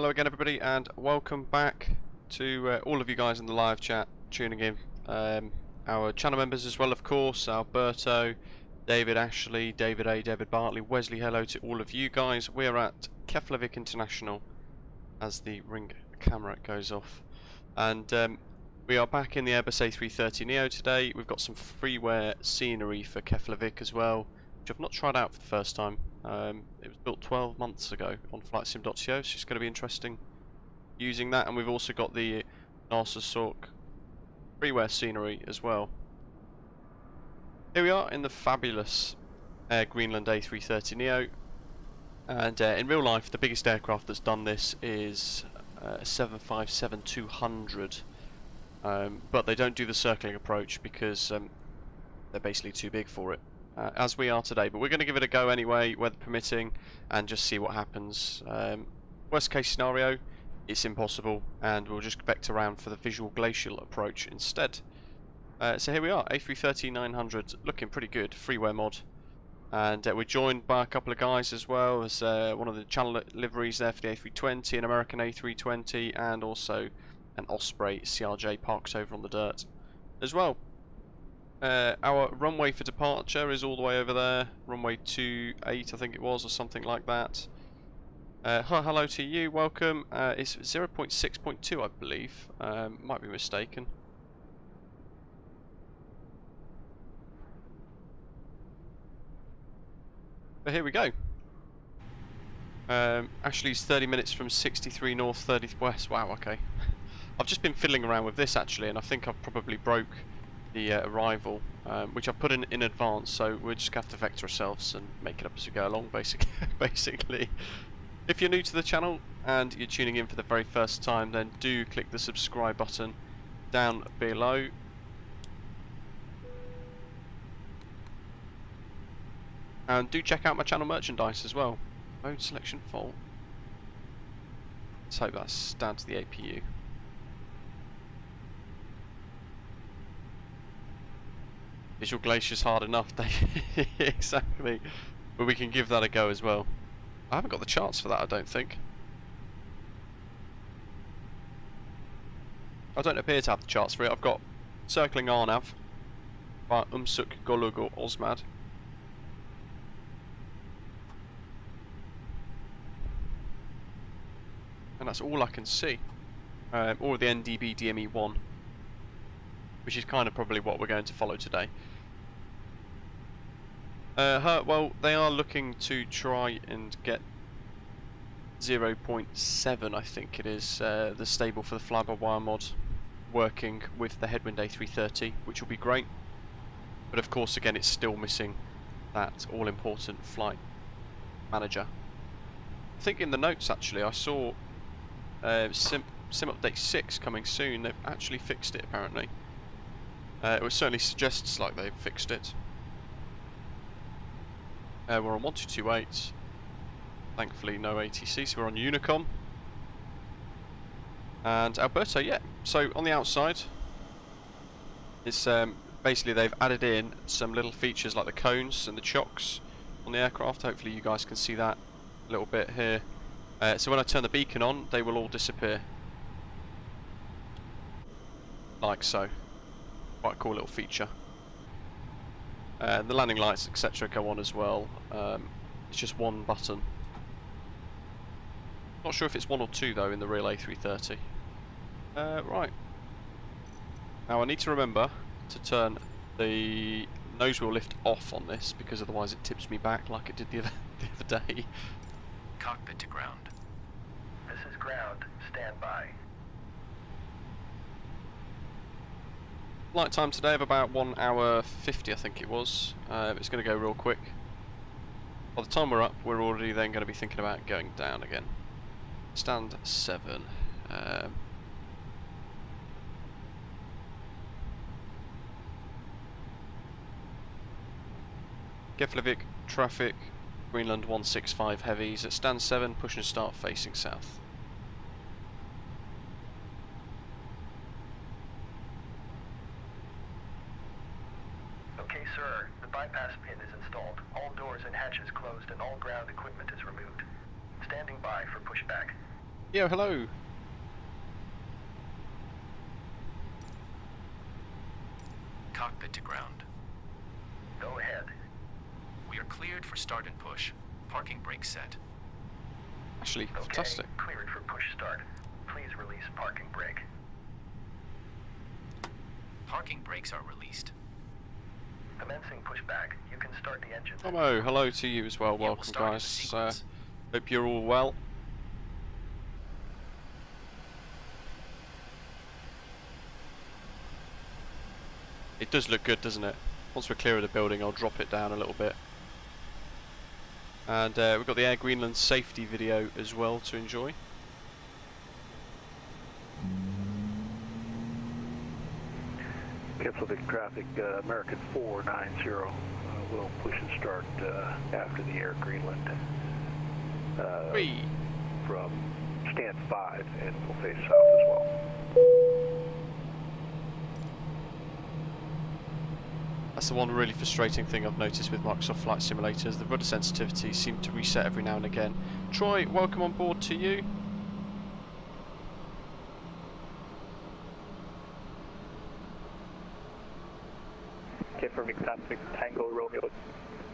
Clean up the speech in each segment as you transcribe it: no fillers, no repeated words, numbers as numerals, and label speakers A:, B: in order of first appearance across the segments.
A: Hello again everybody and welcome back to all of you guys in the live chat tuning in. Our channel members as well, of course, Alberto, David Ashley, David A, David Bartley, Wesley, hello to all of you guys. We're at Keflavik International as the ring camera goes off. And we are back in the Airbus A330-900 today. We've got some freeware scenery for Keflavik as well, which I've not tried out for the first time. It was built 12 months ago on flightsim.co, so it's going to be interesting using that. And we've also got the Narsarsuaq freeware scenery as well. Here we are in the fabulous Greenland A330-900, and in real life the biggest aircraft that's done this is a 757-200, but they don't do the circling approach because they're basically too big for it. As we are today, but we're going to give it a go anyway, weather permitting, and just see what happens. Worst case scenario, it's impossible, and we'll just vector around for the Visual Glacier approach instead. So here we are, A330-900, looking pretty good, freeware mod, and we're joined by a couple of guys as well. As one of the channel liveries there for the A320, an American A320, and also an Osprey CRJ parked over on the dirt as well. Our runway for departure is all the way over there, runway 28 I think it was, or something like that. Hello to you, welcome. It's 0.6.2 I believe, might be mistaken. But here we go. Ashley's 30 minutes from 63 north, 30 west, wow, okay. I've just been fiddling around with this actually, and I think I've probably broke the arrival, which I've put in advance, so we're just going to have to vector ourselves and make it up as we go along, basically. If you're new to the channel and you're tuning in for the very first time, then do click the subscribe button down below. And do check out my channel merchandise as well. Mode selection fault. Let's hope that's down to the APU. Visual Glacier's hard enough, exactly. But we can give that a go as well. I haven't got the charts for that, I don't think. I don't appear to have the charts for it. I've got Circling Arnav by Umsuk Golugo Osmad. And that's all I can see. Or the NDB DME1. Which is kind of probably what we're going to follow today. Well, they are looking to try and get 0.7, I think it is, the stable for the fly-by-wire mod, working with the Headwind A330, which will be great. But of course, again, it's still missing that all-important flight manager. I think in the notes, actually, I saw Sim Update 6 coming soon. They've actually fixed it, apparently. It certainly suggests like they've fixed it. We're on 1228. Thankfully no ATC, so we're on Unicom. And Alberto, yeah. So on the outside, it's basically they've added in some little features like the cones and the chocks on the aircraft. Hopefully you guys can see that a little bit here. So when I turn the beacon on, they will all disappear. Like so. Quite a cool little feature. The landing lights, etc. go on as well. It's just one button. Not sure if it's one or two though in the real A330. Right. Now I need to remember to turn the nose wheel lift off on this, because otherwise it tips me back like it did the other day.
B: Cockpit to ground.
C: This is ground. Stand by.
A: Flight time today of about 1 hour 50 I think it was. It's going to go real quick. By the time we're up, we're already then going to be thinking about going down again. Stand 7. Keflavik, traffic, Greenland 165 heavies at stand 7, push and start facing south.
C: Okay, sir. The bypass pin is installed. All doors and hatches closed and all ground equipment is removed. Standing by for pushback.
A: Yo, hello.
B: Cockpit to ground.
C: Go ahead.
B: We are cleared for start and push. Parking brake set.
A: Actually,
C: Okay,
A: fantastic.
C: cleared for push start. Please release parking brake.
B: Parking brakes are released.
C: Commencing pushback. You can start the engine.
A: Tomo, hello to you as well.
B: Yeah, we'll
A: Welcome,
B: start in the
A: guys.
B: sequence.
A: Hope you're all well. It does look good, doesn't it? Once we're clear of the building, I'll drop it down a little bit. And we've got the Air Greenland safety video as well to enjoy.
D: Keflavik traffic, American 490. We'll push and start after the Air Greenland
A: Whee!
D: from stand 5, and we'll face south as well.
A: That's the one really frustrating thing I've noticed with Microsoft Flight Simulators. The rudder sensitivity seems to reset every now and again. Troy, welcome on board to you.
D: Keflavik traffic, Tango Romeo,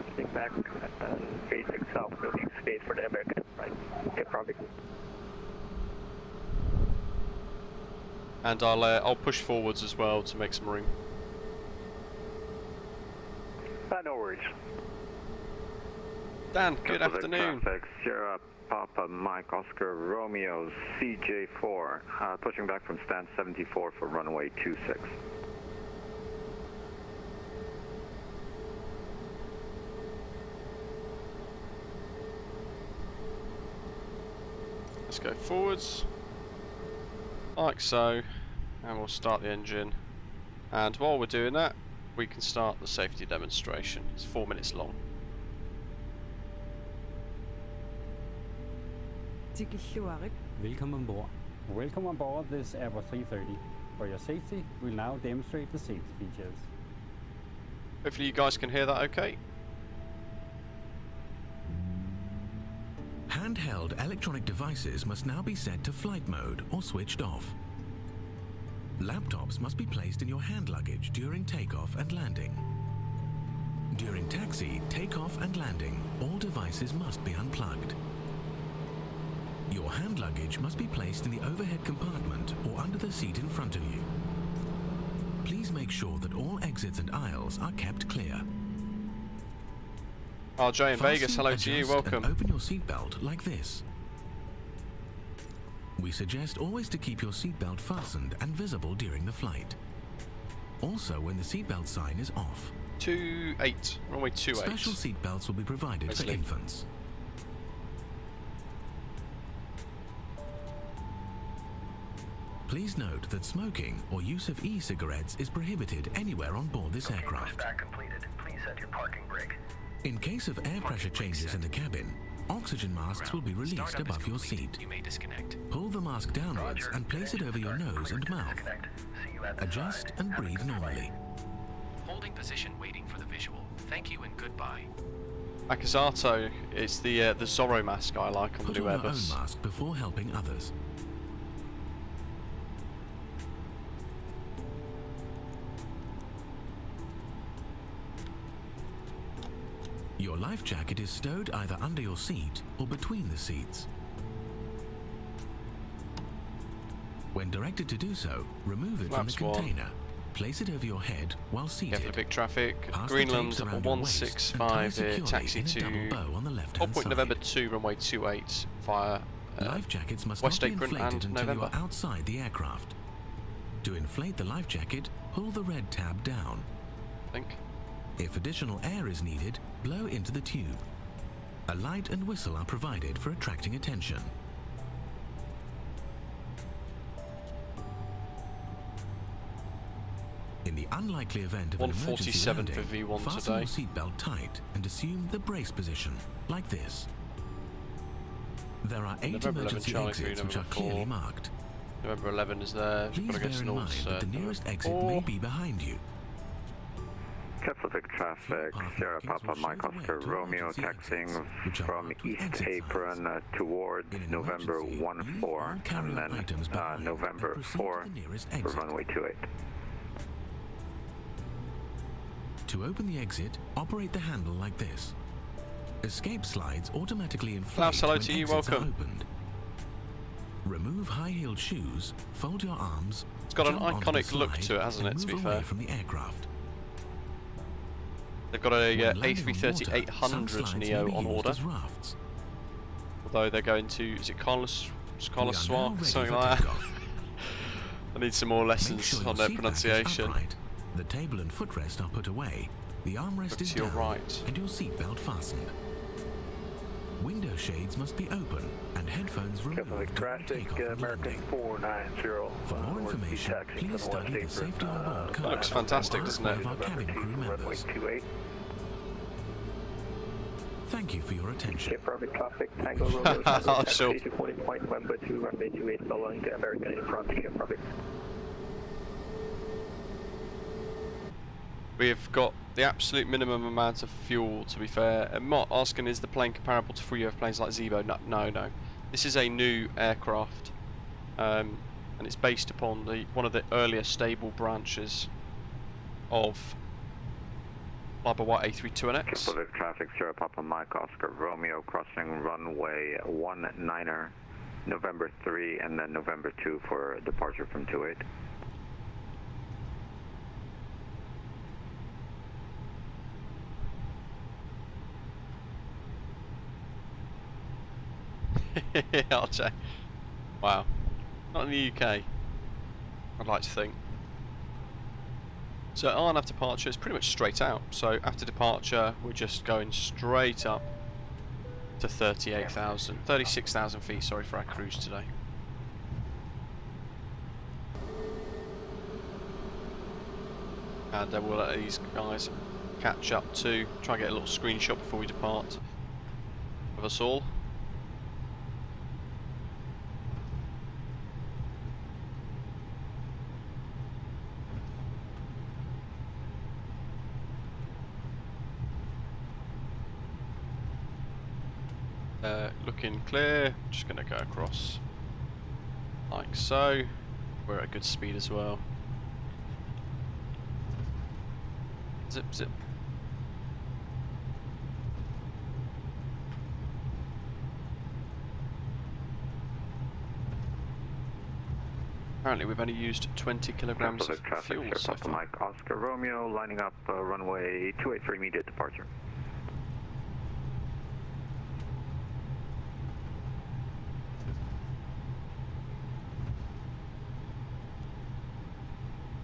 D: sitting back and facing south, building space for the American right. Keflavik.
A: And I'll push forwards as well to make some room.
D: No worries.
A: Dan, good afternoon.
E: Traffic, Sierra Papa Mike Oscar Romeo CJ4, pushing back from stand 74 for runway 26.
A: Let's go forwards, like so, and we'll start the engine. And while we're doing that, we can start the safety demonstration. It's 4 minutes long.
F: Welcome on board. Welcome on board this Airbus A330. For your safety, we'll now demonstrate the safety features.
A: Hopefully you guys can hear that okay.
G: Handheld electronic devices must now be set to flight mode or switched off. Laptops must be placed in your hand luggage during takeoff and landing. During taxi, takeoff and landing, all devices must be unplugged. Your hand luggage must be placed in the overhead compartment or under the seat in front of you. Please make sure that all exits and aisles are kept clear.
A: RJ in Vegas,
G: Fasten,
A: hello to you,
G: adjust,
A: welcome.
G: and open your seatbelt like this. We suggest always to keep your seatbelt fastened and visible during the flight. Also when the seatbelt sign is off.
A: 28, runway 28.
G: Special seatbelts will be provided for
A: Wesley.
G: infants. Please note that smoking or use of e-cigarettes is prohibited anywhere on board this aircraft.
C: Pushback completed. Please set your parking brake.
G: In case of air pressure changes in the cabin, oxygen masks will be released
B: Startup is
G: above your
B: complete.
G: seat.
B: You may disconnect.
G: Pull the mask downwards
C: Roger.
G: and place it over your nose and mouth.
C: Disconnect. See you at the
G: Adjust
C: side.
G: and
C: Have a
G: breathe
C: good flight.
G: normally.
B: Holding position waiting for the visual. Thank you and goodbye.
A: Akazato, it's the Zorro mask I like on the
G: Put
A: new
G: on your own
A: Airbus.
G: mask before helping others. Your life jacket is stowed either under your seat or between the seats. When directed to do so, remove it from the
A: Flaps one.
G: container. Place it over your head while seated.
A: Keflavik traffic,
G: Pass the
A: Greenland
G: tapes around your waist and tie
A: 165 here,
G: securely
A: taxi
G: in a double
A: to
G: bow on the left-hand
A: Top Point
G: side.
A: November 2, runway 28 via
G: Life jackets must
A: West
G: not be
A: Apron
G: inflated
A: and
G: until
A: November.
G: you are outside the aircraft. To inflate the life jacket, pull the red tab down.
A: I think.
G: If additional air is needed, blow into the tube. A light and whistle are provided for attracting attention. In the unlikely event of an emergency
A: 147 for
G: landing,
A: V1
G: fasten
A: today.
G: your seatbelt tight and assume the brace position, like this. There are 8
A: November 11
G: emergency
A: Charlie
G: exits which
A: 3,
G: are
A: number
G: clearly
A: 4.
G: marked.
A: November 11 is there.
G: Please
A: Gotta go
G: bear
A: to
G: in mind
A: North,
G: that the nearest exit
A: November
G: may
A: 4.
G: be behind you.
E: Keflavik traffic, Sierra Papa Mike Oscar Romeo, taxiing from East Apron towards November 14, and then November 4 for runway 28.
G: To open the exit, operate the handle like this. Escape slides automatically inflate
A: Klaus, hello
G: when
A: to you,
G: exits are
A: welcome.
G: opened. Remove high-heeled shoes, fold your arms.
A: It's got an
G: jump onto the
A: iconic look
G: slide,
A: to it, hasn't it,
G: and
A: to be
G: move
A: fair?
G: away from the aircraft.
A: They've got a
G: When landing on water, some
A: A330-900
G: slides may
A: Neo
G: be
A: on
G: used
A: order.
G: as rafts.
A: Although they're going to, is it
G: We are now
A: Callsign,
G: ready
A: something
G: for
A: like that?
G: takeoff.
A: I need some more
G: Make
A: lessons
G: sure your
A: on their
G: seat back is
A: pronunciation.
G: upright. The table and footrest are put away. The armrest
A: Look
G: is
A: to your
G: down
A: right.
G: and your seatbelt fastened. Window shades must be open and headphones removed during
D: traffic,
G: takeoff and
D: American
G: landing.
D: 490.
G: For more information, please study the safety on board code.
A: looks fantastic,
G: or
A: doesn't
G: ask
A: it?
G: one of our cabin crew
D: Runway
G: members.
D: 28.
G: Thank you for your attention.
D: Keflavik traffic, Tango Romeo,
A: Sure.
D: taxi to boarding point November 2, runway 28, following the American in front, Keflavik.
A: We've got the absolute minimum amount of fuel, to be fair. I'm not asking, is the plane comparable to free planes like Zebo? No. This is a new aircraft, and it's based upon one of the earlier stable branches of White A330-900.
E: Keflavik traffic, Sierra Papa Mike Oscar Romeo, crossing runway 19er, November 3, and then November 2 for departure from 28.
A: RJ. Wow. Not in the UK, I'd like to think. So on after departure, it's pretty much straight out. So after departure, we're just going straight up to 36,000 feet, sorry, for our cruise today. And we'll let these guys catch up to, try and get a little screenshot before we depart of us all. Looking clear, just going to go across like so. We're at a good speed as well. Zip, zip. Apparently we've only used 20 kilograms of
E: Keflavik
A: fuel
E: traffic,
A: so
E: Sierra Papa
A: far.
E: Mike Oscar Romeo, lining up runway 28 for immediate departure.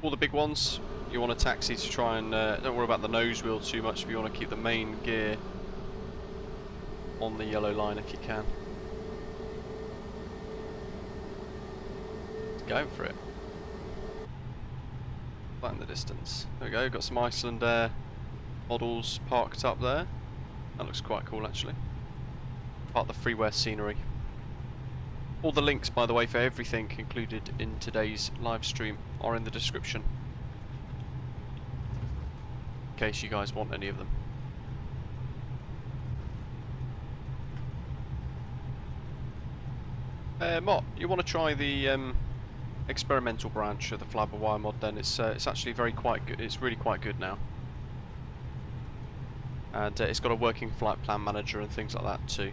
A: All the big ones, you want a taxi to try and don't worry about the nose wheel too much, but you want to keep the main gear on the yellow line if you can. Let's go for it. Flat in the distance. There we go, got some Iceland models parked up there. That looks quite cool actually. Part of the Freeware scenery. All the links, by the way, for everything included in today's live stream are in the description, in case you guys want any of them. Mott, you want to try the experimental branch of the fly-by-wire mod? Then it's actually quite good. It's really quite good now, and it's got a working flight plan manager and things like that too.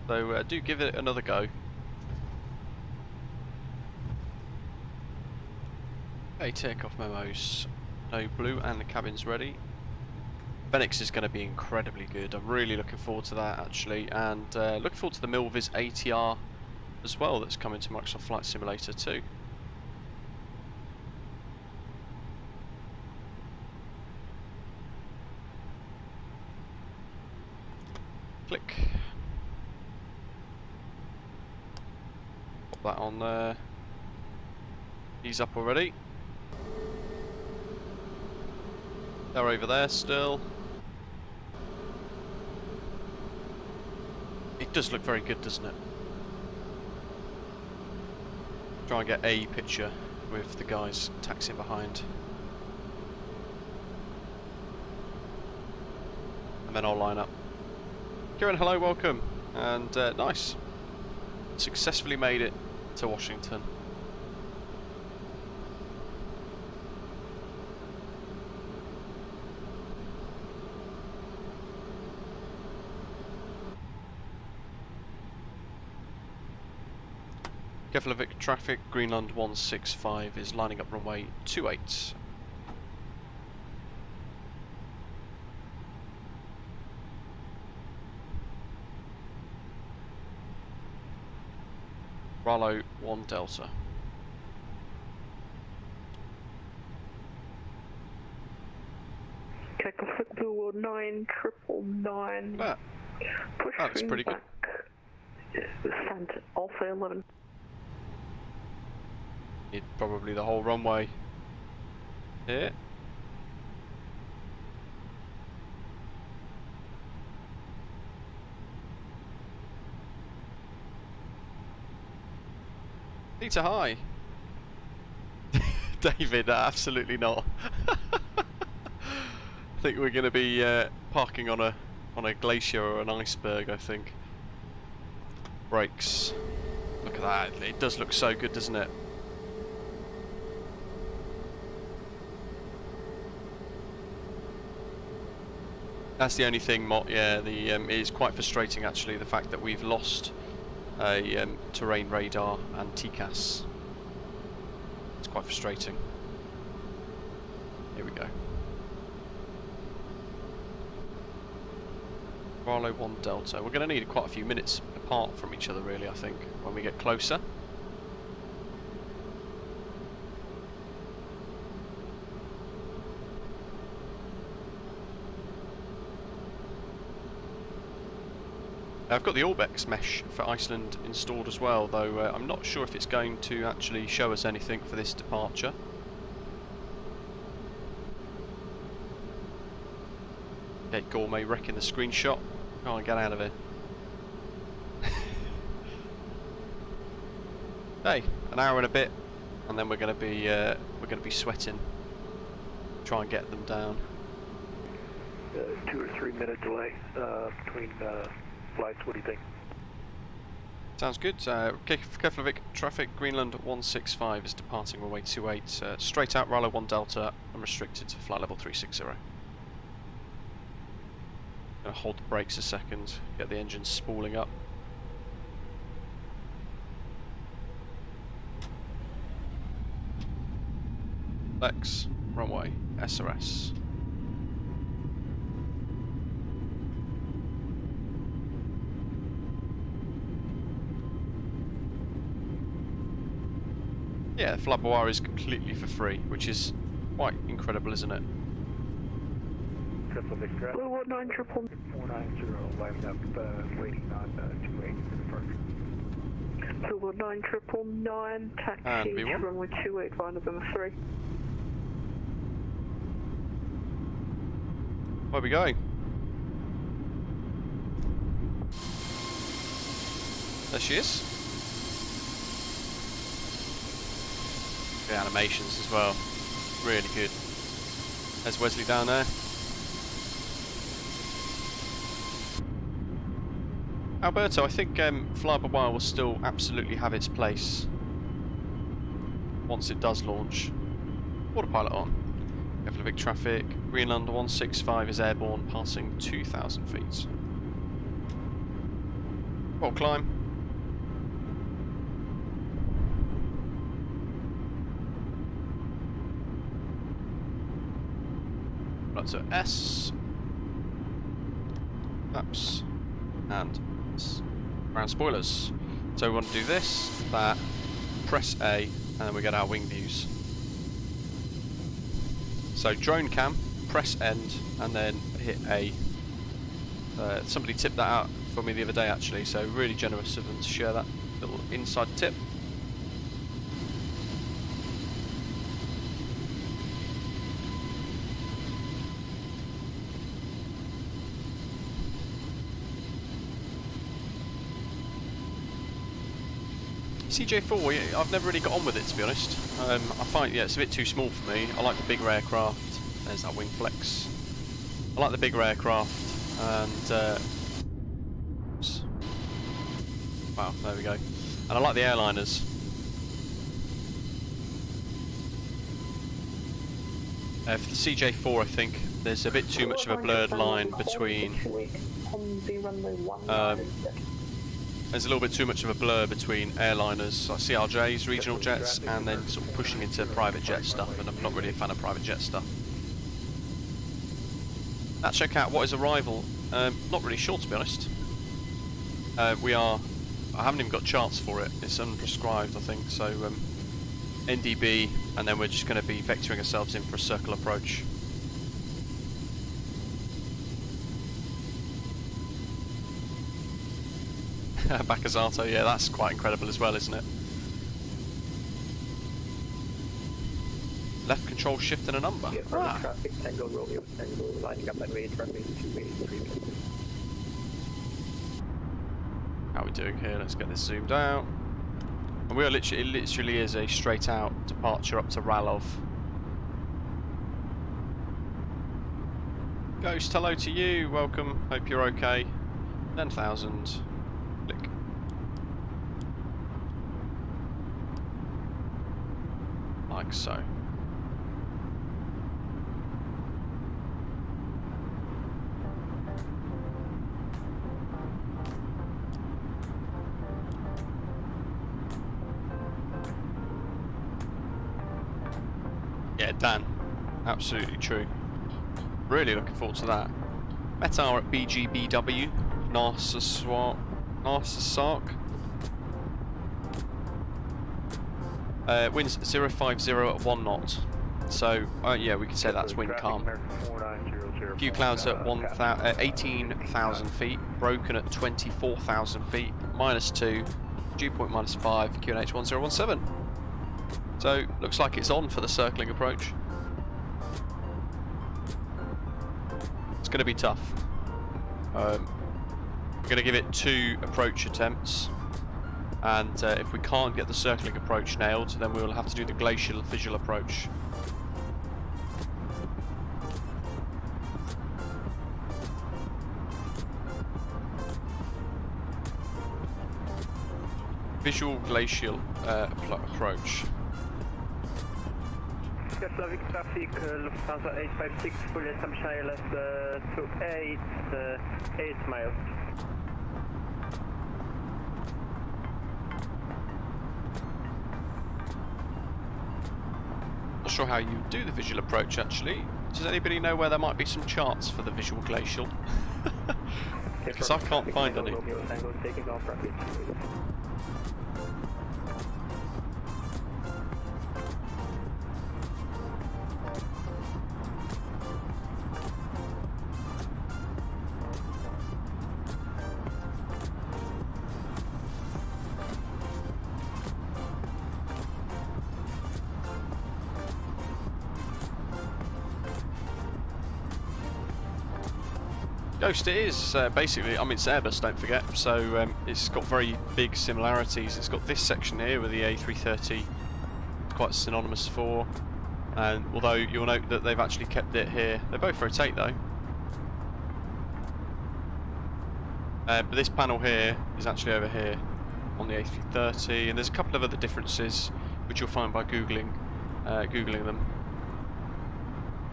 A: So do give it another go. Okay, takeoff memos. No blue and the cabin's ready. Phoenix is going to be incredibly good. I'm really looking forward to that actually, and looking forward to the Milviz ATR as well that's coming to Microsoft Flight Simulator too. Click. Pop that on there. He's up already. They're over there still. It does look very good, doesn't it? Try and get a picture with the guys taxiing behind. then I'll line up. Kieran, hello, welcome. And nice. Successfully made it to Washington. Keflavik traffic, Greenland 165 is lining up runway 28. RALOV 1 Delta.
H: Keflavik Blue 900-900.
A: Ah, that's pretty good.
H: Descent Alpha 11.
A: Need probably the whole runway here. Peter, hi. David, absolutely not. I think we're going to be parking on a glacier or an iceberg, I think. Brakes. Look at that. It does look so good, doesn't it? That's the only thing, yeah, it is quite frustrating actually, the fact that we've lost a terrain radar and TCAS. It's quite frustrating. Here we go. RALOV 1 Delta. We're going to need quite a few minutes apart from each other really, I think, when we get closer. I've got the Orbex mesh for Iceland installed as well, though I'm not sure if it's going to actually show us anything for this departure. Okay, Gourmet wrecking the screenshot. Can't get out of it. Hey, an hour and a bit, and then we're going to be sweating. Try and get them down.
D: 2 or 3 minute delay between flights. What do you think?
A: Sounds good. Keflavik traffic, Greenland 165 is departing runway 28. Straight out RALOV 1 Delta, unrestricted to flight level 360. Gonna hold the brakes a second, get the engine spooling up. Lex, runway, SRS. Yeah, the Flabawar is completely for free, which is quite incredible, isn't it?
H: Blue 19
D: 490, lining up, waiting on 28 for the first.
H: Blue 900-900, taxi
A: And
H: to
A: V1.
H: runway 28, flight November 3.
A: Where are we going? There she is. The animations as well, really good. There's Wesley down there. Alberto, I think Fly-by-Wire will still absolutely have its place once it does launch. Autopilot on. Keflavik traffic, Greenland 165 is airborne, passing 2,000 feet. Roll climb. Right, so S, flaps, and S. Ground spoilers. So we want to do this, that, press A, and then we get our wing views. So drone cam, press end, and then hit A. Somebody tipped that out for me the other day actually, so really generous of them to share that little inside tip. CJ4, yeah, I've never really got on with it to be honest. I find, yeah, it's a bit too small for me. I like the bigger aircraft. There's that wing flex. I like the bigger aircraft. And oops. Wow, there we go. And I like the airliners. For the CJ4, I think there's a bit too much of a blurred line between. There's a little bit too much of a blur between airliners, like CRJs, regional jets, and then sort of pushing into private jet stuff, and I'm not really a fan of private jet stuff. Let's check out what is arrival. Not really sure, to be honest. I haven't even got charts for it. It's unprescribed, I think. So NDB, and then we're just going to be vectoring ourselves in for a circle approach. Bakazato, yeah, that's quite incredible as well, isn't it? Left control, shift, and a number.
D: Yeah, traffic, Tango Romeo, Tango, lining up at rate, runway 283.
A: How are we doing here? Let's get this zoomed out. And we are literally, it literally is a straight out departure up to RALOV. Ghost, hello to you, welcome, hope you're okay. 10,000. Click. Like so. Yeah, Dan. Absolutely true. Really looking forward to that. Metar at BGBW. Narsarsuaq. Winds 050 at 1 knot. So, yeah, we could say that's wind calm. Few clouds at 18,000 feet. Broken at 24,000 feet. -2. Dew point -5. QNH 1017. So, looks like it's on for the circling approach. It's going to be tough. We're going to give it 2 approach attempts, and if we can't get the circling approach nailed, then we will have to do the glacial visual approach. Visual glacial approach.
D: Keflavik traffic, Lufthansa 856, full assumption ILS to 8 miles.
A: Not sure how you do the visual approach actually. Does anybody know where there might be some charts for the visual glacial? Because I can't find any. Ghost, it is basically, I mean it's Airbus, don't forget, so it's got very big similarities. It's got this section here with the A330, quite synonymous for, and although you'll note that they've actually kept it here. They both rotate though. But this panel here is actually over here on the A330, and there's a couple of other differences which you'll find by googling them.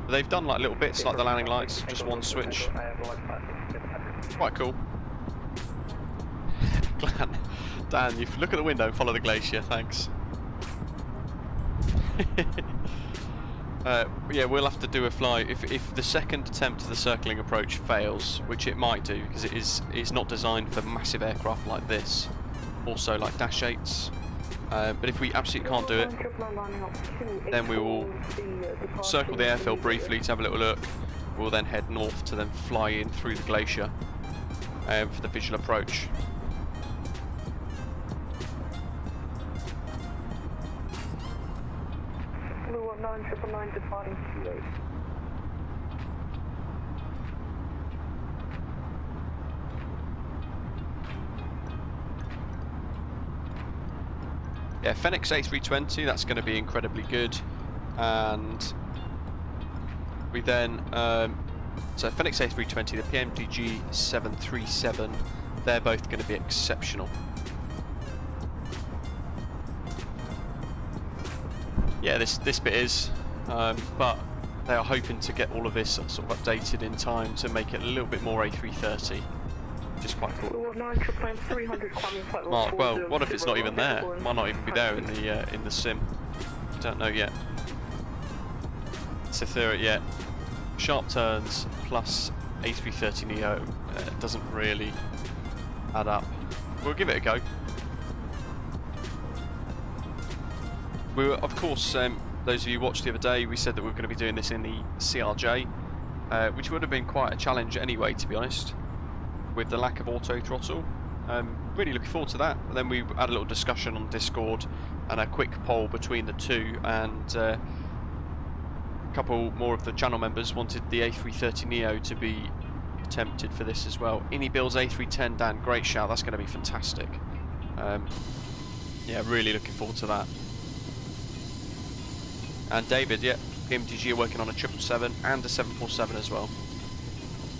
A: But they've done like little bits like the landing lights, just one switch. Quite cool. Dan, you look at the window and follow the glacier, thanks. Yeah, we'll have to do a fly if the second attempt of the circling approach fails, which it might do because it's not designed for massive aircraft like this, also like Dash 8s. But if we absolutely can't do it, then we will circle the airfield briefly to have a little look. We'll then head north to then fly in through the glacier for the visual approach.
H: Blue 999 departing Q8.
A: Yeah, Phoenix A320, that's going to be incredibly good. And we then So Phoenix A320, the PMDG 737, they're both going to be exceptional. Yeah, this bit is, but they are hoping to get all of this sort of updated in time to make it a little bit more A330, which is quite cool. Mark, well, what if it's not even there? Might not even be there in the sim. Don't know yet. So there, yeah, sharp turns plus A330neo doesn't really add up. We'll give it a go. We were, of course, those of you who watched the other day, we said that we were going to be doing this in the CRJ, which would have been quite a challenge anyway, to be honest, with the lack of auto throttle. Really looking forward to that. And then we had a little discussion on Discord and a quick poll between the two, and a couple more of the channel members wanted the A330neo to be attempted for this as well. Innie Bill's A310, Dan, great shout, that's going to be fantastic. Yeah, really looking forward to that. And David, yeah, PMDG are working on a 777 and a 747 as well.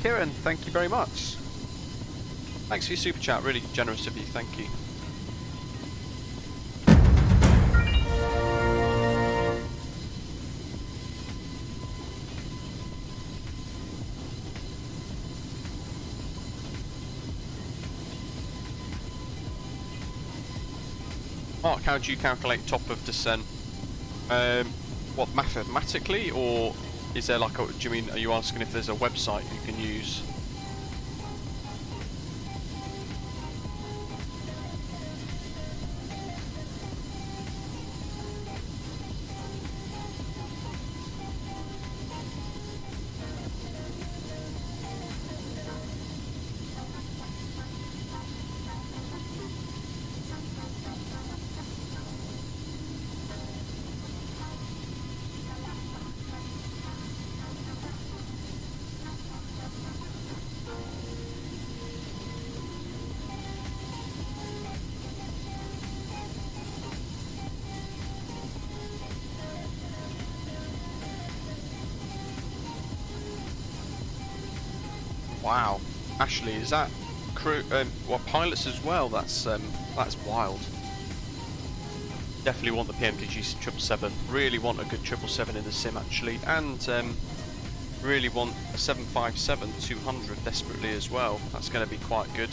A: Kieran, thank you very much. Thanks for your super chat, really generous of you, thank you. Mark, how do you calculate top of descent? What, mathematically, or is there like a, do you mean, are you asking if there's a website you can use? Wow, Ashley, is that crew? What, pilots as well? That's wild. Definitely want the PMDG 777. Really want a good 777 in the sim actually, and really want a 757-200 desperately as well. That's going to be quite good.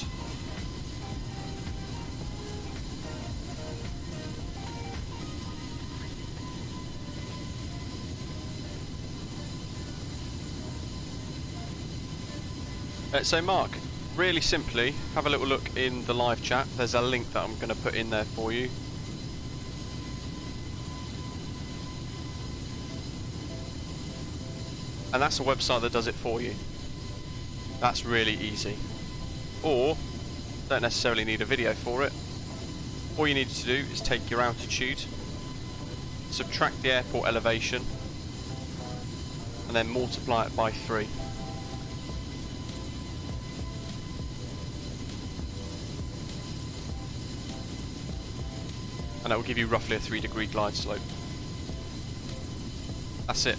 A: So Mark, really simply, have a little look in the live chat. There's a link that I'm going to put in there for you. And that's a website that does it for you. That's really easy. Or, don't necessarily need a video for it. All you need to do is take your altitude, subtract the airport elevation, and then multiply it by 3. And that will give you roughly a 3-degree glide slope. That's it.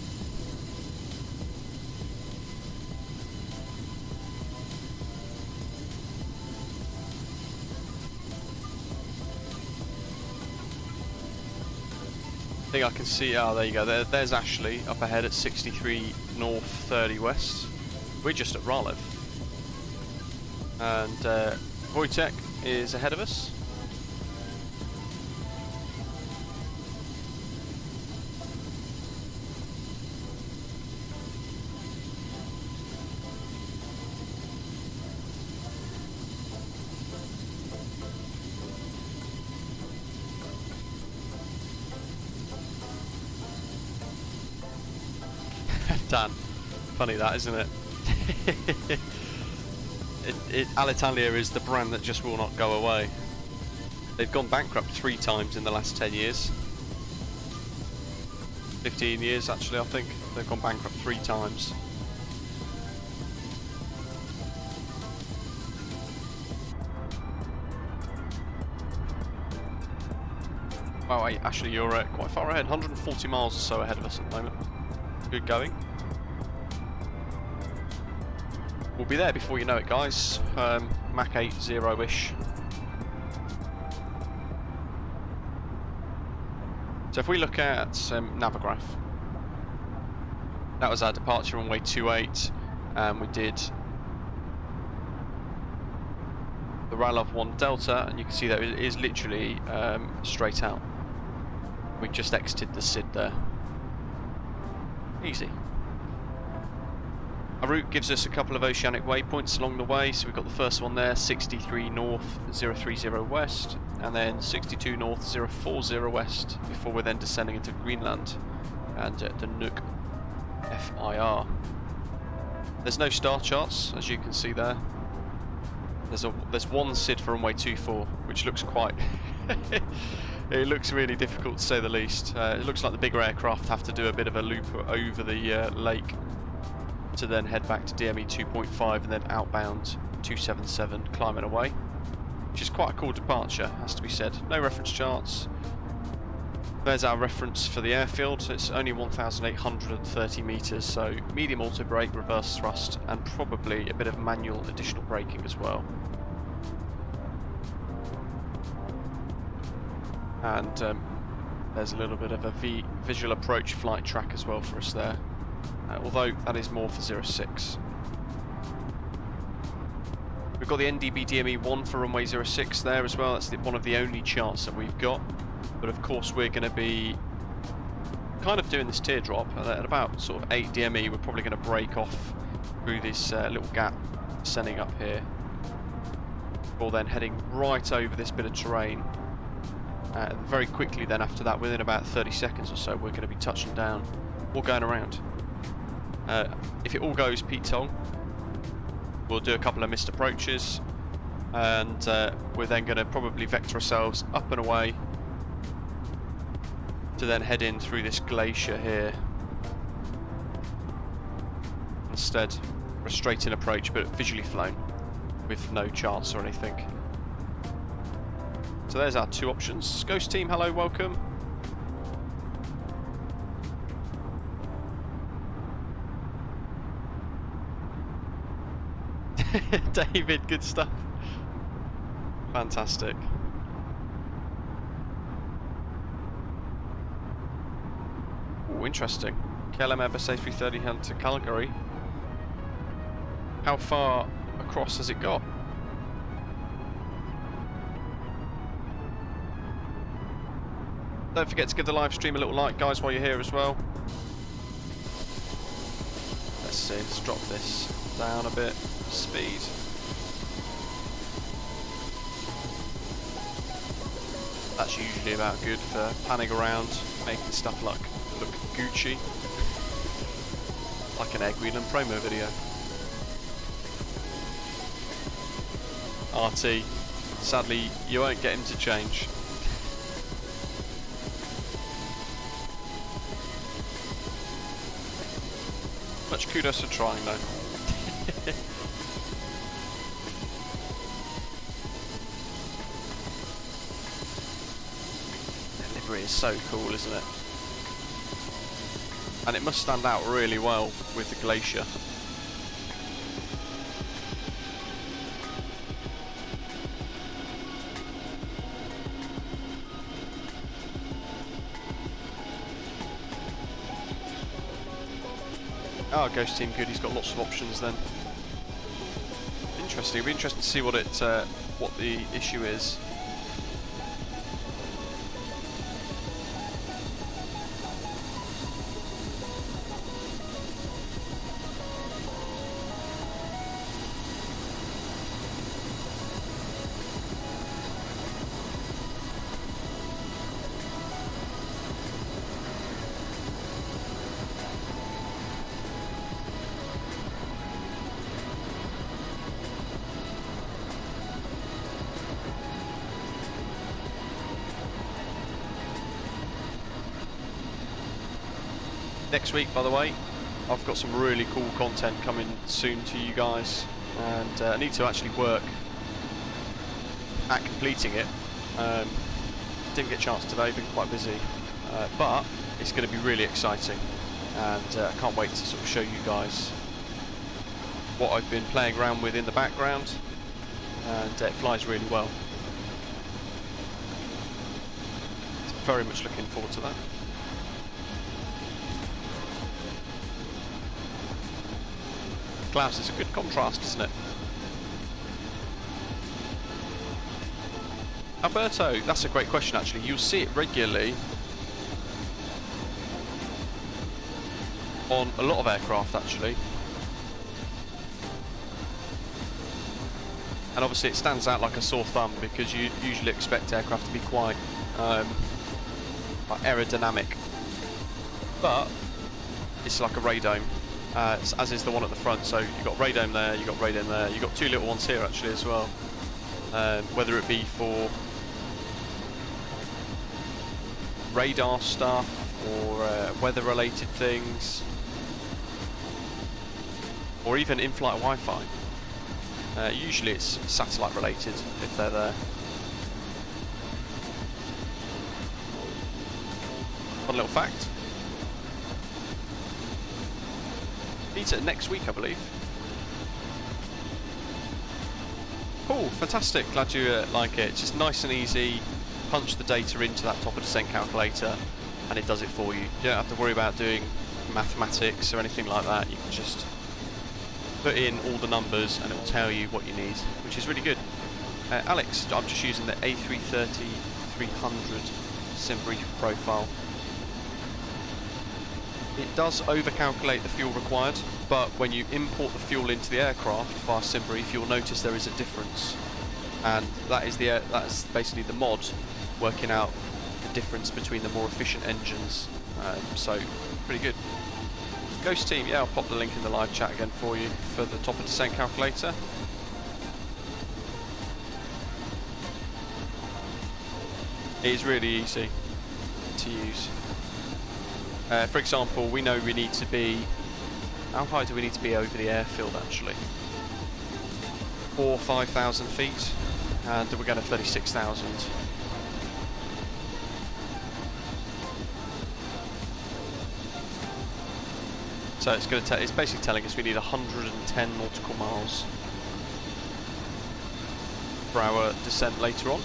A: I think I can see, oh there you go, there's Ashley up ahead at 63 north, 30 west. We're just at RALOV. And Wojtek is ahead of us. Dan, funny that, isn't it? Alitalia is the brand that just will not go away. They've gone bankrupt 3 times in the last 10 years. 15 years actually, I think. They've gone bankrupt 3 times. Wow, actually you're quite far ahead, 140 miles or so ahead of us at the moment. Good going. we'll be there before you know it, guys. Mach 80-ish. So if we look at Navigраф, that was our departure runway 28, and we did the RALOV 1 Delta, and you can see that it is literally straight out. We just exited the SID there. Easy. Our route gives us a couple of oceanic waypoints along the way, so we've got the first one there, 63 north 030 west, and then 62 north 040 west, before we're then descending into Greenland and the Nuuk FIR. There's no star charts, as you can see there. There's one SID for runway 24, which looks quite it looks really difficult to say the least. It looks like the bigger aircraft have to do a bit of a loop over the lake to then head back to DME 2.5 and then outbound 277 climbing away, which is quite a cool departure, has to be said. No reference charts. There's our reference for the airfield. It's only 1,830 metres, so medium auto brake, reverse thrust, and probably a bit of manual additional braking as well. And there's a little bit of a visual approach flight track as well for us there, although that is more for 06. We've got the NDB DME 1 for runway 06 there as well. That's one of the only charts that we've got. But of course we're going to be kind of doing this teardrop at about sort of 8 DME. We're probably going to break off through this little gap sending up here, before then heading right over this bit of terrain. Very quickly then after that, within about 30 seconds or so, we're going to be touching down or going around. If it all goes Pete Tong, we'll do a couple of missed approaches, and we're then going to probably vector ourselves up and away to then head in through this glacier here. Instead, a straight in approach, but visually flown with no charts or anything. So there's our two options. Ghost team, hello, welcome. David, good stuff. Fantastic. Oh, interesting. KLM Airbus A330-900 to Calgary. How far across has it got? Don't forget to give the live stream a little like, guys, while you're here as well. Let's see, let's drop this down a bit. Speed. That's usually about good for panning around, making stuff look Gucci. Like an Air Greenland promo video. RT, sadly you won't get him to change. Much kudos for trying though. The livery is so cool, isn't it? And it must stand out really well with the glacier. Oh, Ghost Team, good. He's got lots of options then. Interesting. It'll be interesting to see what the issue is. Next week, by the way, I've got some really cool content coming soon to you guys, and I need to actually work at completing it. Didn't get a chance today, been quite busy, but it's going to be really exciting, and I can't wait to sort of show you guys what I've been playing around with in the background, and it flies really well. So very much looking forward to that. Klaus is a good contrast, isn't it? Alberto, that's a great question actually. You'll see it regularly on a lot of aircraft actually. And obviously it stands out like a sore thumb because you usually expect aircraft to be quite aerodynamic. But it's like a radome, as is the one at the front. So you've got radome there, you've got radome there, you've got two little ones here actually as well. Whether it be for radar stuff or weather related things, or even in-flight Wi-Fi. Usually it's satellite related if they're there. Fun little fact. Peter, next week I believe. Cool, fantastic, glad you like it. It's just nice and easy. Punch the data into that top of descent calculator and it does it for you. You don't have to worry about doing mathematics or anything like that. You can just put in all the numbers and it will tell you what you need, which is really good. Alex, I'm just using the A330-900 SimBrief profile. It does overcalculate the fuel required, but when you import the fuel into the aircraft via SimBrief, you'll notice there is a difference, and that's basically the mod working out the difference between the more efficient engines. So pretty good. Ghost Team, yeah, I'll pop the link in the live chat again for you for the top of descent calculator. It is really easy to use. For example, we know we need to be, how high do we need to be over the airfield actually? 4,000 or 5,000 feet, and we're going to 36,000. So it's going to it's basically telling us we need 110 nautical miles for our descent later on.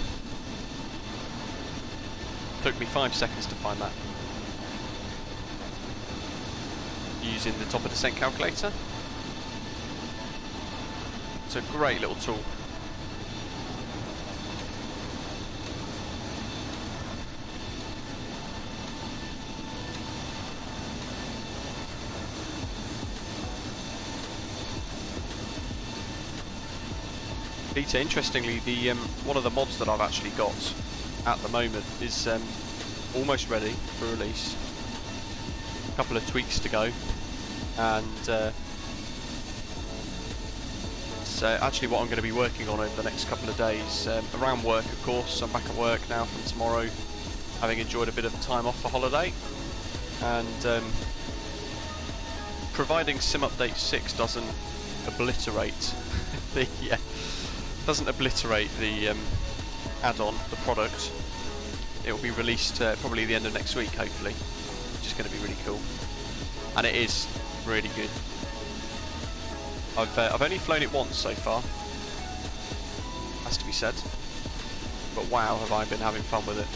A: Took me 5 seconds to find that. Using the top of descent calculator. It's a great little tool. Peter, interestingly, the one of the mods that I've actually got at the moment is almost ready for release. A couple of tweaks to go, and so actually what I'm going to be working on over the next couple of days, around work of course. I'm back at work now from tomorrow, having enjoyed a bit of time off for holiday, and providing Sim Update 6 doesn't obliterate the add-on, the product. It will be released probably the end of next week, hopefully, which is going to be really cool, and it is really good. I've only flown it once so far, has to be said, but wow, have I been having fun with it.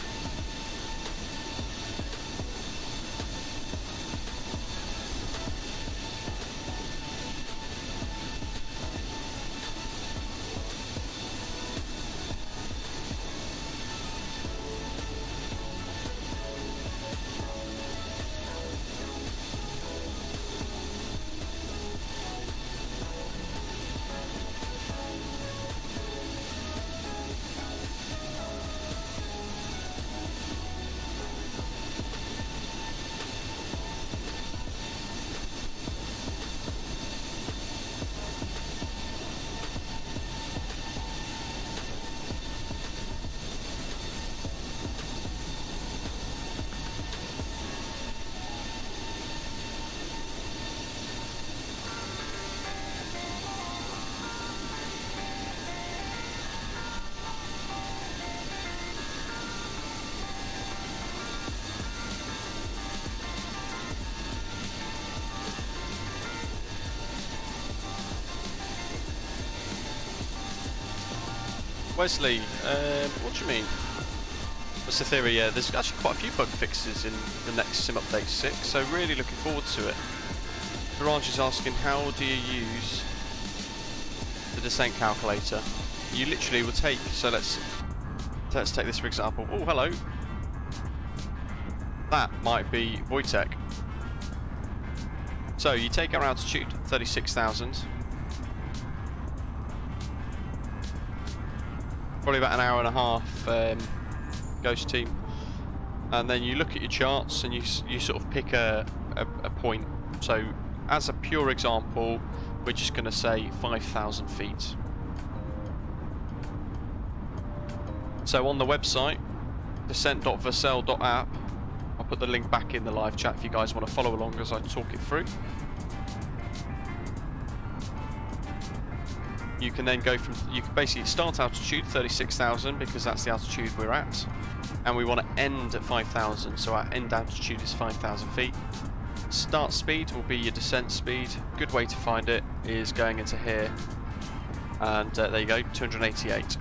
A: Wesley, what do you mean? What's the theory? Yeah, there's actually quite a few bug fixes in the next Sim Update 6, so really looking forward to it. Mirage is asking, how do you use the descent calculator? You literally will take, so let's take this for example. Oh, hello. That might be Wojtek. So you take our altitude, 36,000. Probably about an hour and a half, Ghost team. And then you look at your charts and you sort of pick a point. So as a pure example, we're just going to say 5,000 feet. So on the website, descent.vassell.app, I'll put the link back in the live chat if you guys want to follow along as I talk it through. You can then go from, you can basically start altitude 36,000 because that's the altitude we're at, and we want to end at 5,000, so our end altitude is 5,000 feet. Start speed will be your descent speed. Good way to find it is going into here, and there you go, 288.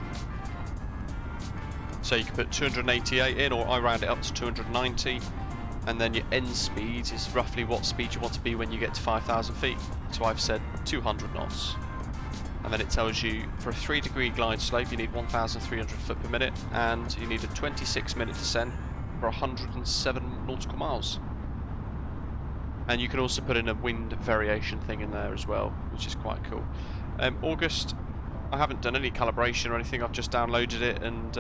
A: So you can put 288 in, or I round it up to 290, and then your end speed is roughly what speed you want to be when you get to 5,000 feet. So I've said 200 knots. And then it tells you for a 3-degree glide slope you need 1,300 foot per minute, and you need a 26-minute descent for 107 nautical miles. And you can also put in a wind variation thing in there as well, which is quite cool. August, I haven't done any calibration or anything, I've just downloaded it and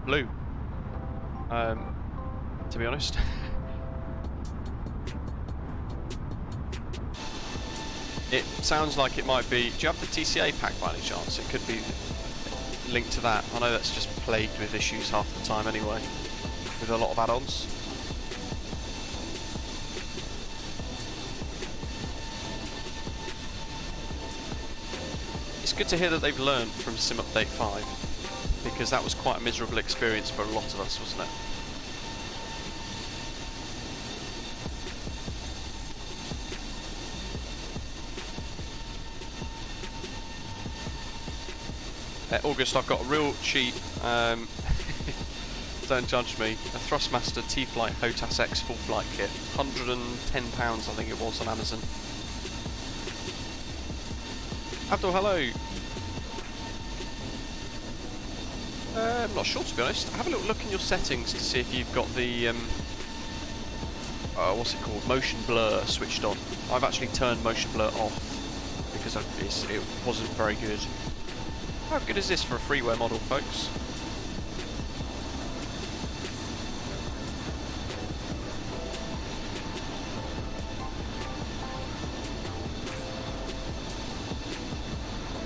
A: blew, to be honest. It sounds like it might be... Do you have the TCA pack by any chance? It could be linked to that. I know that's just plagued with issues half the time anyway, with a lot of add-ons. It's good to hear that they've learned from Sim Update 5, because that was quite a miserable experience for a lot of us, wasn't it? August, I've got a real cheap, don't judge me, a Thrustmaster T-Flight HOTAS X full flight kit, £110 I think it was on Amazon. Abdul, hello. I'm not sure, to be honest. Have a little look in your settings to see if you've got the what's it called, motion blur switched on. I've actually turned motion blur off because it wasn't very good. How good is this for a Freeware model, folks?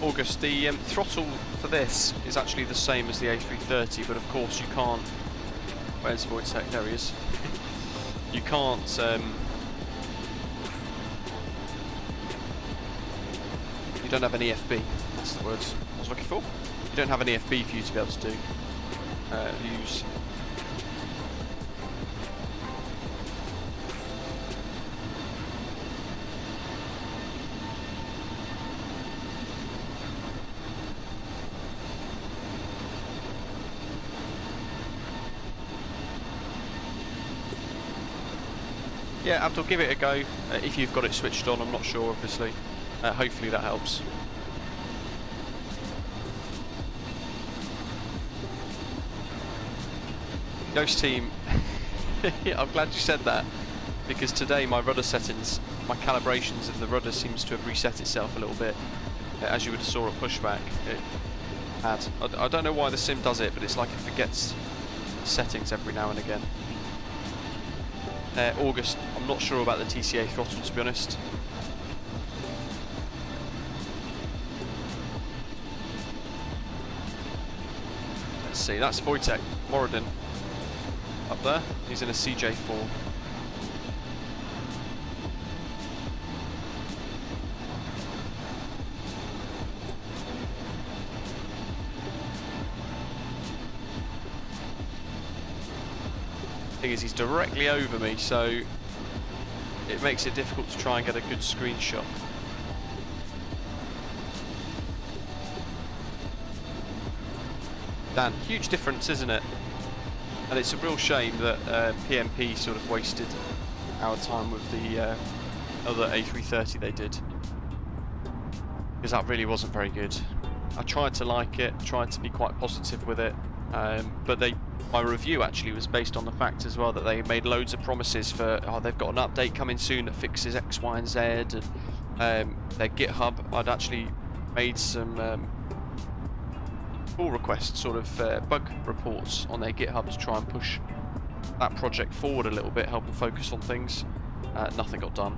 A: August, the throttle for this is actually the same as the A330, but of course you can't... Where's Wojtek? There he is. You can't... you don't have an EFB, that's the word I was looking for. You don't have an EFB for you to be able to do use. Yeah, Abdul, give it a go if you've got it switched on. I'm not sure, obviously. Hopefully that helps. Ghost team, I'm glad you said that, because today my rudder settings, my calibrations of the rudder seems to have reset itself a little bit, as you would have saw at Pushback. It had. I don't know why the sim does it, but it's like it forgets settings every now and again. August, I'm not sure about the TCA throttle, to be honest. Let's see, that's Wojtek Moradin up there. He's in a CJ4. Thing is, he's directly over me, so it makes it difficult to try and get a good screenshot. Dan, huge difference, isn't it? And it's a real shame that PMP sort of wasted our time with the other A330 they did, because that really wasn't very good. I tried to like it, tried to be quite positive with it, but my review actually was based on the fact as well that they made loads of promises for, they've got an update coming soon that fixes X, Y and Z, and their GitHub, I'd actually made some pull requests, sort of bug reports on their GitHub to try and push that project forward a little bit, help them focus on things. Nothing got done.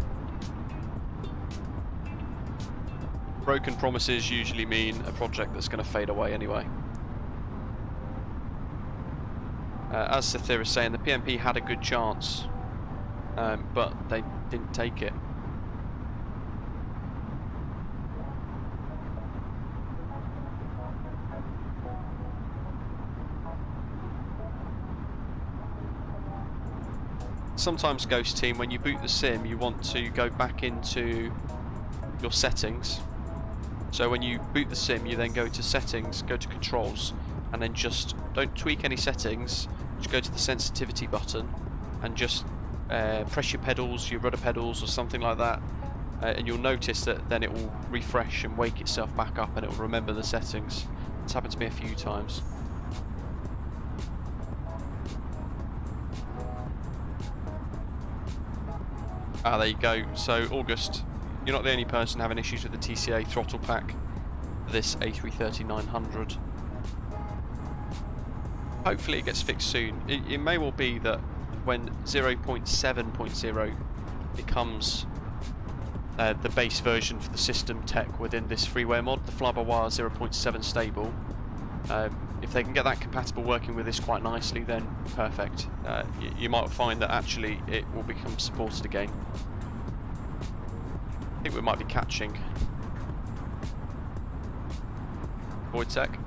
A: Broken promises usually mean a project that's going to fade away anyway. As Sathir is saying, the PMP had a good chance, but they didn't take it. Sometimes, Ghost Team, when you boot the sim, you want to go back into your settings. So when you boot the sim, you then go to settings, go to controls, and then just don't tweak any settings. Just go to the sensitivity button and just press your pedals, your rudder pedals or something like that, and you'll notice that then it will refresh and wake itself back up and it will remember the settings. It's happened to me a few times. Ah, there you go. So August, you're not the only person having issues with the TCA throttle pack for this A330-900. Hopefully it gets fixed soon. It may well be that when 0.7.0 becomes the base version for the system tech within this Freeware mod, the fly-by-wire 0.7 stable, if they can get that compatible working with this quite nicely, then perfect. You might find that actually it will become supported again. I think we might be catching Wojtek.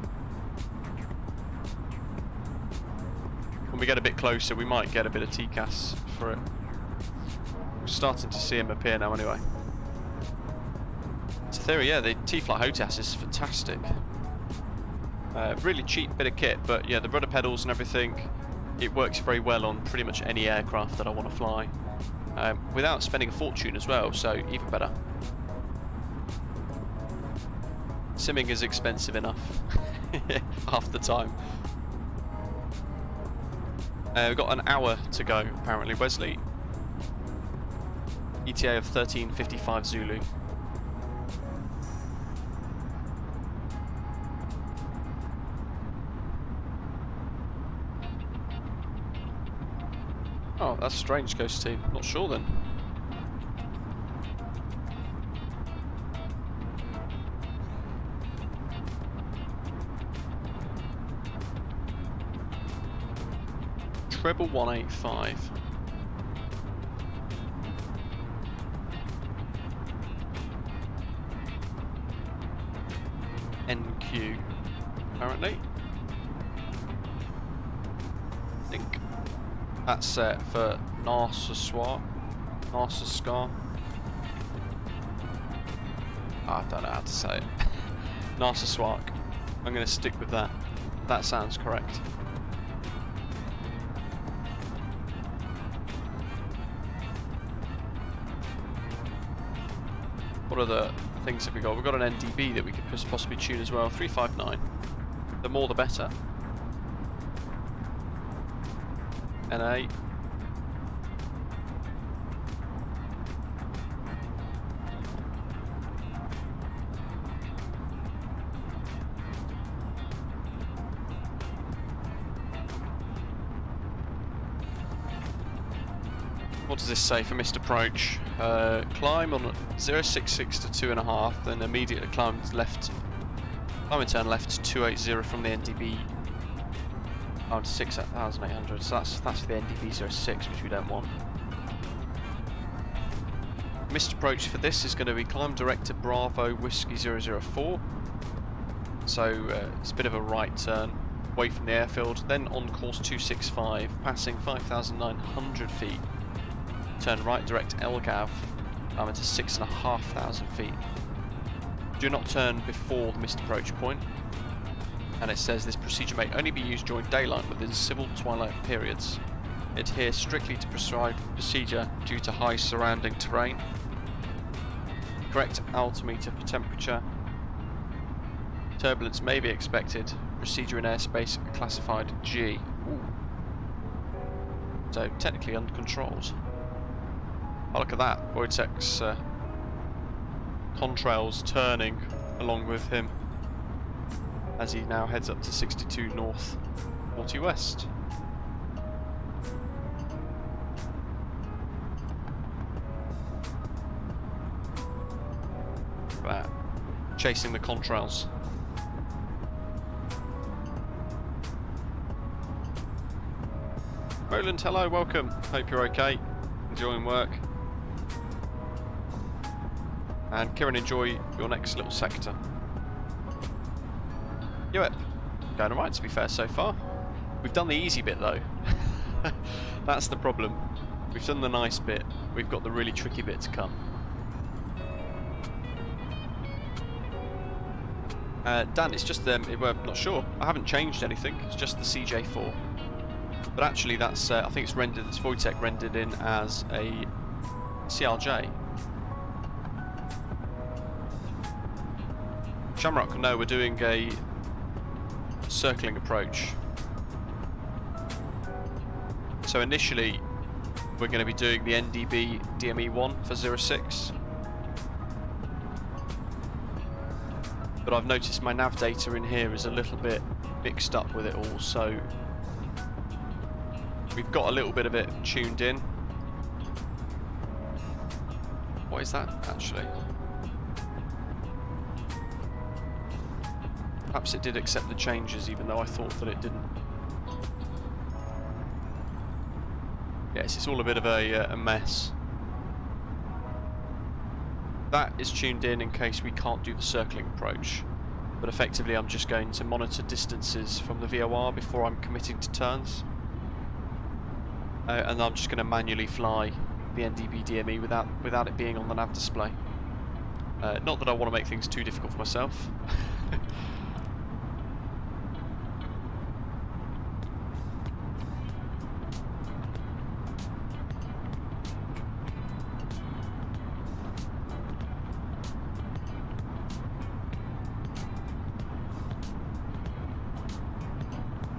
A: When we get a bit closer, we might get a bit of TCAS for it. We're starting to see him appear now anyway. It's a theory, yeah, the T-Flight HOTAS is fantastic. Really cheap bit of kit, but yeah, the rudder pedals and everything, it works very well on pretty much any aircraft that I want to fly. Without spending a fortune as well, so even better. Simming is expensive enough half the time. We've got an hour to go apparently. Wesley, ETA of 13:55 Zulu. Oh, that's strange, Ghost Team. Not sure then. Treble 185. NQ, apparently. I think that's set for Narsarsuaq. Narsarsuaq. I don't know how to say it. Narsarsuaq. I'm going to stick with that. That sounds correct. What other things have we got? We've got an NDB that we could possibly tune as well. 359. The more the better. NA. What does this say for missed approach? Climb on 066 to 2.5, then immediately climb left. Climb and turn left to 280 from the NDB down to 6,800. So that's the NDB 06, which we don't want. Missed approach for this is going to be climb direct to Bravo Whiskey 004. So it's a bit of a right turn away from the airfield, then on course 265, passing 5,900 feet. Turn right direct LGAV into 6,500 feet. Do not turn before the missed approach point. And it says this procedure may only be used during daylight within civil twilight periods. Adhere strictly to prescribed procedure due to high surrounding terrain. Correct altimeter for temperature. Turbulence may be expected. Procedure in airspace classified G. Ooh. So technically uncontrolled. Oh, look at that. Wojtek's contrails turning along with him as he now heads up to 62 north, 40 west. Look at that. Chasing the contrails. Roland, hello, welcome. Hope you're okay. Enjoying work. And Kieran, enjoy your next little sector. Yep, going alright to be fair so far. We've done the easy bit though. That's the problem. We've done the nice bit. We've got the really tricky bit to come. Dan, it's just them. We're not sure. I haven't changed anything. It's just the CJ4. But actually, that's I think it's rendered. It's Wojtek rendered in as a CRJ. Shamrock, no, we're doing a circling approach. So initially, we're going to be doing the NDB DME1 for 06. But I've noticed my nav data in here is a little bit mixed up with it all, so we've got a little bit of it tuned in. What is that, actually? Perhaps it did accept the changes, even though I thought that it didn't. Yes, it's all a bit of a mess. That is tuned in case we can't do the circling approach. But effectively, I'm just going to monitor distances from the VOR before I'm committing to turns. And I'm just going to manually fly the NDB DME without it being on the nav display. Not that I want to make things too difficult for myself.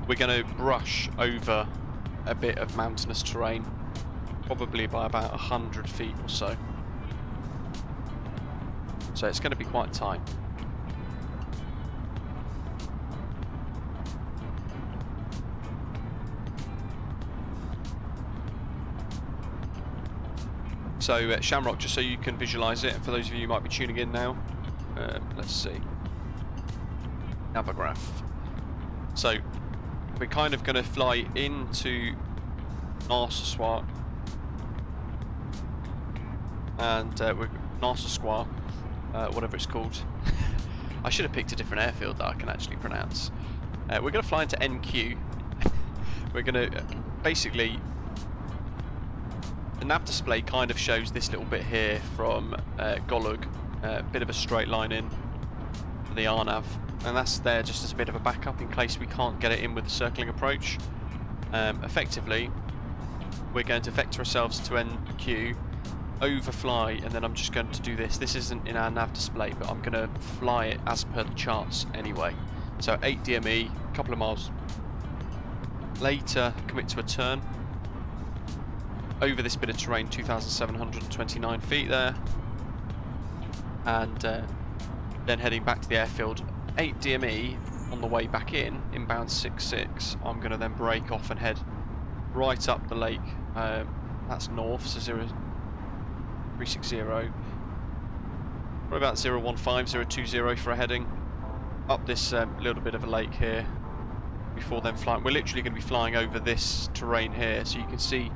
A: We're going to brush over a bit of mountainous terrain, probably by about 100 feet or so. So it's going to be quite tight. So Shamrock, just so you can visualise it, and for those of you who might be tuning in now, let's see. Navograph. So we're kind of going to fly into Narsarsuaq, and we're Narsarsuaq, whatever it's called. I should have picked a different airfield that I can actually pronounce. We're going to fly into NQ. We're going to basically, the nav display kind of shows this little bit here from Golug, a bit of a straight line in the RNAV. And that's there just as a bit of a backup in case we can't get it in with the circling approach. Effectively, we're going to vector ourselves to NQ, overfly, and then I'm just going to do this. This isn't in our nav display, but I'm going to fly it as per the charts anyway. So 8 DME, a couple of miles later, commit to a turn. Over this bit of terrain, 2,729 feet there. And then heading back to the airfield. 8 DME on the way back in, inbound 66. I'm going to then break off and head right up the lake. That's north, so 0360. Probably about 015, 020 for a heading. Up this little bit of a lake here before then flying. We're literally going to be flying over this terrain here, so you can see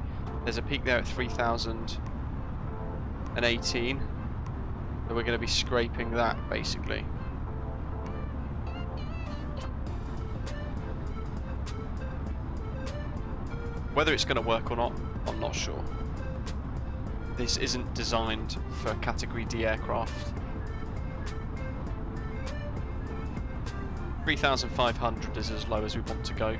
A: there's a peak there at 3,018. So we're going to be scraping that basically. Whether it's going to work or not, I'm not sure. This isn't designed for Category D aircraft. 3,500 is as low as we want to go.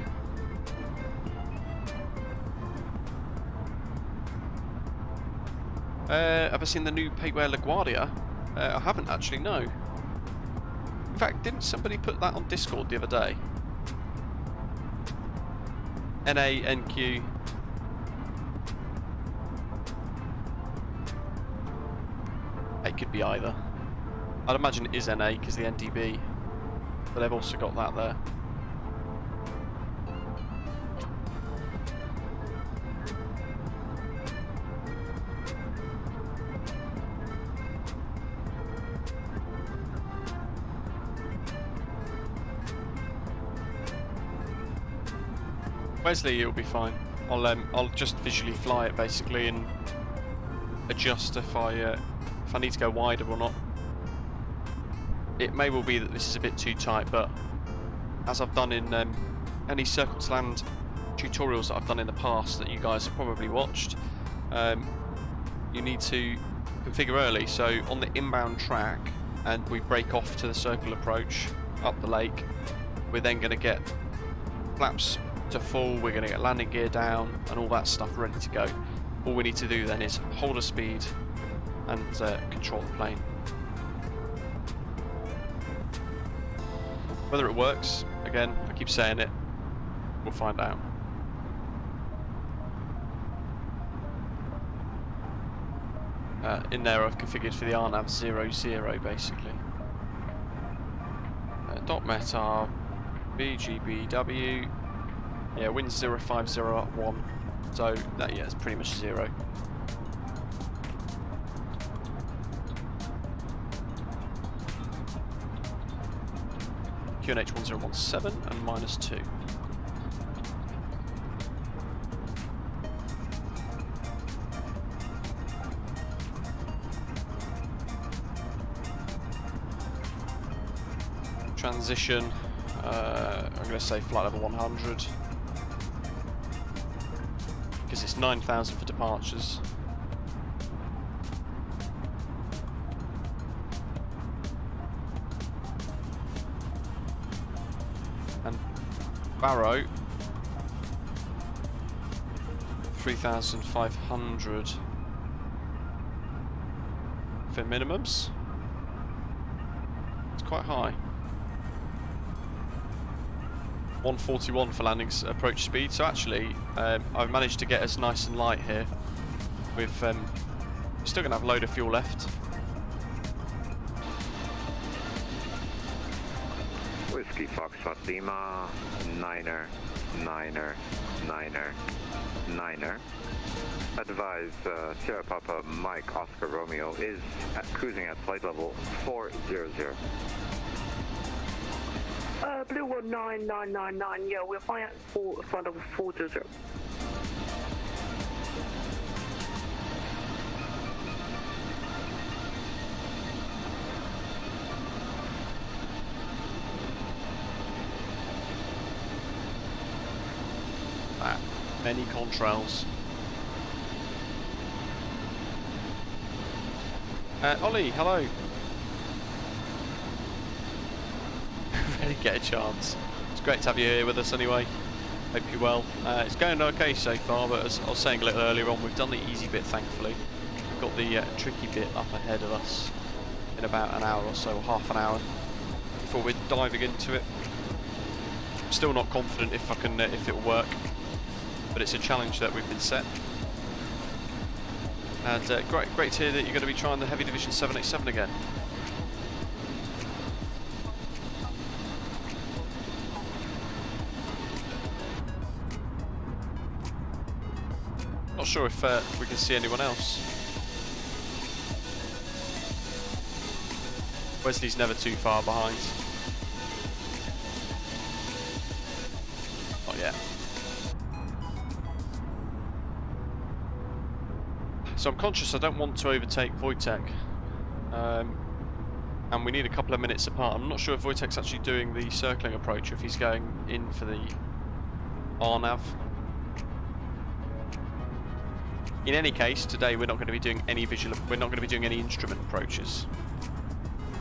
A: Have I seen the new Payware LaGuardia? I haven't actually, no. In fact, didn't somebody put that on Discord the other day? NANQ. It could be either. I'd imagine it is NA because the NDB, but they've also got that there. Wesley, it'll be fine. I'll just visually fly it basically and adjust if I need to go wider or not. It may well be that this is a bit too tight, but as I've done in any circle to land tutorials that I've done in the past that you guys have probably watched, you need to configure early. So on the inbound track, and we break off to the circle approach up the lake, we're then going to get flaps to full, we're going to get landing gear down and all that stuff ready to go. All we need to do then is hold a speed and control the plane. Whether it works, again, if I keep saying it, we'll find out. In there I've configured for the RNAV 00 basically. .METAR, BGBW, yeah, wind 050 at 1, so that, yeah, it's pretty much 0. QNH 1017 and -2. Transition, I'm going to say flight level 100 because it's 9,000 for departures. And Barrow 3,500 for minimums. It's quite high. 141 for landing approach speed, so actually I've managed to get us nice and light here. We've still gonna have a load of fuel left.
E: Whiskey Foxtrot Lima, Niner. Advise Sierra Papa Mike Oscar Romeo is cruising at flight level 400.
H: Blue 19999, yeah, we're flying at flight level 400.
A: Many contrails. Ollie, hello. Really get a chance. It's great to have you here with us anyway. Hope you're well. It's going okay so far, but as I was saying a little earlier on, we've done the easy bit thankfully. We've got the tricky bit up ahead of us in about an hour or so, half an hour, before we're diving into it. I'm still not confident if it'll work, but it's a challenge that we've been set. And great to hear that you're going to be trying the Heavy Division 787 again. Not sure if we can see anyone else. Wesley's never too far behind. Not yet. So I'm conscious I don't want to overtake Wojtek. And we need a couple of minutes apart. I'm not sure if Wojtek's actually doing the circling approach, or if he's going in for the RNAV. In any case, today we're not going to be doing any instrument approaches.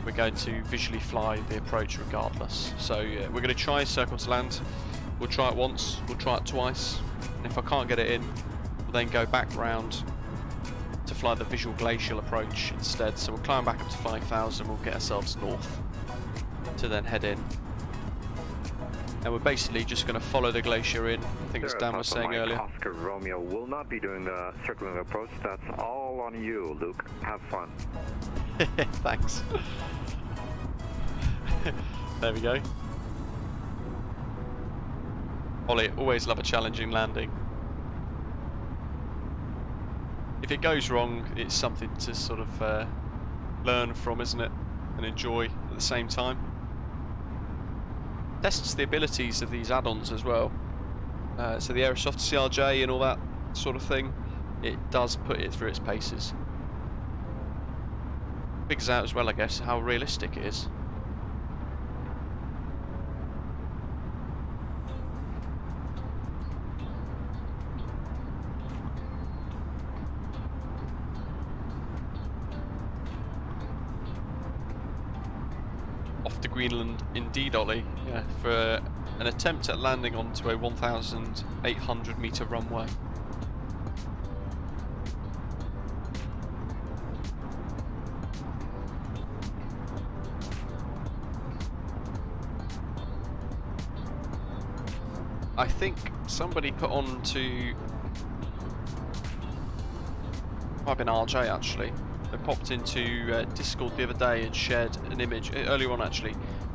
A: we're going to visually fly the approach regardless. So we're going to try circle to land. We'll try it once, we'll try it twice, and if I can't get it in, we'll then go back round to fly the Visual Glacier approach instead. So we'll climb back up to 5,000, we'll get ourselves north to then head in. And we're basically just going to follow the glacier in, I think as Dan was saying earlier.
E: Oscar Romeo will not be doing the circling approach, that's all on you, Luke. Have fun.
A: Thanks. There we go. Ollie, always love a challenging landing. If it goes wrong, it's something to sort of learn from, isn't it? And enjoy at the same time. Tests the abilities of these add-ons as well. So the Aerosoft CRJ and all that sort of thing, it does put it through its paces. Figures out as well, I guess, how realistic it is. Off to Greenland indeed, Ollie, yeah, for an attempt at landing onto a 1,800 metre runway. I think somebody put on to, might have been RJ actually. They popped into Discord the other day and shared an image, earlier on actually,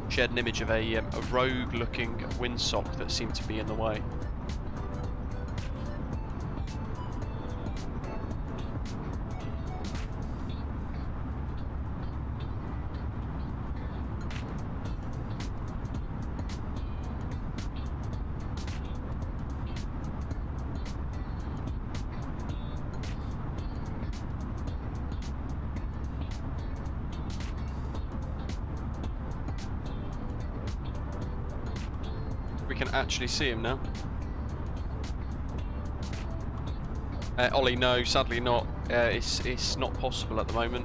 A: shared an image of a rogue looking windsock that seemed to be in the way. Can actually see him now. Ollie, no, sadly not. It's not possible at the moment.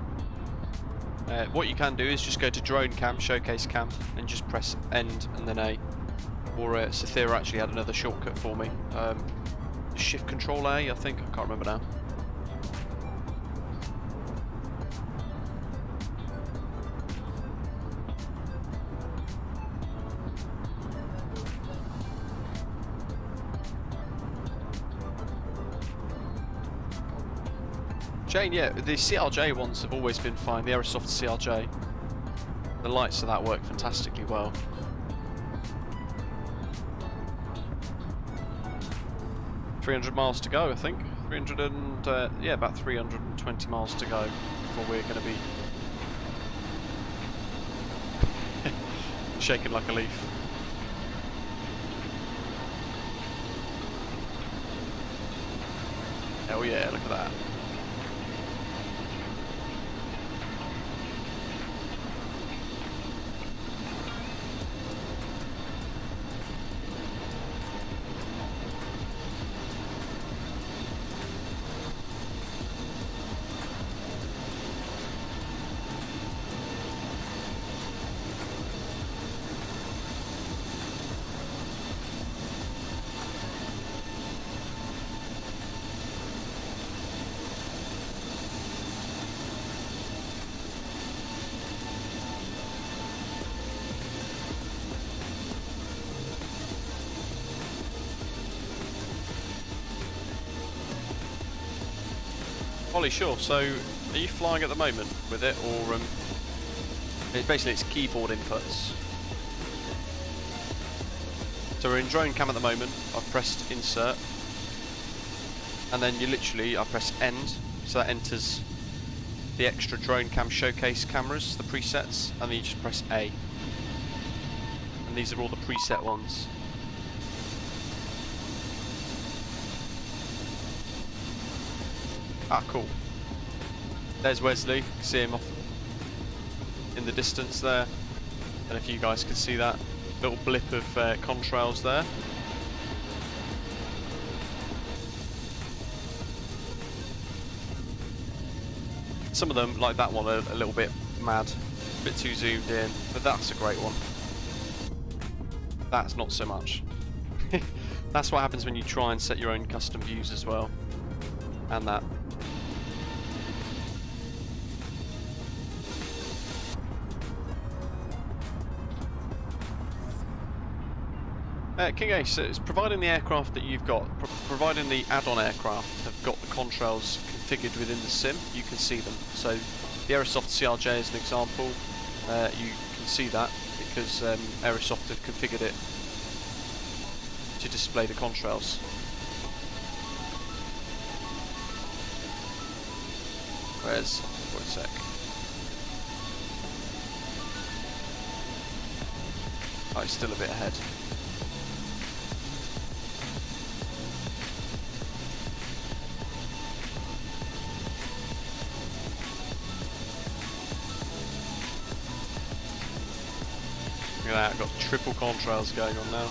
A: What you can do is just go to drone cam, showcase cam, and just press end and then A. Or Sathira actually had another shortcut for me. Shift Control A, I think. I can't remember now. Jane, yeah, the CRJ ones have always been fine, the Aerosoft CRJ. The lights of that work fantastically well. $300 miles to go, I think. 300 and, yeah, about 320 miles to go before we're going to be shaking like a leaf. Hell yeah, look at that. Ollie, sure. So, are you flying at the moment with it, or basically it's keyboard inputs? So we're in drone cam at the moment. I've pressed insert, and then I press end, so that enters the extra drone cam showcase cameras, the presets, and then you just press A, and these are all the preset ones. Ah, cool. There's Wesley. You can see him off in the distance there. And if you guys can see that little blip of contrails there. Some of them, like that one, are a little bit mad. A bit too zoomed in, but that's a great one. That's not so much. That's what happens when you try and set your own custom views as well. And that. King Ace, it's providing the aircraft that you've got, providing the add-on aircraft have got the contrails configured within the sim, you can see them. So the Aerosoft CRJ is an example, you can see that because Aerosoft have configured it to display the contrails. Where's, wait a sec. Oh, it's still a bit ahead. Look at that, got triple contrails going on now.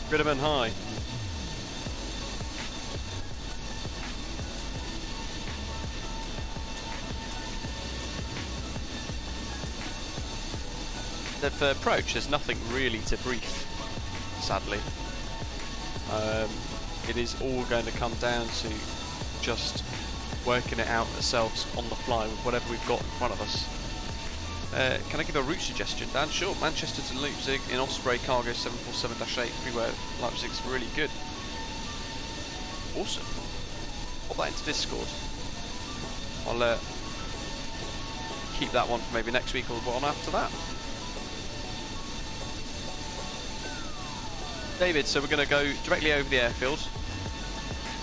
A: Ridderman high. The approach, there's nothing really to brief, sadly. It is all going to come down to just working it out ourselves on the fly with whatever we've got in front of us. Can I give a route suggestion, Dan? Sure. Manchester to Leipzig in Osprey Cargo 747-8 Freeware. Leipzig's really good. Awesome. Put that into Discord. I'll keep that one for maybe next week or the one after that. David, so we're going to go directly over the airfield.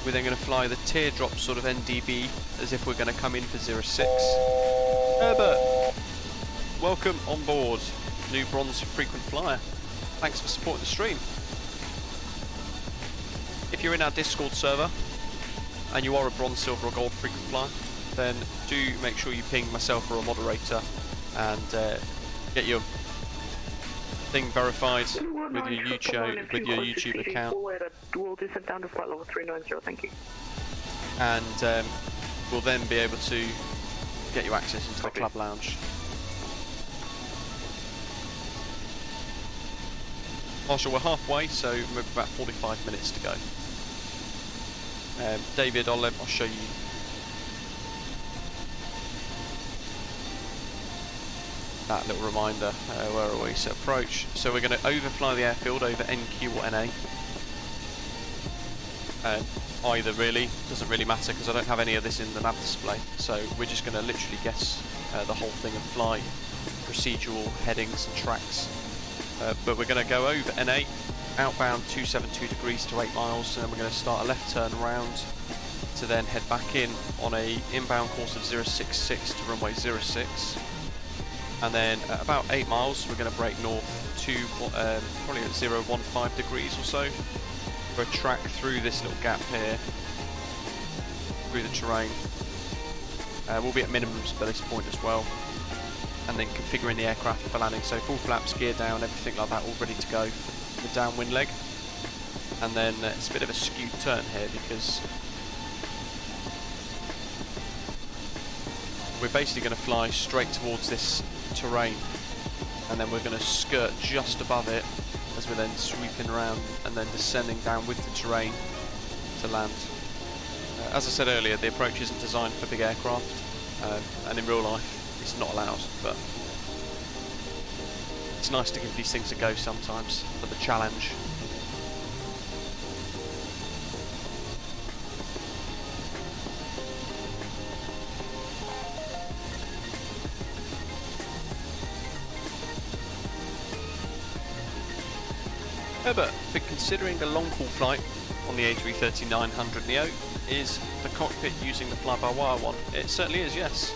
A: We're then going to fly the teardrop sort of NDB as if we're going to come in for 06. Herbert! Welcome on board, new bronze frequent flyer. Thanks for supporting the stream. If you're in our Discord server and you are a bronze, silver or gold frequent flyer, then do make sure you ping myself or a moderator and get your thing verified with your YouTube account. And we'll then be able to get you access into the club lounge. Marshall, we're halfway, so we're about 45 minutes to go. David, I'll show you. That little reminder. Where are we? So approach. So we're going to overfly the airfield over NQ or NA. Either really, doesn't really matter because I don't have any of this in the nav display. So we're just going to literally guess the whole thing and fly procedural headings and tracks. But we're going to go over N8, outbound 272 degrees to 8 miles, and then we're going to start a left turn around to then head back in on a inbound course of 066 to runway 06. And then at about 8 miles, we're going to break north to probably at 015 degrees or so for a track through this little gap here, through the terrain. We'll be at minimums by this point as well. And then configuring the aircraft for landing, so full flaps, gear down, everything like that, all ready to go for the downwind leg. And then it's a bit of a skewed turn here because we're basically going to fly straight towards this terrain, and then we're going to skirt just above it as we're then sweeping around and then descending down with the terrain to land. As I said earlier, the approach isn't designed for big aircraft, and in real life it's not allowed, but it's nice to give these things a go sometimes for the challenge. Herbert, but considering a long-haul flight on the A330-900 Neo, is the cockpit using the fly-by-wire one? It certainly is, yes.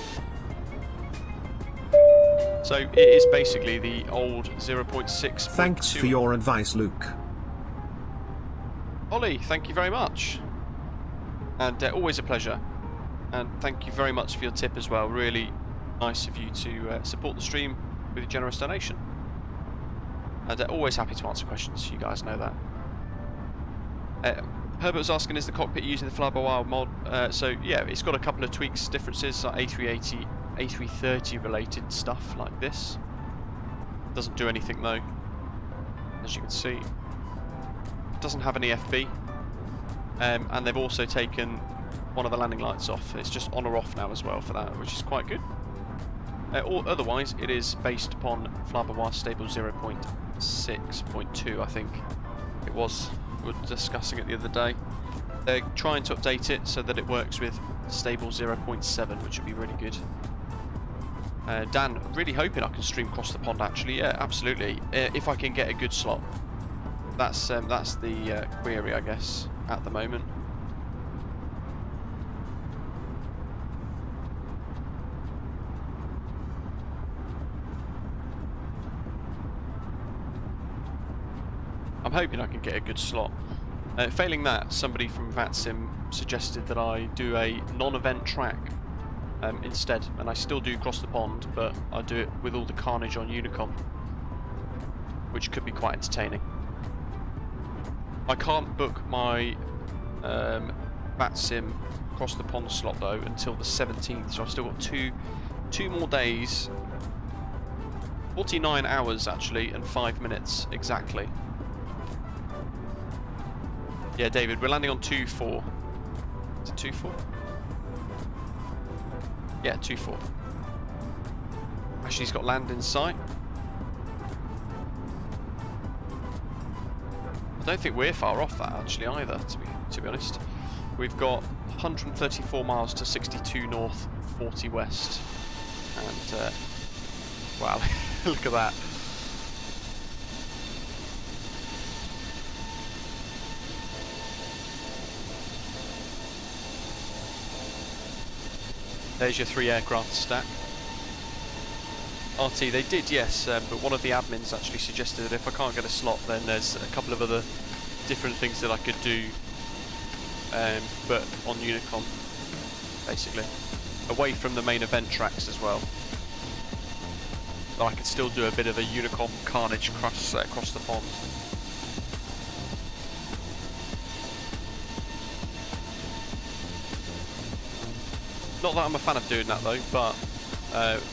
A: So it is basically the old 0.6.
I: Thanks for your advice, Luke.
A: Ollie, thank you very much. And always a pleasure. And thank you very much for your tip as well. Really nice of you to support the stream with a generous donation. And always happy to answer questions, you guys know that. Herbert was asking, is the cockpit using the fly-by-wire mod? So yeah, it's got a couple of tweaks, differences, like A380, A330 related stuff like this. Doesn't do anything though, as you can see. Doesn't have any FB, and they've also taken one of the landing lights off. It's just on or off now as well for that, which is quite good. Or otherwise, it is based upon Flyby stable 0.6.2, I think it was. We were discussing it the other day. They're trying to update it so that it works with stable 0.7, which would be really good. Dan, really hoping I can stream across the pond actually. Yeah, absolutely. If I can get a good slot. That's the query, I guess, at the moment. I'm hoping I can get a good slot. Failing that, somebody from VATSIM suggested that I do a non-event track instead, and I still do cross the pond, but I do it with all the carnage on Unicom, which could be quite entertaining. I can't book my VATSIM cross the pond slot though until the 17th, so I've still got two more days, 49 hours actually, and 5 minutes exactly. Yeah, David, we're landing on 2-4. Is it 2-4? Yeah, 2-4. Actually, he's got land in sight. I don't think we're far off that actually either, to be honest. We've got 134 miles to 62 north, 40 west, and wow, look at that. There's your 3 aircraft stack. RT, they did, yes, but one of the admins actually suggested that if I can't get a slot, then there's a couple of other different things that I could do, but on Unicom, basically, away from the main event tracks as well. But I could still do a bit of a Unicom carnage across the pond. Not that I'm a fan of doing that though, but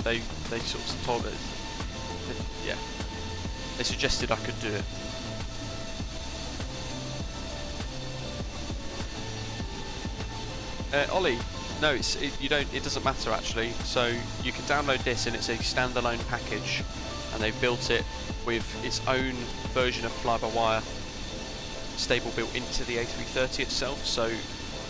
A: they sort of told me, yeah, they suggested I could do it. Ollie, no, it doesn't matter actually. So you can download this, and it's a standalone package, and they've built it with its own version of fly-by-wire stable built into the A330 itself. So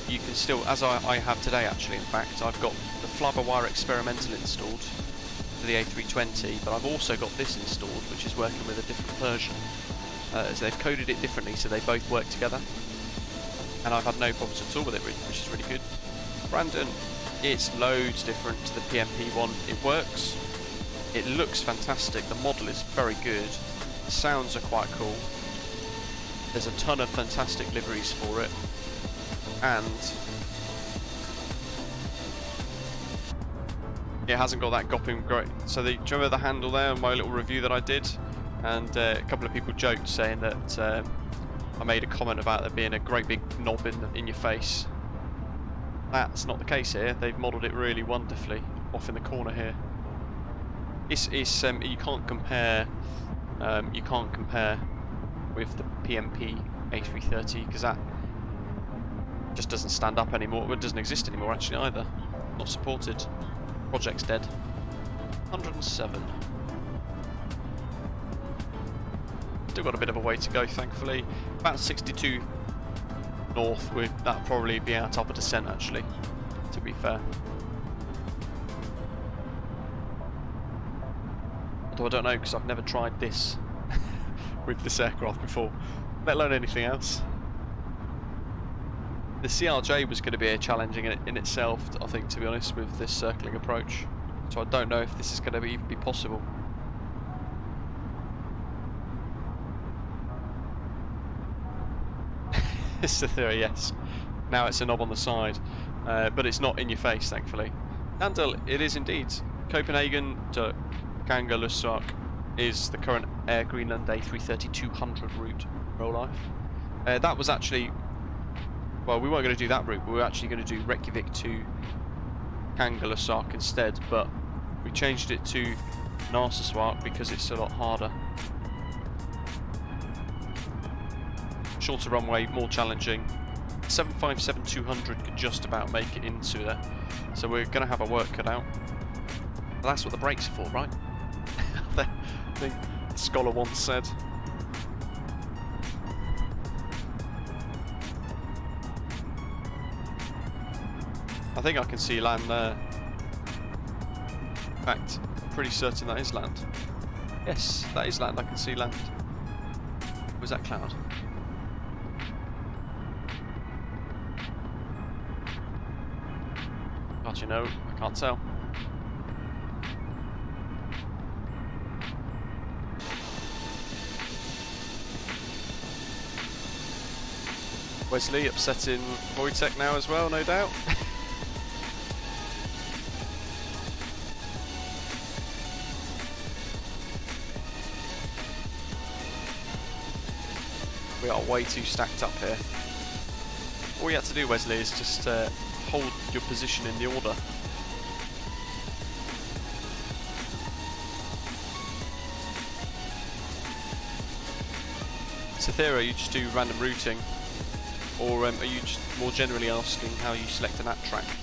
A: you can still, as I have today actually, in fact, I've got the fly-by-wire experimental installed for the A320, but I've also got this installed, which is working with a different version. So they've coded it differently, so they both work together, and I've had no problems at all with it, which is really good. Brandon, it's loads different to the PMP one. It works, it looks fantastic, the model is very good, the sounds are quite cool, there's a ton of fantastic liveries for it, and it hasn't got that gopping great. So do you remember the handle there in my little review that I did? And a couple of people joked saying that I made a comment about there being a great big knob in your face. That's not the case here. They've modelled it really wonderfully off in the corner here. It's you can't compare with the PMP A330, because that just doesn't stand up anymore. Well, it doesn't exist anymore actually either. Not supported. Project's dead. 107. Still got a bit of a way to go, thankfully. About 62 north. That'll probably be our top of descent actually, to be fair. Although I don't know, because I've never tried this with this aircraft before, let alone anything else. The CRJ was going to be challenging in itself, I think, to be honest, with this circling approach. So I don't know if this is going to even be possible. It's the theory, yes. Now it's a knob on the side, but it's not in your face, thankfully. And it is indeed. Copenhagen to Narsarsuaq is the current Air Greenland A330-900 route, RALOV. That was actually, well, we weren't going to do that route, we were actually going to do Reykjavik to Narsarsuaq instead, but we changed it to Narsarsuaq because it's a lot harder. Shorter runway, more challenging. 757-200 could just about make it into there, so we're going to have our work cut out. Well, that's what the brakes are for, right? I think the scholar once said. I think I can see land there. In fact, I'm pretty certain that is land. Yes, that is land. I can see land. Was that cloud? God, you know, I can't tell. Wesley upsetting Wojtek now as well, no doubt. We are way too stacked up here. All you have to do, Wesley, is just hold your position in the order. Cythera, you just do random routing, or are you just more generally asking how you select a nat track? –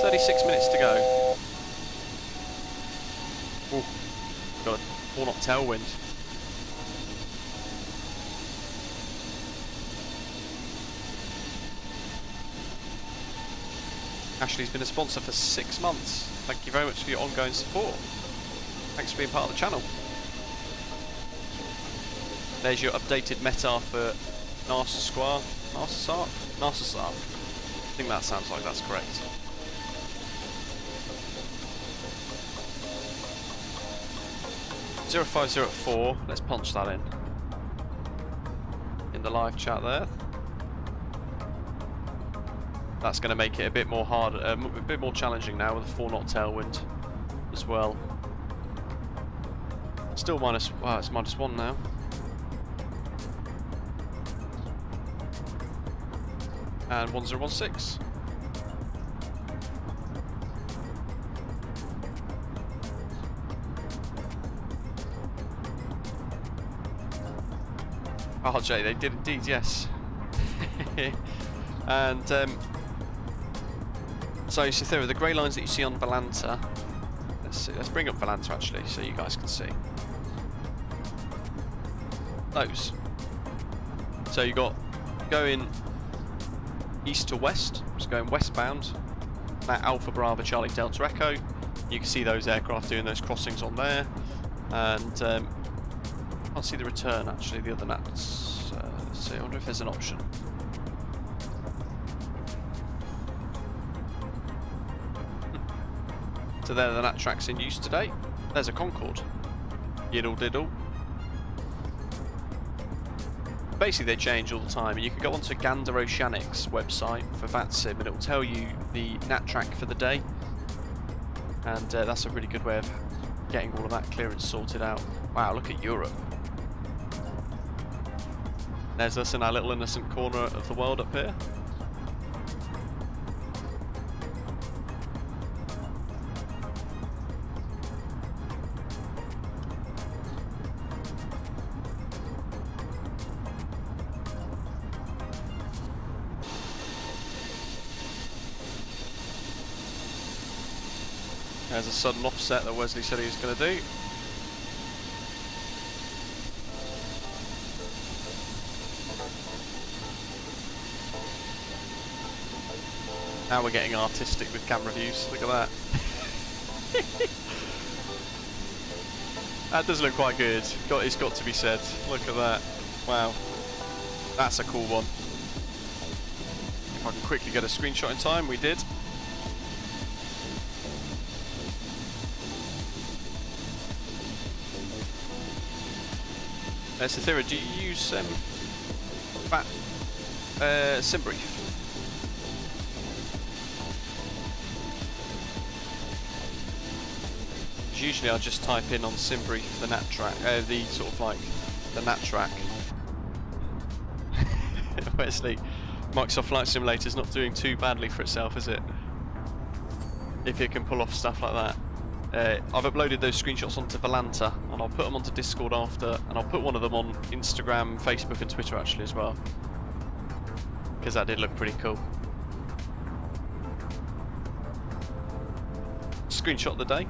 A: 36 minutes to go. Ooh, got a 4-knot tailwind. Ashley's been a sponsor for 6 months. Thank you very much for your ongoing support. Thanks for being part of the channel. There's your updated meta for Narsarsuaq. Narsarsuaq. I think that sounds like that's correct. .0504. Let's punch that in the live chat there. That's going to make it a bit more hard, a bit more challenging now with a 4-knot tailwind as well. Still minus. Wow, it's -1 now. And 1016. RJ, they did indeed, yes. And so Cythera, the grey lines that you see on Valanta. Let's see. Let's bring up Valanta actually, so you guys can see those. So you got going east to west, just going westbound. That Alpha Bravo Charlie Delta Echo. You can see those aircraft doing those crossings on there, and I can't see the return actually. The other nats. Let's see. I wonder if there's an option. So there are the nat tracks in use today. There's a Concorde. Yiddle diddle. Basically they change all the time. You can go onto Gander Oceanic's website for VATSIM and it will tell you the nat track for the day. And that's a really good way of getting all of that clearance sorted out. Wow, look at Europe. There's us in our little innocent corner of the world up here. There's a sudden offset that Wesley said he was going to do. Now we're getting artistic with camera views. Look at that. That does look quite good. It's got to be said. Look at that. Wow. That's a cool one. If I can quickly get a screenshot in time, we did. Cythera, do you use SimBrief? Usually I just type in on SimBrief the nat track, the sort of like the nat track. Wesley, Microsoft Flight Simulator's not doing too badly for itself, is it? if it can pull off stuff like that. I've uploaded those screenshots onto Volanta, and I'll put them onto Discord after, and I'll put one of them on Instagram, Facebook and Twitter actually as well, because that did look pretty cool. Screenshot of the day.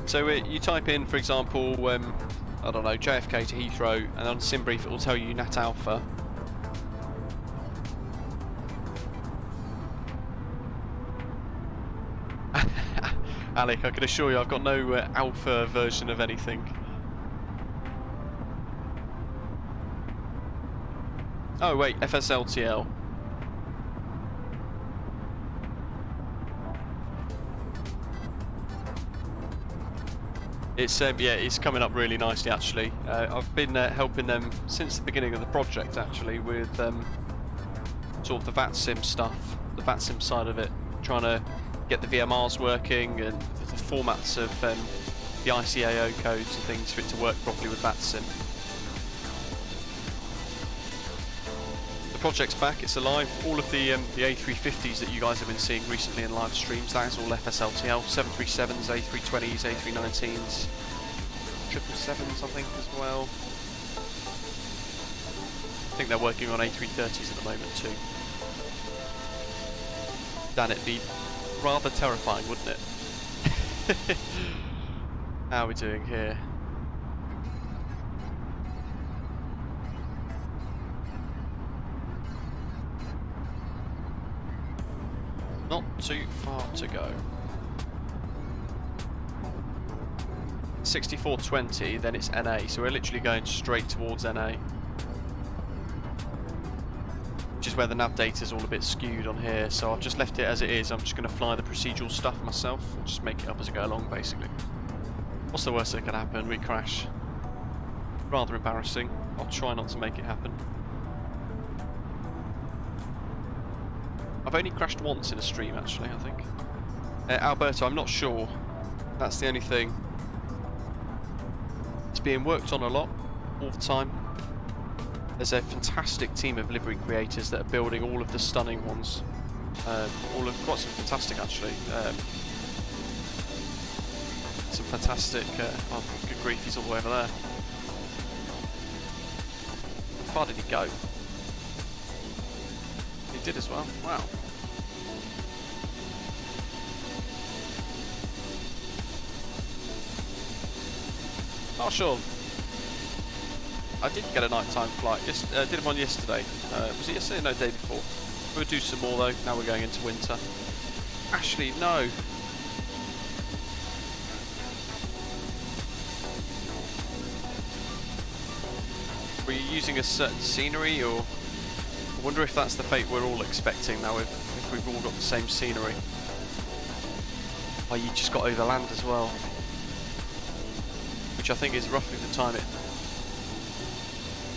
A: So you type in, for example, I don't know, JFK to Heathrow, and on SimBrief it will tell you Nat Alpha. Alec, I can assure you I've got no alpha version of anything. Oh wait, FSLTL. It's yeah, it's coming up really nicely actually. I've been helping them since the beginning of the project actually with sort of the VATSIM stuff, the VATSIM side of it, trying to get the VMRs working and the formats of the ICAO codes and things for it to work properly with VATSIM. The project's back, it's alive. All of the A350s that you guys have been seeing recently in live streams, that is all FSLTL, 737s, A320s, A319s, 777s I think as well. I think they're working on A330s at the moment too. Dan, it'd be rather terrifying, wouldn't it? How are we doing here? Not too far to go. 6420, then it's NA, so we're literally going straight towards NA. Which is where the nav data is all a bit skewed on here, so I've just left it as it is. I'm just going to fly the procedural stuff myself and just make it up as I go along, basically. What's the worst that could happen? We crash. Rather embarrassing. I'll try not to make it happen. I've only crashed once in a stream, actually, I think. Alberto, I'm not sure. That's the only thing. It's being worked on a lot, all the time. There's a fantastic team of livery creators that are building all of the stunning ones. Quite some fantastic, actually. Some fantastic. Oh, good grief, he's all the way over there. How far did he go? He did as well. Wow. Oh, sure. I did get a nighttime flight. Did one yesterday. Was it yesterday? No, day before. We'll do some more though. Now we're going into winter. Ashley, no. Were you using a certain scenery, or I wonder if that's the fate we're all expecting now, if we've all got the same scenery. Oh, you just got over land as well, which I think is roughly the time it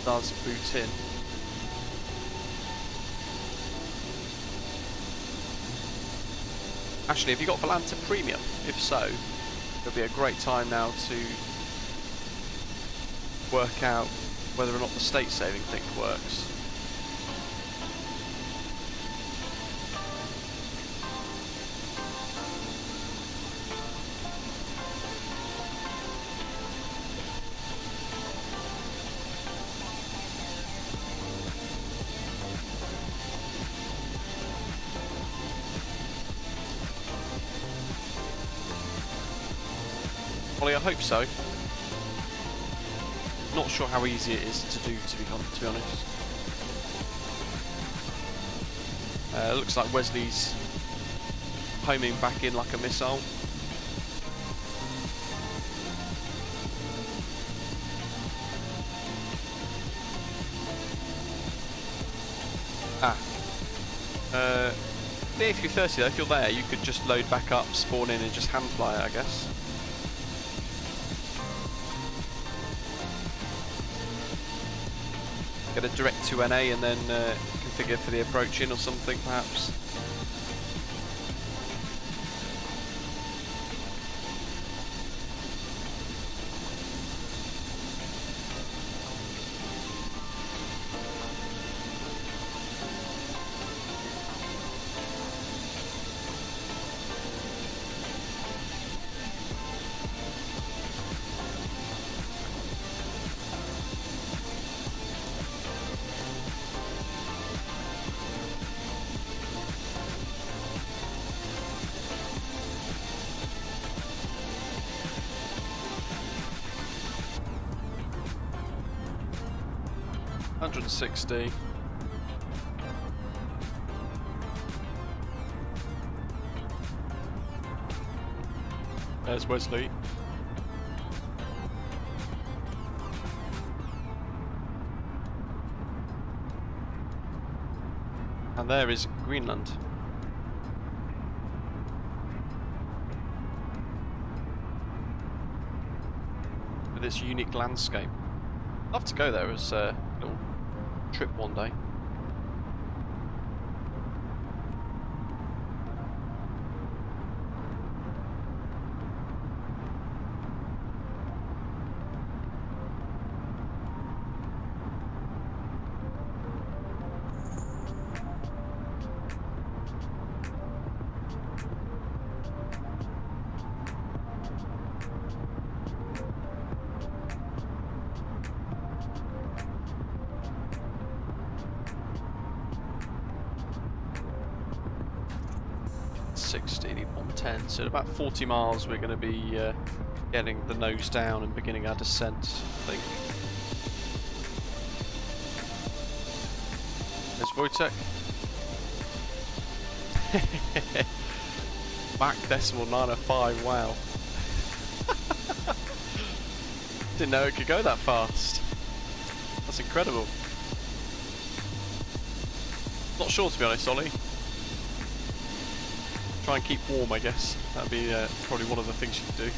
A: does boot in. Ashley, have you got Volanta Premium? If so, it'll be a great time now to work out whether or not the state saving thing works. Ollie, I hope so. Not sure how easy it is to do, to be honest. Looks like Wesley's homing back in like a missile. The A330 though, if you're there, you could just load back up, spawn in and just hand fly it, I guess. Get a direct to NA and then configure for the approach in or something, perhaps. 160. There's Wesley. And there is Greenland. With its unique landscape. I'd love to go there as a little trip one day. So at about 40 miles we're going to be getting the nose down and beginning our descent, I think. There's Wojtek. Back decimal 905, wow. Didn't know it could go that fast. That's incredible. Not sure, to be honest, Ollie. Try and keep warm, I guess. That'd be probably one of the things you could do.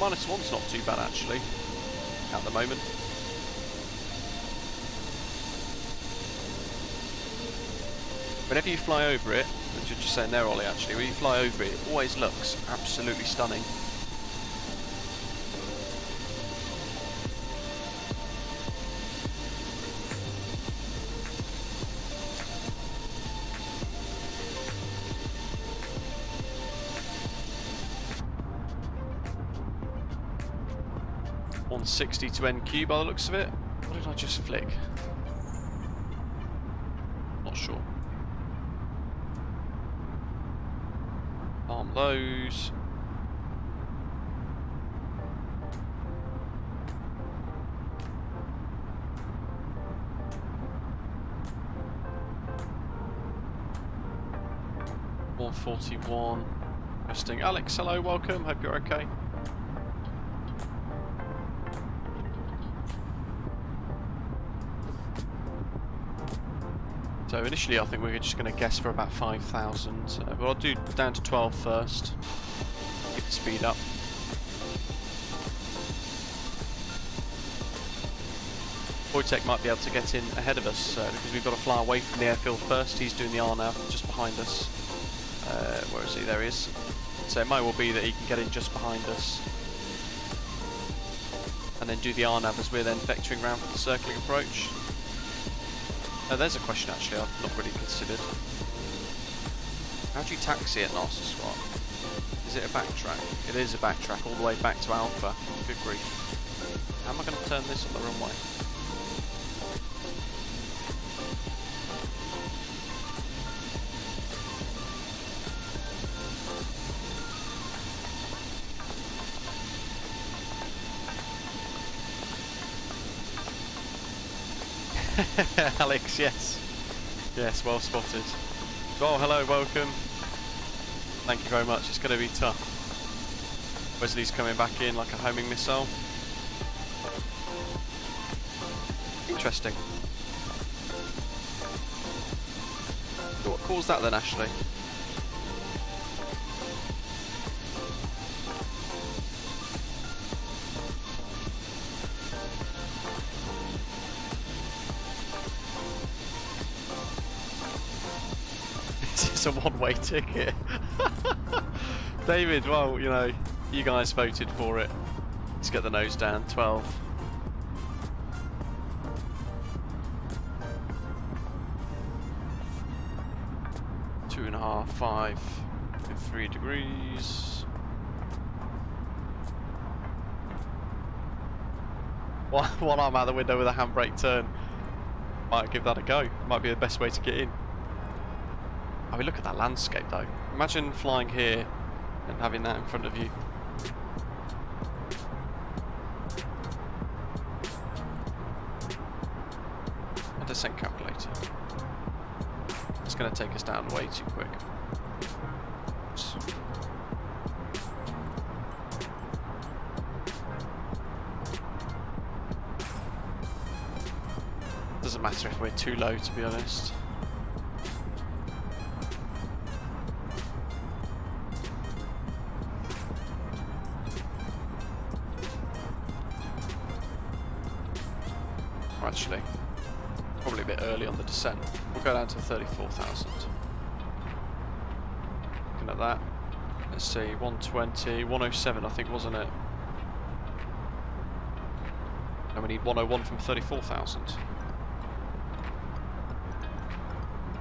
A: -1's not too bad, actually, at the moment. Whenever you fly over it, as you're just saying there, Ollie, actually, when you fly over it, it always looks absolutely stunning. .160 to NQ by the looks of it. What did I just flick? Not sure. Arm those. .141. Interesting. Alex, hello, welcome. Hope you're okay. So initially I think we're just going to guess for about 5,000, but I'll do down to 12 first, get the speed up. Wojtek might be able to get in ahead of us because we've got to fly away from the airfield first. He's doing the RNAV just behind us. Where is he? There he is. So it might well be that he can get in just behind us and then do the RNAV as we're then vectoring around for the circling approach. There's a question actually I've not really considered. How do you taxi at Narsarsuaq? Is it a backtrack? It is a backtrack all the way back to Alpha. Good grief. How am I going to turn this on the runway? Alex, yes. Yes, well spotted. Oh, hello, welcome. Thank you very much. It's going to be tough. Wesley's coming back in like a homing missile. Interesting. So what caused that then, Ashley? It's a one-way ticket. David, well, you know, you guys voted for it. Let's get the nose down. 12. Two and a half, 5, 3 degrees. One arm out the window with a handbrake turn. Might give that a go. Might be the best way to get in. I mean, look at that landscape though. Imagine flying here and having that in front of you. descent calculator. It's going to take us down way too quick. Oops. Doesn't matter if we're too low, to be honest. Actually, probably a bit early on the descent. We'll go down to 34,000. Looking at that. Let's see, 120, 107 I think, wasn't it? And we need 101 from 34,000.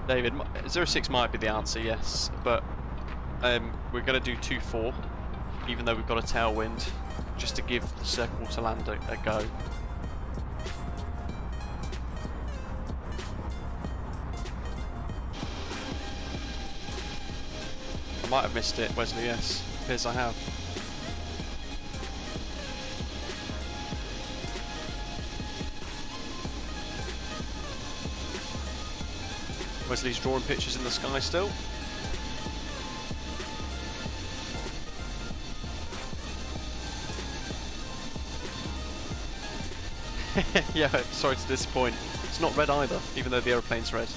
A: David, 06 might be the answer, yes, but we're going to do 2-4, even though we've got a tailwind, just to give the circle to land a go. I might have missed it, Wesley, yes. Appears I have. Wesley's drawing pictures in the sky still. Yeah, sorry to disappoint. It's not red either, even though the aeroplane's red.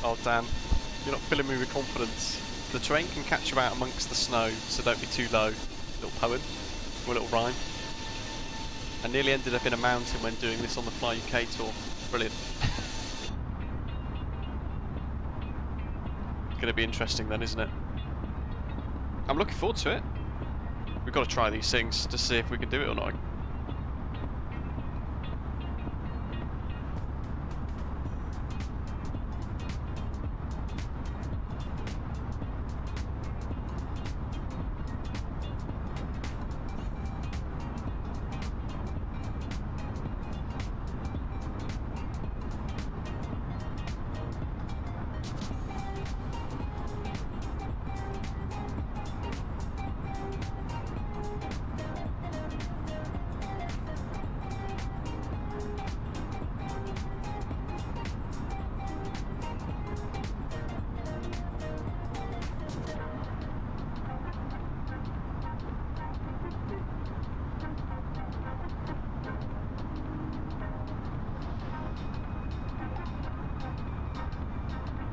A: Oh damn, you're not filling me with confidence. The terrain can catch you out amongst the snow, so don't be too low. Little poem, or a little rhyme. I nearly ended up in a mountain when doing this on the Fly UK tour. Brilliant. It's going to be interesting then, isn't it? I'm looking forward to it. We've got to try these things to see if we can do it or not.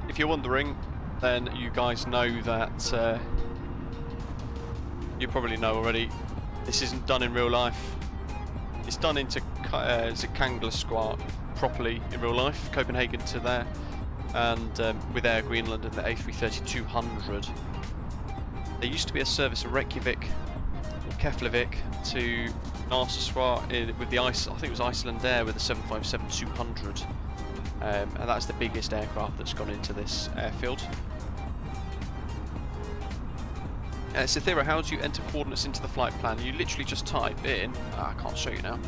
A: If you're wondering, then you guys know that, you probably know already, this isn't done in real life. It's done into Keflavik properly in real life, Copenhagen to there, and with Air Greenland and the A330-900. There used to be a service of Reykjavik, Keflavik to Narsarsuaq with the I think it was Iceland Air with the 757-200. And that's the biggest aircraft that's gone into this airfield. Cythera, how do you enter coordinates into the flight plan? You literally just type in... I can't show you now.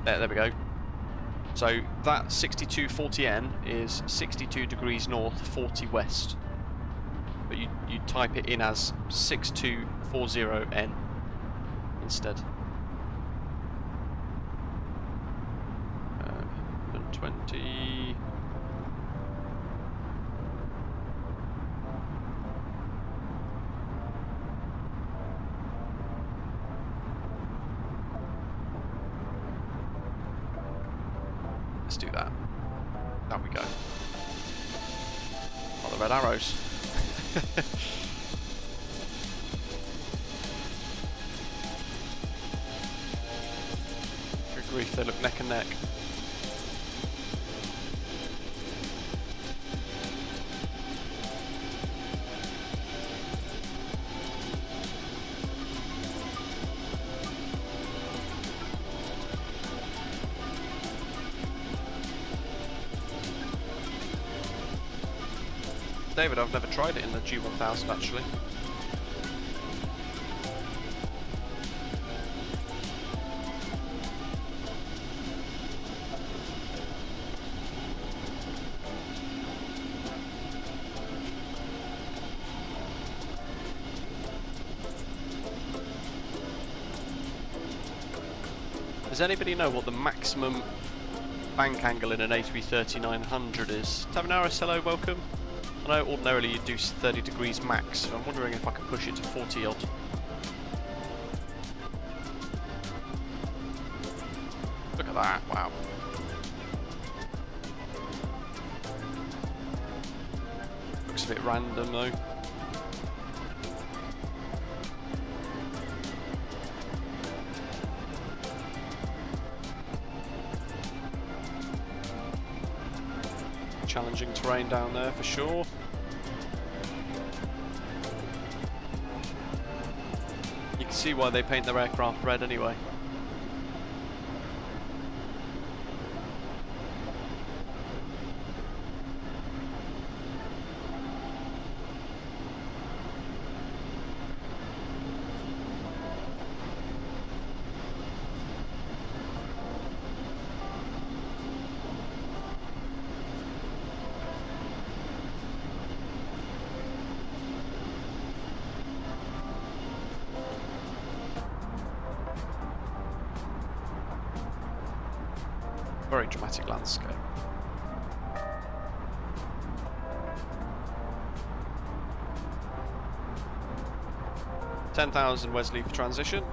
A: There we go. So that 6240N is 62 degrees north, 40 west. But you type it in as 6240N instead. 20. Let's do that. There we go. Oh, the red arrows. Good grief, they look neck and neck. David, I've never tried it in the G1000 actually. Does anybody know what the maximum bank angle in an A330-900 is? Tavanaris, hello, welcome. I know ordinarily you do 30 degrees max, so I'm wondering if I can push it to 40 odd. Look at that, wow. Looks a bit random though. Challenging terrain down there for sure. You can see why they paint their aircraft red anyway. Very dramatic landscape. $10,000 Wesley for transition,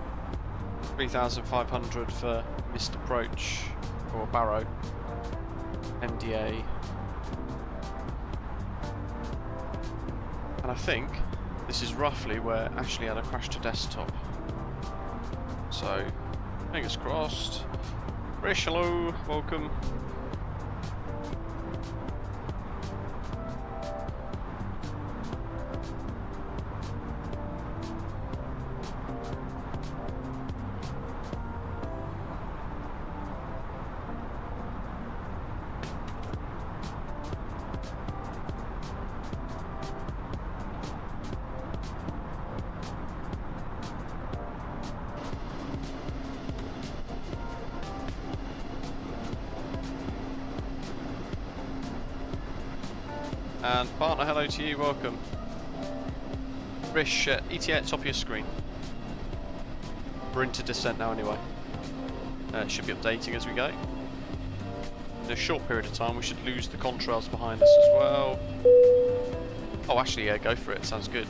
A: 3,500 for missed approach or Barrow, MDA, and I think this is roughly where Ashley had a crash to desktop. So, fingers crossed. Rish, hello, welcome. And partner, hello to you, welcome. Rish, ETA at top of your screen. We're into descent now anyway. It should be updating as we go. In a short period of time we should lose the contrails behind us as well. Oh actually yeah, go for it, sounds good.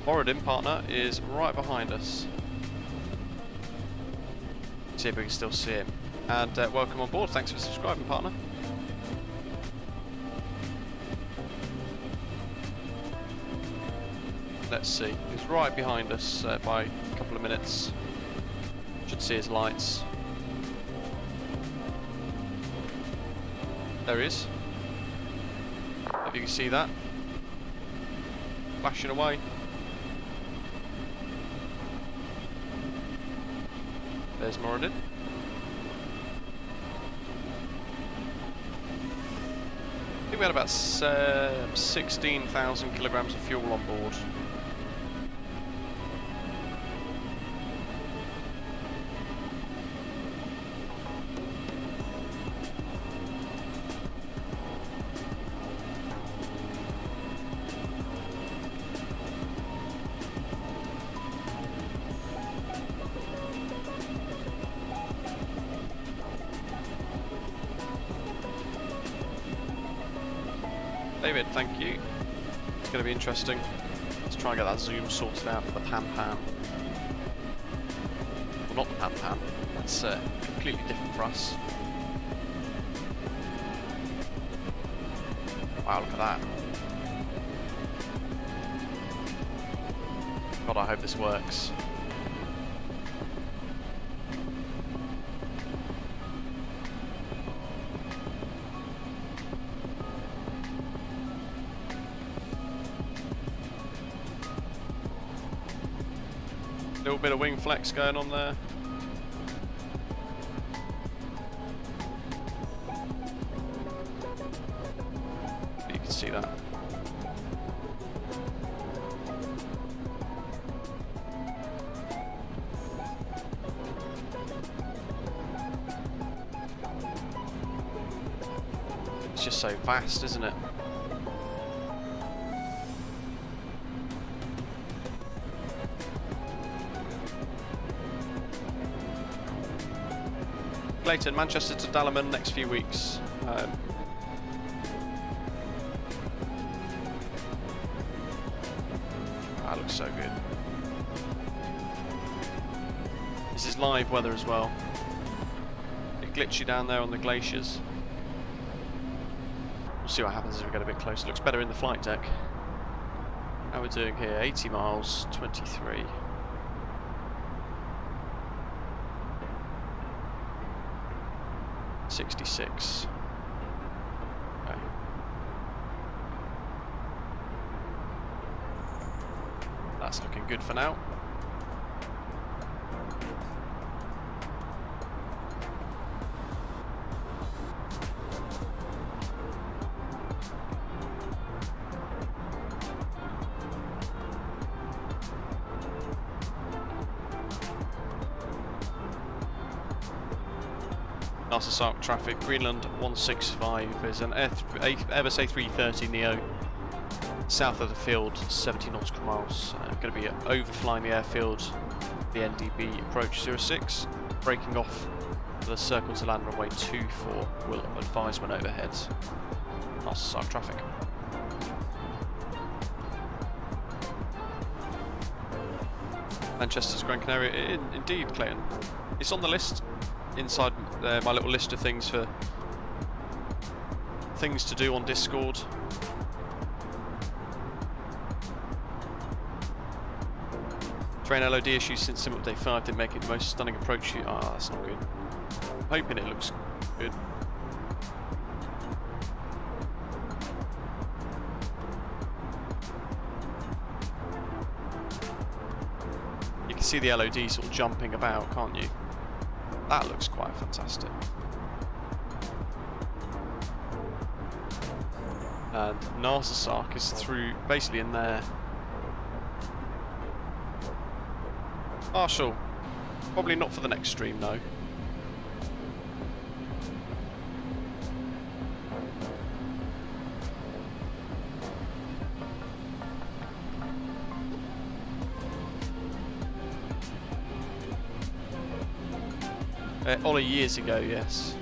A: Moradin, partner, is right behind us. See if we can still see him. And welcome on board, thanks for subscribing, partner. Let's see, he's right behind us by a couple of minutes. Should see his lights. There he is. If you can see that. Flashing away. There's Moradin. I think we had about 16,000 kilograms of fuel on board. David, thank you. It's going to be interesting. Let's try and get that zoom sorted out for the Pan-Pan. Well, not the Pan-Pan. That's completely different for us. Wow, look at that. God, I hope this works. Little bit of wing flex going on there. You can see that. It's just so vast, isn't it? Clayton, Manchester to Dalaman next few weeks. That looks so good. This is live weather as well. Bit glitchy down there on the glaciers. We'll see what happens as we get a bit closer. Looks better in the flight deck. How we're doing here, 80 miles, 23. $66. Okay. That's looking good for now. Narsarsuaq traffic, Greenland 165 is an Airbus A330-900 south of the field, 70 nautical miles. Going to be overflying the airfield, the NDB approach 06, breaking off for the circle to land runway 24. Will advise when overhead. Narsarsuaq traffic. Manchester's Gran Canaria, indeed, Clayton. It's on the list. Inside my little list of things for things to do on Discord. Train LOD issues since Sim Update 5 didn't make it the most stunning approach. Ah, that's not good. I'm hoping it looks good. You can see the LOD sort of jumping about, can't you? That looks quite fantastic. And Narsarsuaq is through, basically in there. Marshall, probably not for the next stream though. Ollie years ago, yes.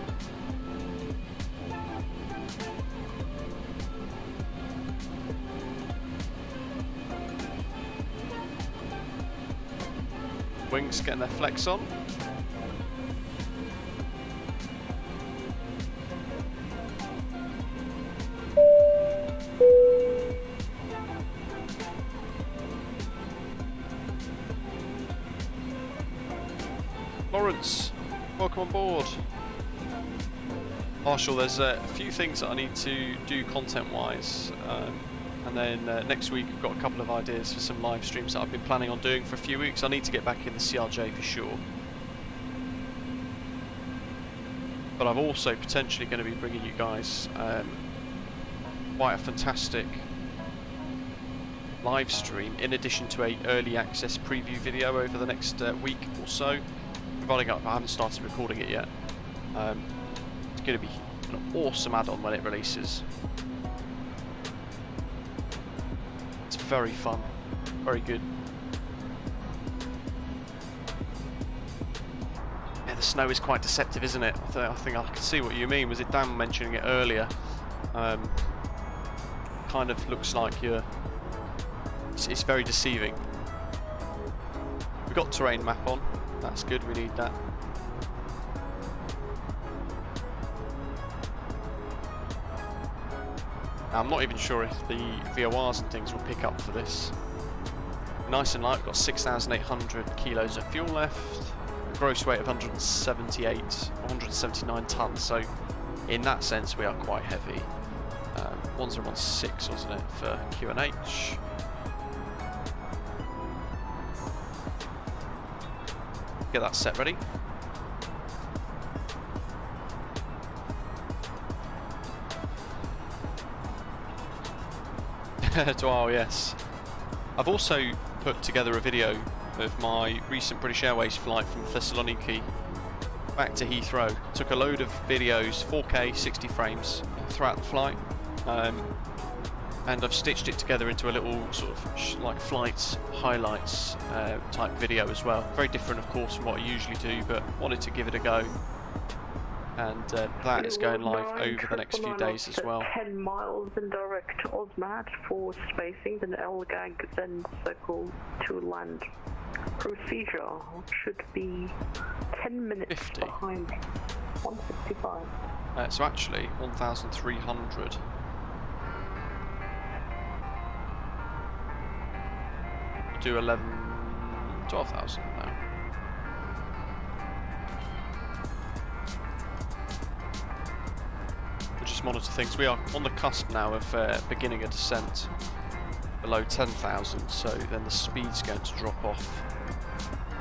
A: Wings getting their flex on. Lawrence, welcome on board. Marshall, there's a few things that I need to do content-wise, and then next week I've got a couple of ideas for some live streams that I've been planning on doing for a few weeks. I need to get back in the CRJ for sure. But I'm also potentially going to be bringing you guys quite a fantastic live stream in addition to a early access preview video over the next week or so. Providing I haven't started recording it yet. It's going to be an awesome add-on when it releases. It's very fun, very good. Yeah, the snow is quite deceptive, isn't it? I think I can see what you mean. Was it Dan mentioning it earlier? Kind of looks like it's very deceiving. We've got terrain map on. That's good, we need that. Now, I'm not even sure if the VORs and things will pick up for this. Nice and light, we've got 6,800 kilos of fuel left, a gross weight of 179 tons, so in that sense we are quite heavy. 1016 wasn't it for QNH. Get that set ready. Oh yes. I've also put together a video of my recent British Airways flight from Thessaloniki back to Heathrow. Took a load of videos, 4K, 60 frames throughout the flight, and I've stitched it together into a little sort of like flight highlights type video as well. Very different of course from what I usually do, but wanted to give it a go. and that is going live over the next few days as well.
H: 10 miles in direct Osmat for spacing, then LGAG, then circle to land. Procedure should be 10 minutes
A: 50.
H: behind 165.
A: So actually 1,300. Do 12,000 now. We'll just monitor things. We are on the cusp now of beginning a descent below 10,000, so then the speed's going to drop off.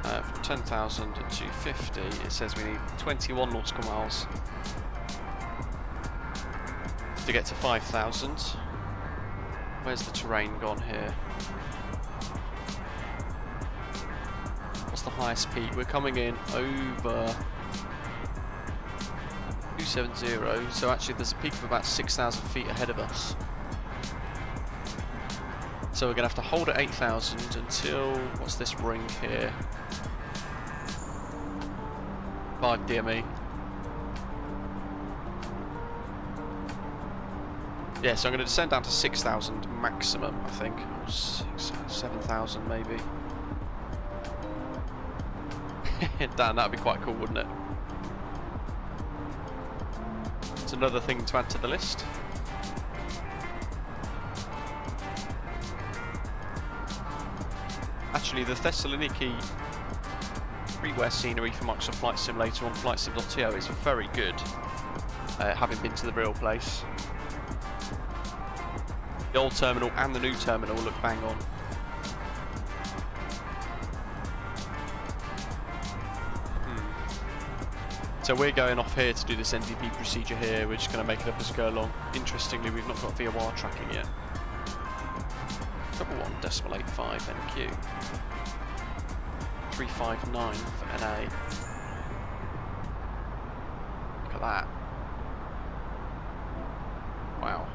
A: From 10,000 to 50, it says we need 21 nautical miles to get to 5,000. Where's the terrain gone here? What's the highest peak? We're coming in over 270, so actually there's a peak of about 6,000 feet ahead of us. So we're going to have to hold at 8,000 until, what's this ring here? 5 DME. Yeah, so I'm going to descend down to 6,000 maximum, I think. 7,000 maybe. Damn, that'd be quite cool, wouldn't it? It's another thing to add to the list. Actually, the Thessaloniki Freeware scenery for Microsoft Flight Simulator on flightsim.to is very good, having been to the real place. The old terminal and the new terminal look bang on. So we're going off here to do this NDP procedure here. We're just going to make it up as we go along. Interestingly, we've not got VOR tracking yet. 1.1.85 NQ. 359 for NA. Look at that. Wow.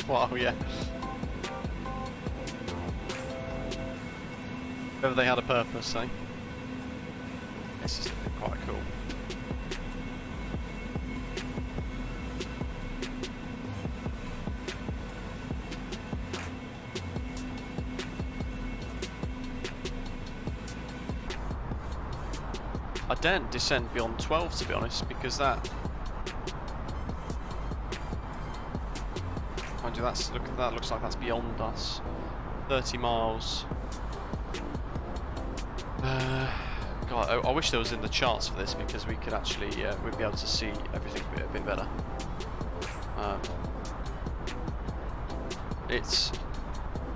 A: Wow, yeah. Whether they had a purpose, eh? This is quite cool. I daren't descend beyond 12 to be honest, because that that looks like that's beyond us. 30 miles. God, I wish there was in the charts for this because we could actually we'd be able to see everything a bit better. It's,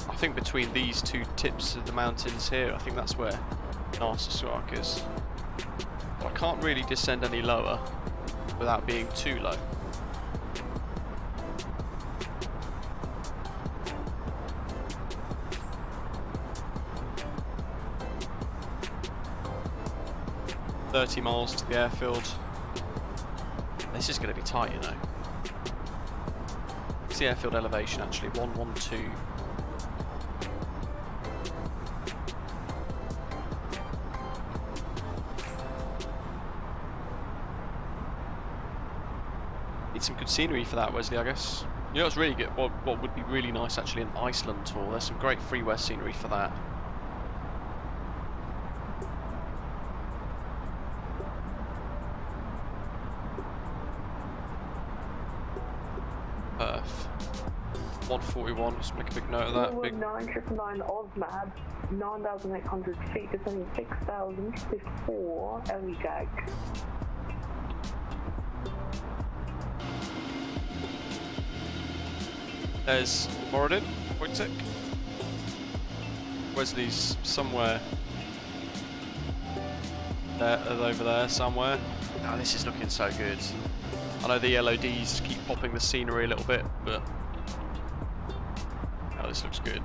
A: I think between these two tips of the mountains here, I think that's where Narsarsuaq is. But I can't really descend any lower without being too low. $30 miles to the airfield. This is going to be tight, you know. What's the airfield elevation actually? 112. Need some good scenery for that, Wesley, I guess. You know, it's really good. What would be really nice actually an Iceland tour. There's some great Freeware scenery for that. Perth. 141, let's make a big note of that. Big
H: 999 Osmad, 9,800 feet, descending 6,000 before LGAG.
A: There's Moradin, Wojtek. Wesley's somewhere over there somewhere. Oh, this is looking so good. I know the LODs keep popping the scenery a little bit, but oh, this looks good.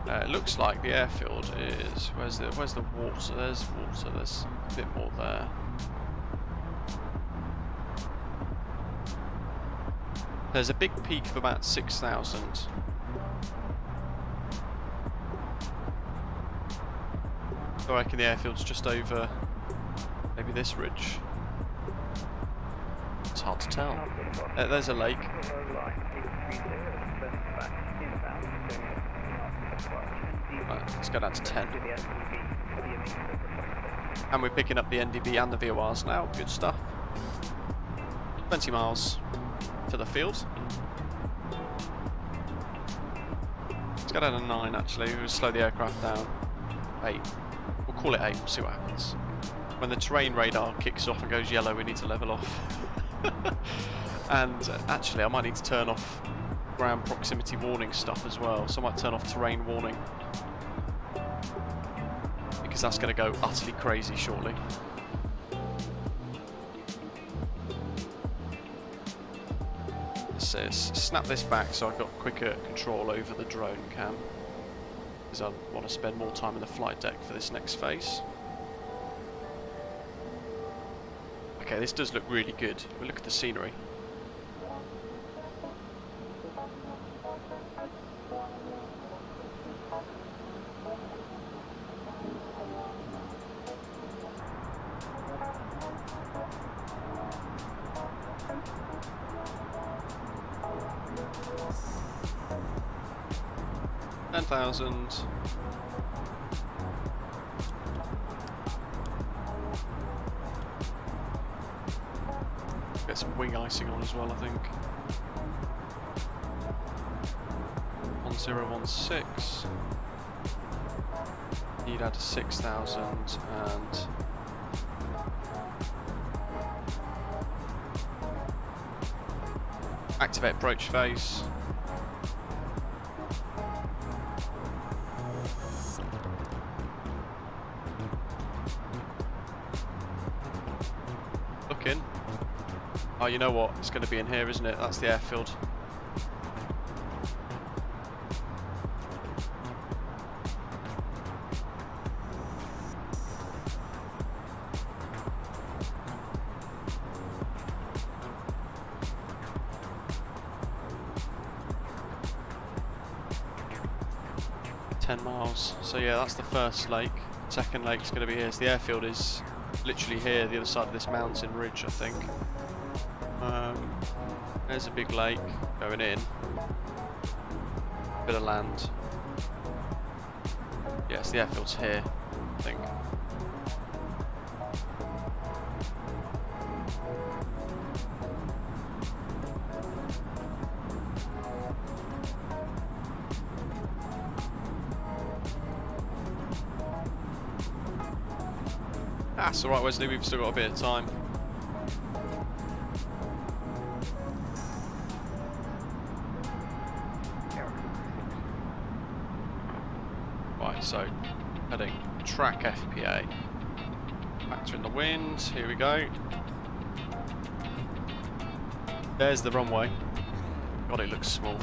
A: It looks like the airfield is where's the water? There's water. There's a bit more there. There's a big peak of about 6,000. So I reckon the airfield's just over maybe this ridge. It's hard to tell. There's a lake. Right, let's go down to 10. And we're picking up the NDB and the VORs now. Good stuff. 20 miles to the field. Let's go down to 9 actually. We'll slow the aircraft down. 8. We'll call it 8. We'll see what happens. When the terrain radar kicks off and goes yellow, we need to level off. And actually, I might need to turn off ground proximity warning stuff as well. So I might turn off terrain warning, because that's going to go utterly crazy shortly. It says snap this back so I've got quicker control over the drone cam, because I want to spend more time in the flight deck for this next phase. Okay, this does look really good. We'll look at the scenery. $10,000. Get some wing icing on as well, I think. 1016. Need add 6,000 and activate approach phase. Look in. Oh, you know what? It's going to be in here, isn't it? That's the airfield. So yeah, that's the first lake. Second lake's going to be here. So the airfield is literally here, the other side of this mountain ridge, I think. There's a big lake going in. Bit of land. Yes, the airfield's here, I think. That's alright, Wesley, we've still got a bit of time. Right, so heading track FPA. Factor in the wind, here we go. There's the runway. God, it looks small.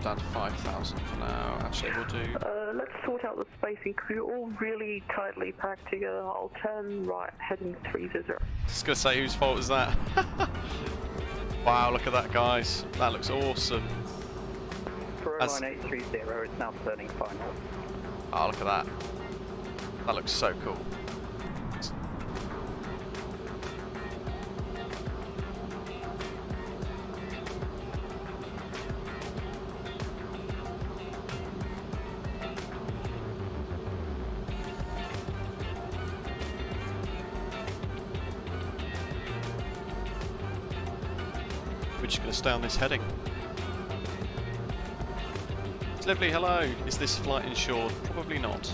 A: Down to 5,000 for now. Actually, we'll do.
H: Let's sort out the spacing because you're all really tightly packed together. I'll turn right, heading 30.
A: Just gonna say, whose fault is that? Wow, look at that, guys. That looks awesome.
D: For airline 830, it's now turning fine.
A: Oh, look at that. That looks so cool. just going to stay on this heading. It's lovely, hello. Is this flight insured? Probably not.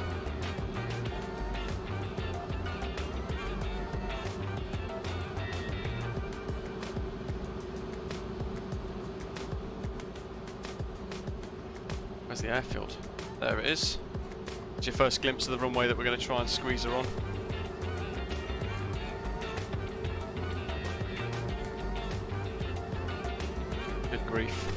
A: Where's the airfield? There it is. It's your first glimpse of the runway that we're going to try and squeeze her on. Good grief.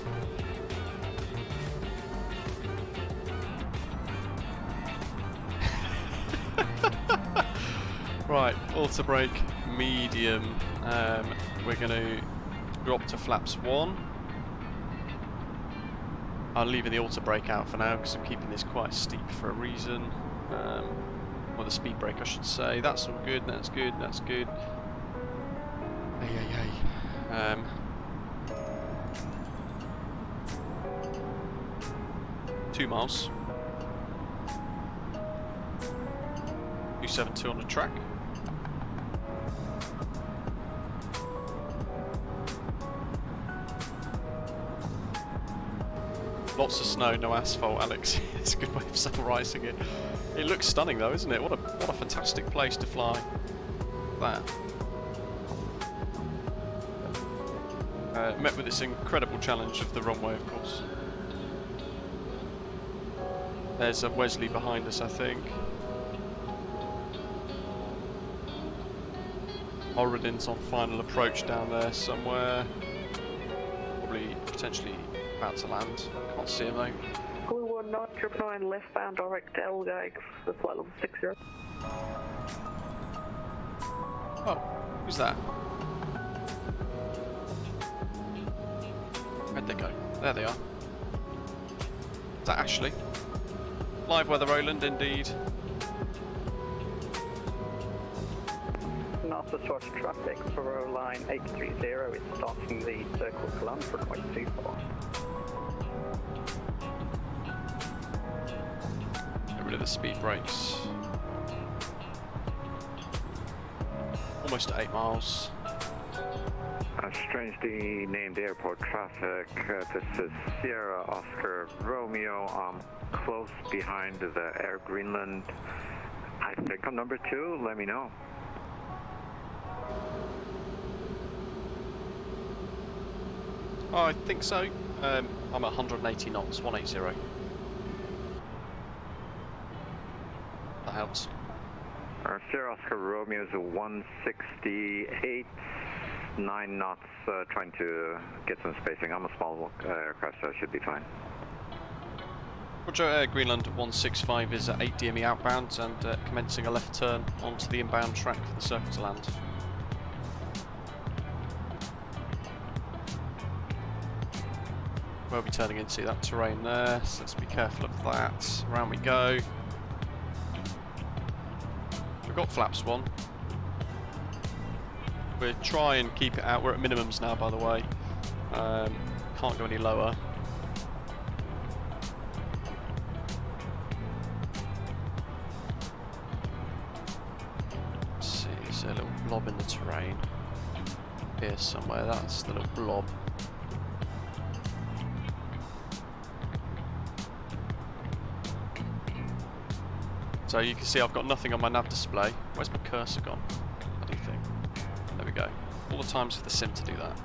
A: Right, auto brake medium. We're going to drop to flaps 1. I'm leaving the auto brake out for now because I'm keeping this quite steep for a reason. Or the speed brake, I should say. That's all good. That's good. That's good. Hey. 2 miles. 272 on the track. Lots of snow, no asphalt, Alex. It's a good way of summarising it. It looks stunning though, isn't it? What a fantastic place to fly. That. Met with this incredible challenge of the runway, of course. There's a Wesley behind us, I think. Oridin's on final approach down there somewhere. Probably potentially about to land. Can't see him though.
H: Blue 1-9 left-bound direct to LGAG for flight level 60.
A: Oh, who's that? Where'd they go? There they are. Is that Ashley? Live weather Roland, indeed.
D: Narsarsuaq traffic for line 830 is starting the circle to land for 0.24.
A: Get rid of the speed brakes. Almost at 8 miles.
E: Strangely named airport traffic. This is Sierra Oscar Romeo. I'm close behind the Air Greenland. I think I'm number 2. Let me know.
A: Oh, I think so. I'm at 180 knots, 180. That helps.
E: Sierra Oscar Romeo is a 168, 9 knots, trying to get some spacing. I'm a small aircraft, so I should be fine.
A: Roger, Greenland 165 is at 8 DME outbound and commencing a left turn onto the inbound track for the circle to land. We'll be turning into that terrain there, so let's be careful of that. Around we go. We've got flaps 1. We'll try and keep it out. We're at minimums now, by the way. Can't go any lower. Let's see, there's a little blob in the terrain. Here somewhere, that's the little blob. So you can see I've got nothing on my nav display. Where's my cursor gone? Bloody thing. There we go. All the times for the sim to do that.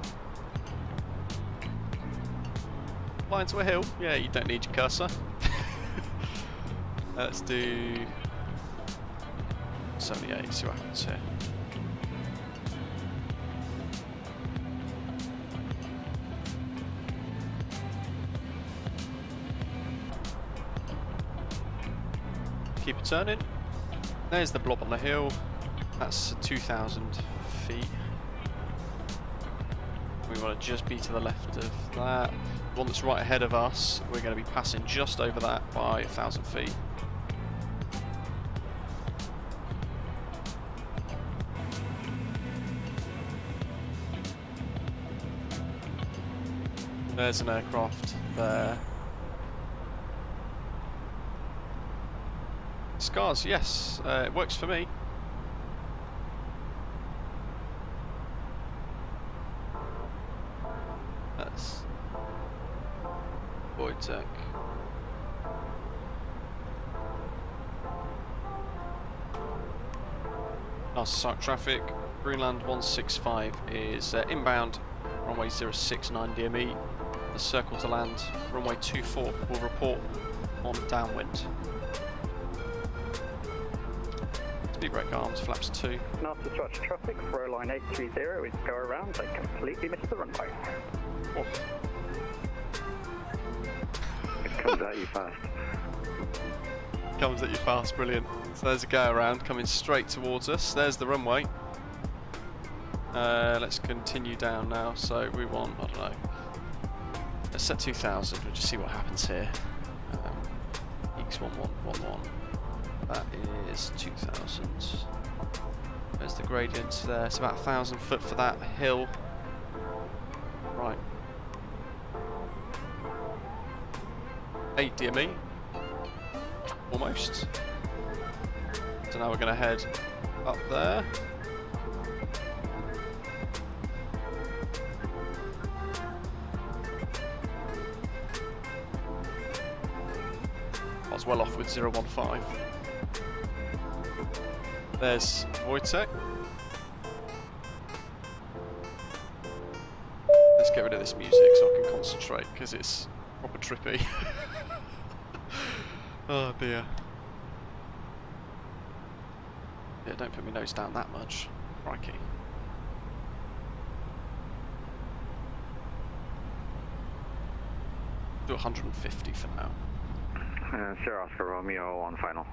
A: Fly into a hill? Yeah, you don't need your cursor. Let's do 78, see what happens here. Keep it turning. There's the blob on the hill. That's 2,000 feet. We want to just be to the left of that. The one that's right ahead of us, we're going to be passing just over that by 1,000 feet. There's an aircraft there. Scars, yes, it works for me. Narsarsuaq traffic. Greenland 165 is inbound, runway 069 DME. The circle to land, runway 24 will report on downwind. Speed brake arms, flaps 2.
D: Narsarsuaq traffic for line 830 is go around. They completely missed the runway.
A: Oh.
E: It comes at you fast.
A: Comes at you fast, brilliant. So there's a go around coming straight towards us. There's the runway. Let's continue down now. So we want, I don't know, let's set 2000. We'll just see what happens here. X1111. That is 2000. There's the gradient there. It's about 1,000 foot for that hill. Right. 8 DME. Almost. So now we're going to head up there. I was well off with 015. There's Wojtek. Let's get rid of this music so I can concentrate because it's proper trippy. Oh dear. Yeah, don't put my nose down that much. Crikey. Do 150 for now.
E: Sierra Oscar Romeo on final.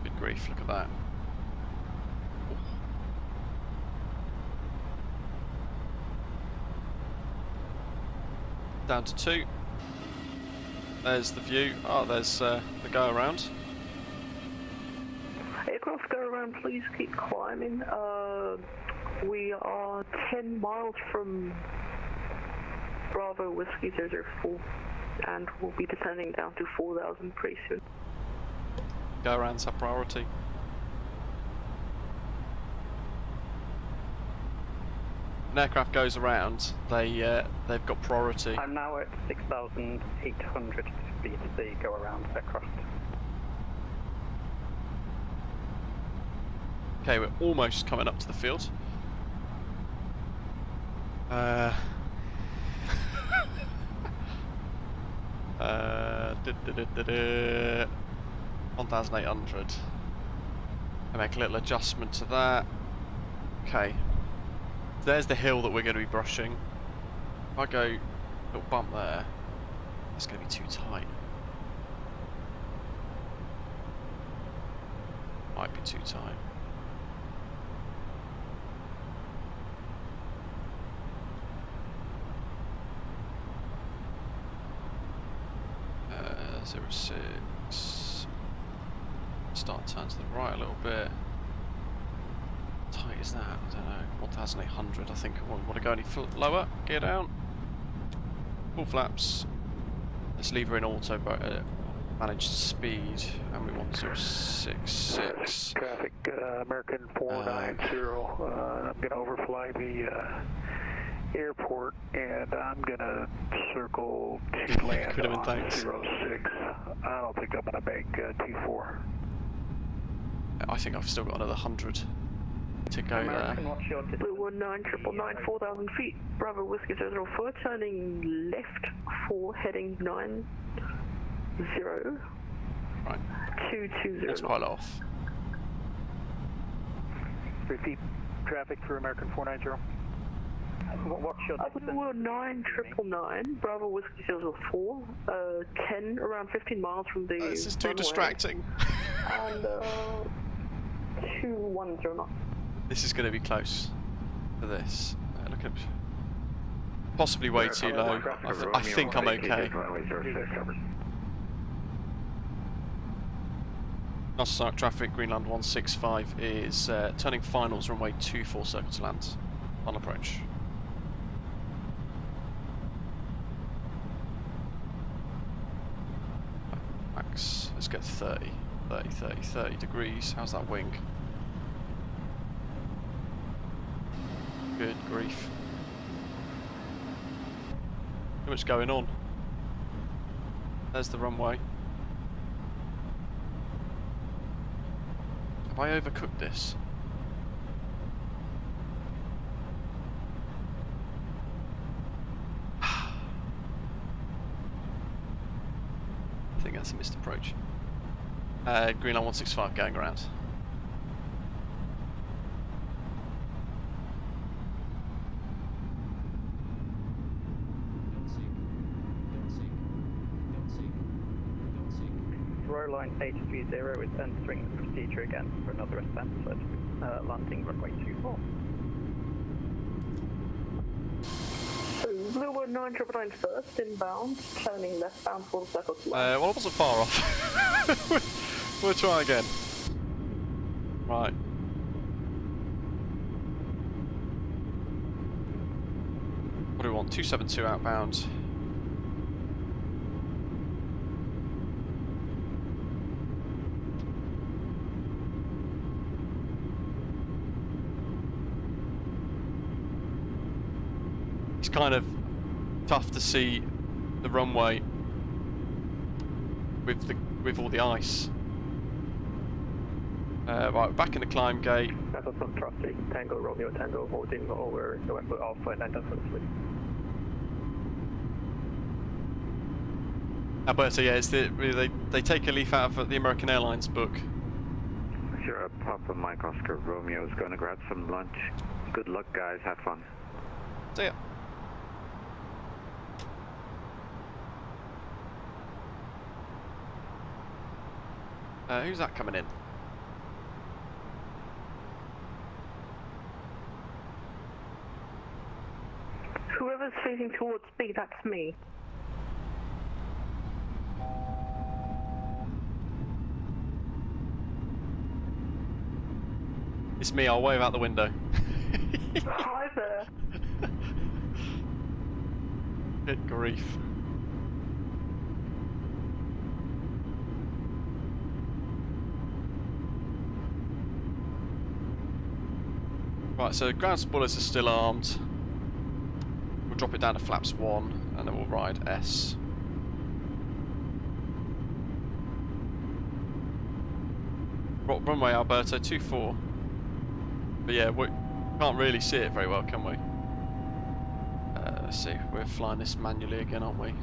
A: Good grief, look at that. Down to 2. There's the view. Oh, there's the go around.
H: Aircraft go around, please keep climbing. We are 10 miles from Bravo Whiskey 004 and we'll be descending down to 4,000 pretty soon.
A: Go around's our priority. An aircraft goes around, they've got priority.
D: I'm now at 6,800 feet, the go around aircraft.
A: Okay, we're almost coming up to the field. 1,800. I make a little adjustment to that. Okay. There's the hill that we're going to be brushing. If I go a little bump there, it's going to be too tight. Might be too tight. Uh, 06. Start turn to the right a little bit. How tight is that? I don't know. 1,800. I think I want to go any lower. Gear down. Full flaps. Let's leave her in auto, but managed speed, and we want 066.
J: Traffic, American 490. I'm going to overfly the airport, and I'm going to circle to land on 06. I don't think I'm going to make T4.
A: I think I've still got another 100 to go there.
H: Blue 19999, 4,000 feet. Bravo Whiskey 004, turning left for heading 90.
A: Right.
H: 220.
A: Let's pilot off.
J: Repeat traffic through American 490.
D: What's your distance?
H: Blue 9999, Bravo Whiskey 004, 10, around 15 miles from the
A: This is too
H: runway.
A: distracting.
H: And 210 knots.
A: This is going to be close for this. Look at possibly way too low. I think I'm okay. Narsarsuaq traffic, Greenland 165 is turning finals, runway 24 circle to land. On approach. Max, let's get 30 degrees. How's that wing? Good grief. Too much going on. There's the runway. Have I overcooked this? I think that's a missed approach. Greenland 165 going around.
D: Line 830 is entering the procedure again for another ascent at landing runway 24.
H: So, Blue 999 first inbound, turning left-bound for the circle to
A: Well, I wasn't far off. We'll try again. Right. What do we want? 272 outbound. It's kind of tough to see the runway with all the ice. Right, back in the climb gate.
D: That's some traffic. Tango Romeo Tango holding over November Alpha and Anton.
A: Alberto, yeah, it's they take a leaf out of the American Airlines book.
E: Sure, Papa Mike Oscar Romeo is going to grab some lunch. Good luck, guys. Have fun.
A: See ya. Who's that coming in?
H: Whoever's facing towards me, that's me.
A: It's me, I'll wave out the window.
H: Hi there.
A: Good grief. Right, so ground spoilers are still armed. We'll drop it down to flaps 1 and then we'll ride S. Runway Alberto 24. But yeah, we can't really see it very well, can we? Let's see, we're flying this manually again, aren't we?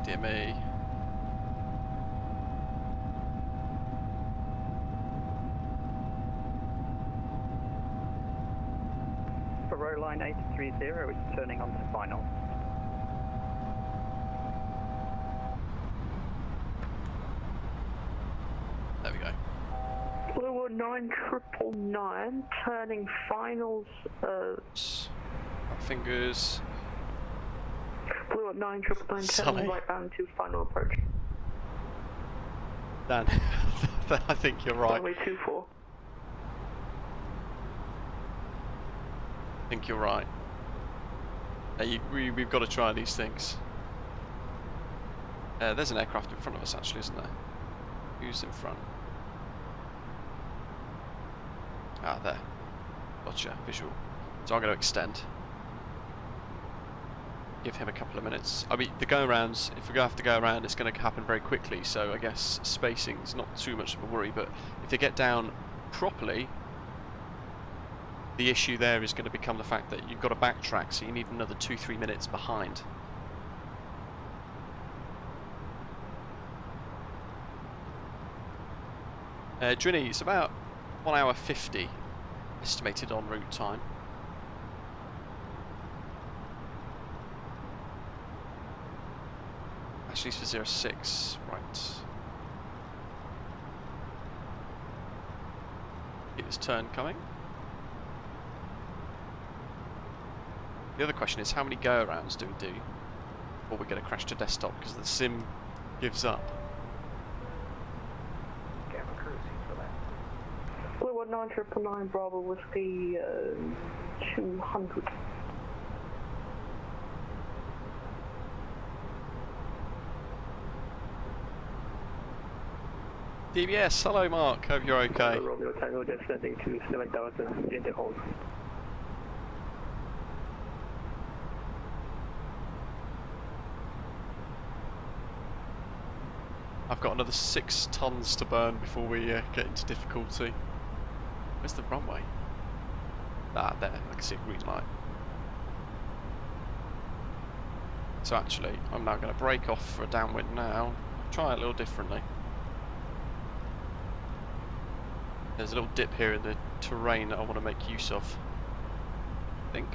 A: Dear me.
D: For line 830 is turning onto final.
A: There we go.
H: Blue 999 turning finals.
A: Fingers.
H: Blue 999
A: Sorry.
H: turning right bound to final approach.
A: Dan, I think you're right.
H: Runway 24.
A: I think you're right. We've got to try these things. There's an aircraft in front of us actually, isn't there? Who's in front? Ah, there. Gotcha, visual. So I'm going to extend. Give him a couple of minutes. I mean, the go-arounds, if we have to go around, it's going to happen very quickly, so I guess spacing's not too much of a worry, but if they get down properly, the issue there is going to become the fact that you've got to backtrack, so you need another 2-3 minutes behind. Drini, it's about 1 hour 50 estimated en route time. Actually, it's for 06, right. Get this turn coming. The other question is, how many go-arounds do we do before we get a crash to desktop, because the sim gives up?
H: Blue 999 Bravo Whiskey 200.
A: DBS, hello Mark, hope you're okay.
D: Romeo Tango descending to 7,000 in the hold.
A: I've got another 6 tons to burn before we get into difficulty. Where's the runway? Ah, there, I can see a green light. So actually, I'm now going to break off for a downwind now. Try it a little differently. There's a little dip here in the terrain that I want to make use of, I think.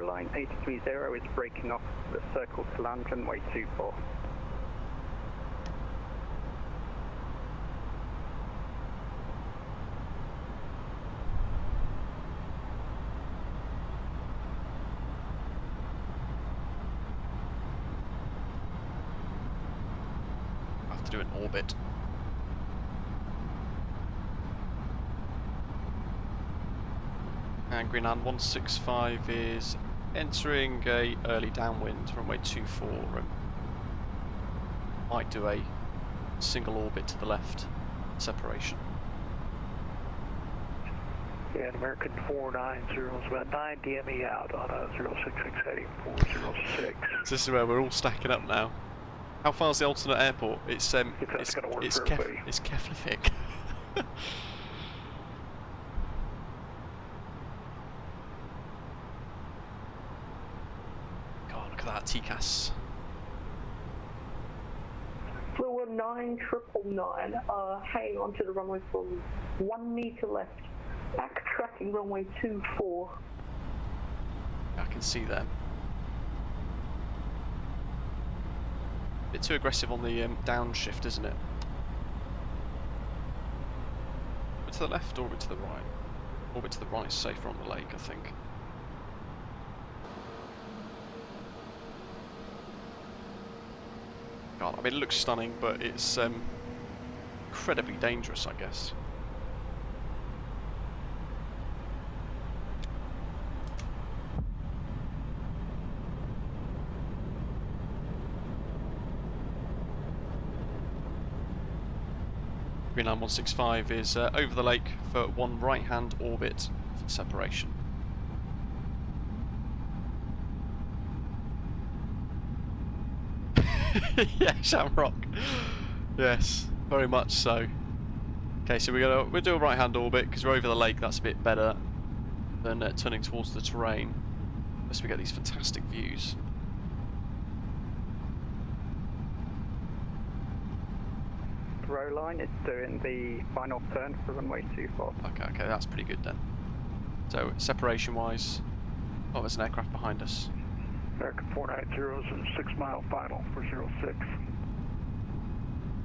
D: Line 830 is breaking off the circle to land runway 24.
A: I have to do an orbit. And Greenland 165 is entering a early downwind, runway 24, and might do a single orbit to the left, separation.
J: Yeah, American 490 is about 9 DME out on a 066 heading 406.
A: So this is where we're all stacking up now. How far is the alternate airport? It's Keflavik. That TCAS.
H: Fluid 9999, hang on to the runway from 1 meter left. Backtracking runway 24.
A: I can see them. A bit too aggressive on the downshift, isn't it? Orbit to the left, orbit to the right. Orbit to the right is safer on the lake, I think. God, I mean, it looks stunning, but it's incredibly dangerous, I guess. Greenland 165 is over the lake for one right-hand orbit for separation. Yeah, Shamrock. Yes, very much so. Okay, so we'll do a right-hand orbit because we're over the lake. That's a bit better than turning towards the terrain, unless we get these fantastic views.
D: Row line is doing the final turn for runway 24.
A: Okay, that's pretty good then. So separation-wise, oh, there's an aircraft behind us.
J: American 490 is a 6 mile final for 06.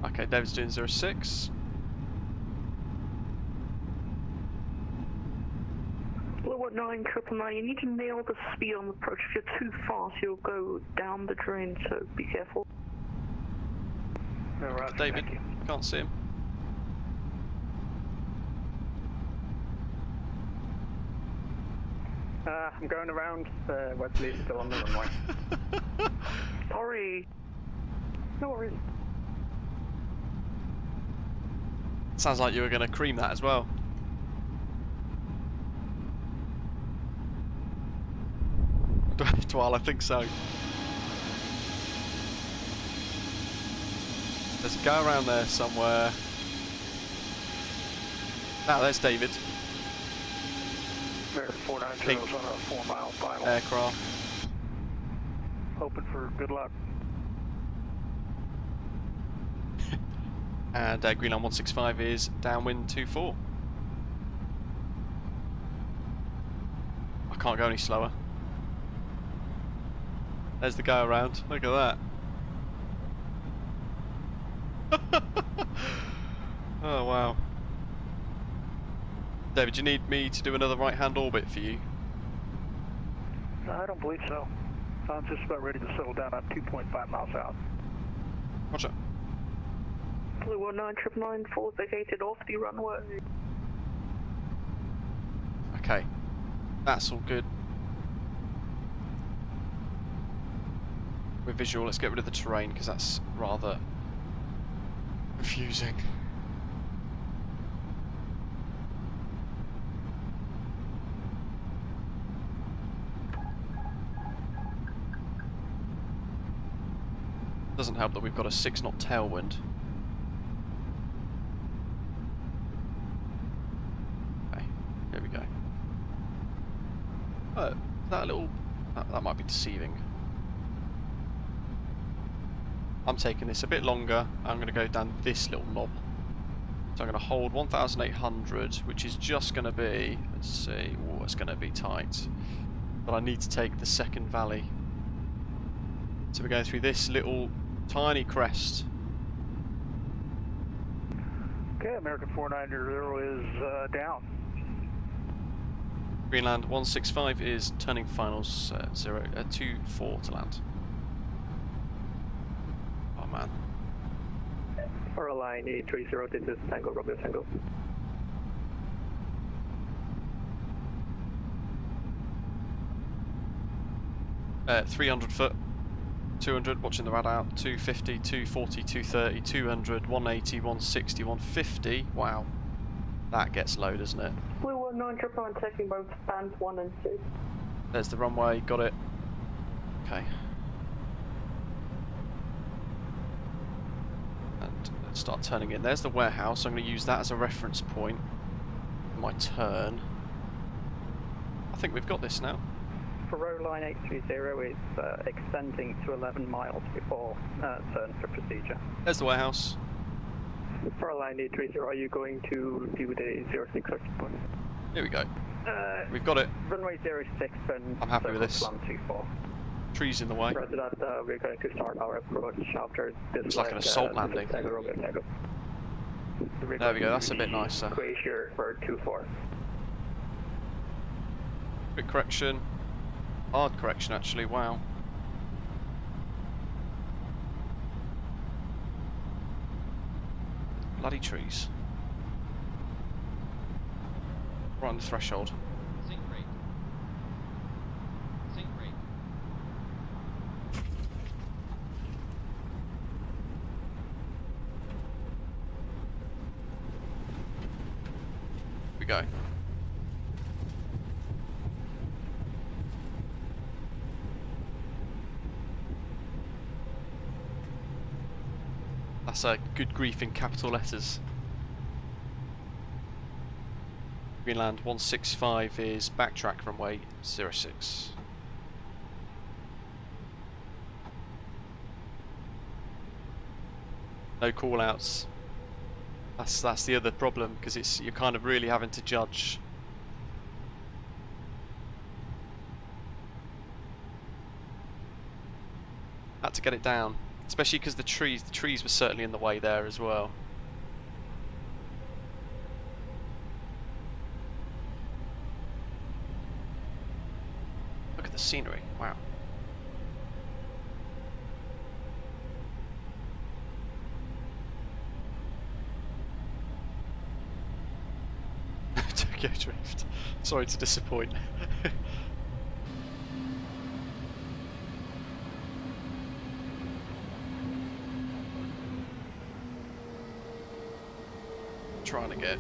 A: Okay, David's doing 06.
H: Fluid 9999, you need to nail the speed on the approach. If you're too fast, you'll go down the drain, so be careful.
J: Right,
A: David, can't see him.
D: I'm going around. Wesley's still on the runway.
H: Sorry.
D: No worries.
A: Sounds like you were going to cream that as well. Well, I think so. Let's go around there somewhere. Ah, there's David.
J: American 490 is on a 4 mile final.
A: Aircraft.
J: Hoping for good luck.
A: And Greenland 165 is downwind 24. I can't go any slower. There's the go around. Look at that. Oh wow. David, do you need me to do another right-hand orbit for you?
J: I don't believe so. I'm just about ready to settle down. I'm 2.5 miles out.
A: Roger.
H: Blue 19999, full vacated off the runway.
A: Okay, that's all good. With visual, let's get rid of the terrain because that's rather confusing. Doesn't help that we've got a 6-knot tailwind. Okay, here we go. Oh, that little... that might be deceiving. I'm taking this a bit longer. I'm going to go down this little knob. So I'm going to hold 1,800, which is just going to be... let's see... oh, it's going to be tight. But I need to take the second valley. So we're going through this little tiny crest.
J: Okay, American 490 is down.
A: Greenland 165 is turning finals 24 to land. Oh man.
D: For line 830, this is Tango Romeo Tango.
A: Uh, 300 foot. 200, watching the radar, 250, 240, 230, 200, 180, 160, 150. Wow. That gets low, doesn't it?
H: Blue 199, taking both spans 1 and 2.
A: There's the runway, got it. Okay. And let's start turning in. There's the warehouse, I'm going to use that as a reference point for my turn. I think we've got this now.
D: For row line 830, it's extending to 11 miles before turn for procedure.
A: There's the warehouse.
D: For line 830, are you going to do the 06 point?
A: Here we go. We've got it.
D: Runway 06 and
A: I'm happy with this.
D: 24.
A: Trees in the way.
D: Roger that, we're going to start our approach after this.
A: It's like an assault landing.
D: Tango Romeo Tango.
A: There we go, that's a bit nicer.
D: Glacier for 24.
A: Quick correction. Hard correction actually, wow. Bloody trees. Right on the threshold.
K: Sink brake. Sink brake.
A: Here we go. That's a good grief in capital letters. Greenland 165 is backtrack runway 06. No call outs. That's the other problem, because it's you're kind of really having to judge. Had to get it down. Especially because the trees were certainly in the way there as well. Look at the scenery, wow. Tokyo Drift. Sorry to disappoint. Trying to get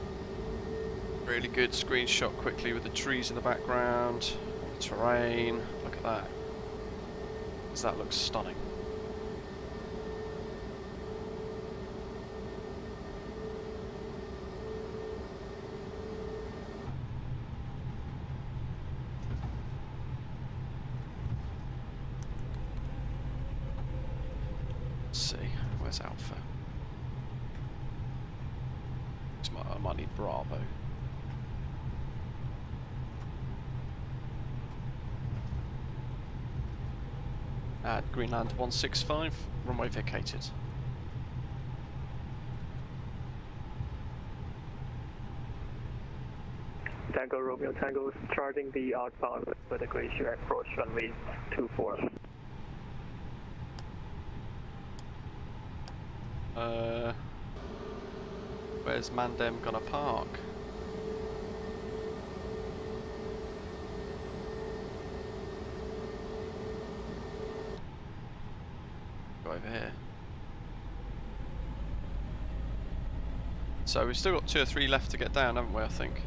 A: really good screenshot quickly with the trees in the background, the terrain. Look at that. That looks stunning. Let's see, where's Alpha? I might need Bravo. At Greenland 165, runway vacated.
D: Tango Romeo Tango is charting the outbound with the Glacier approach runway 24.
A: Where's Mandem gonna park? Go over here. So we've still got 2 or 3 left to get down, haven't we, I think?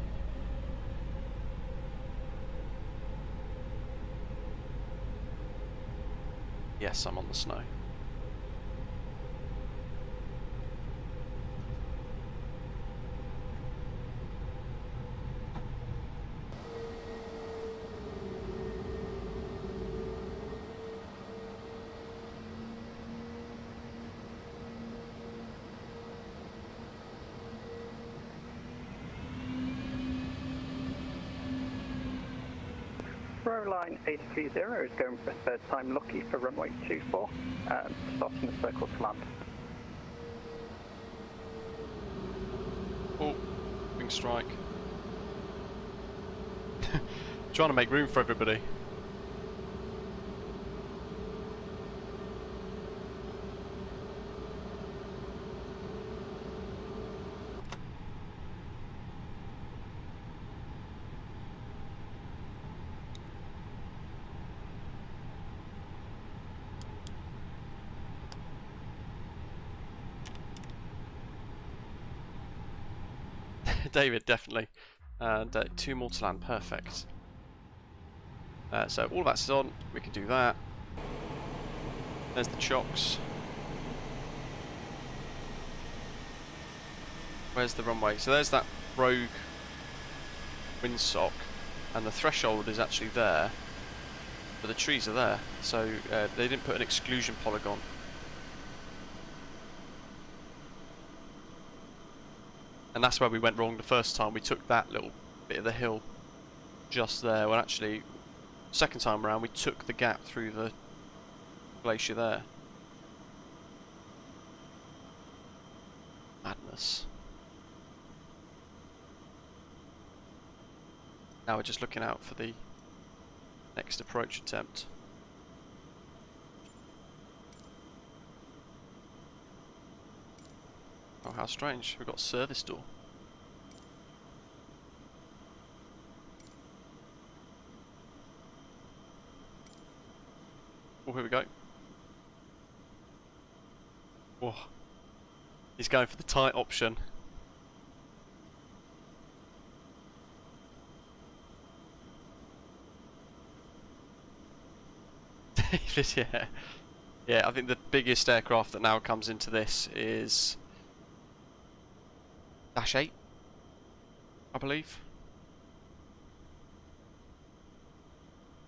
A: Yes, I'm on the snow.
D: Line 830 is going for third time lucky for runway 24 and starting the circle to land.
A: Oh, wing strike. Trying to make room for everybody. David, definitely. And 2 more to land, perfect. So all that's on, we can do that. There's the chocks. Where's the runway? So there's that rogue windsock, and the threshold is actually there, but the trees are there, so they didn't put an exclusion polygon. And that's where we went wrong the first time. We took that little bit of the hill just there, when actually, second time around, we took the gap through the glacier there. Madness. Now we're just looking out for the next approach attempt. Oh, how strange. We've got a service door. Oh, here we go. Oh, he's going for the tight option. Yeah. Yeah, I think the biggest aircraft that now comes into this is Dash 8, I believe.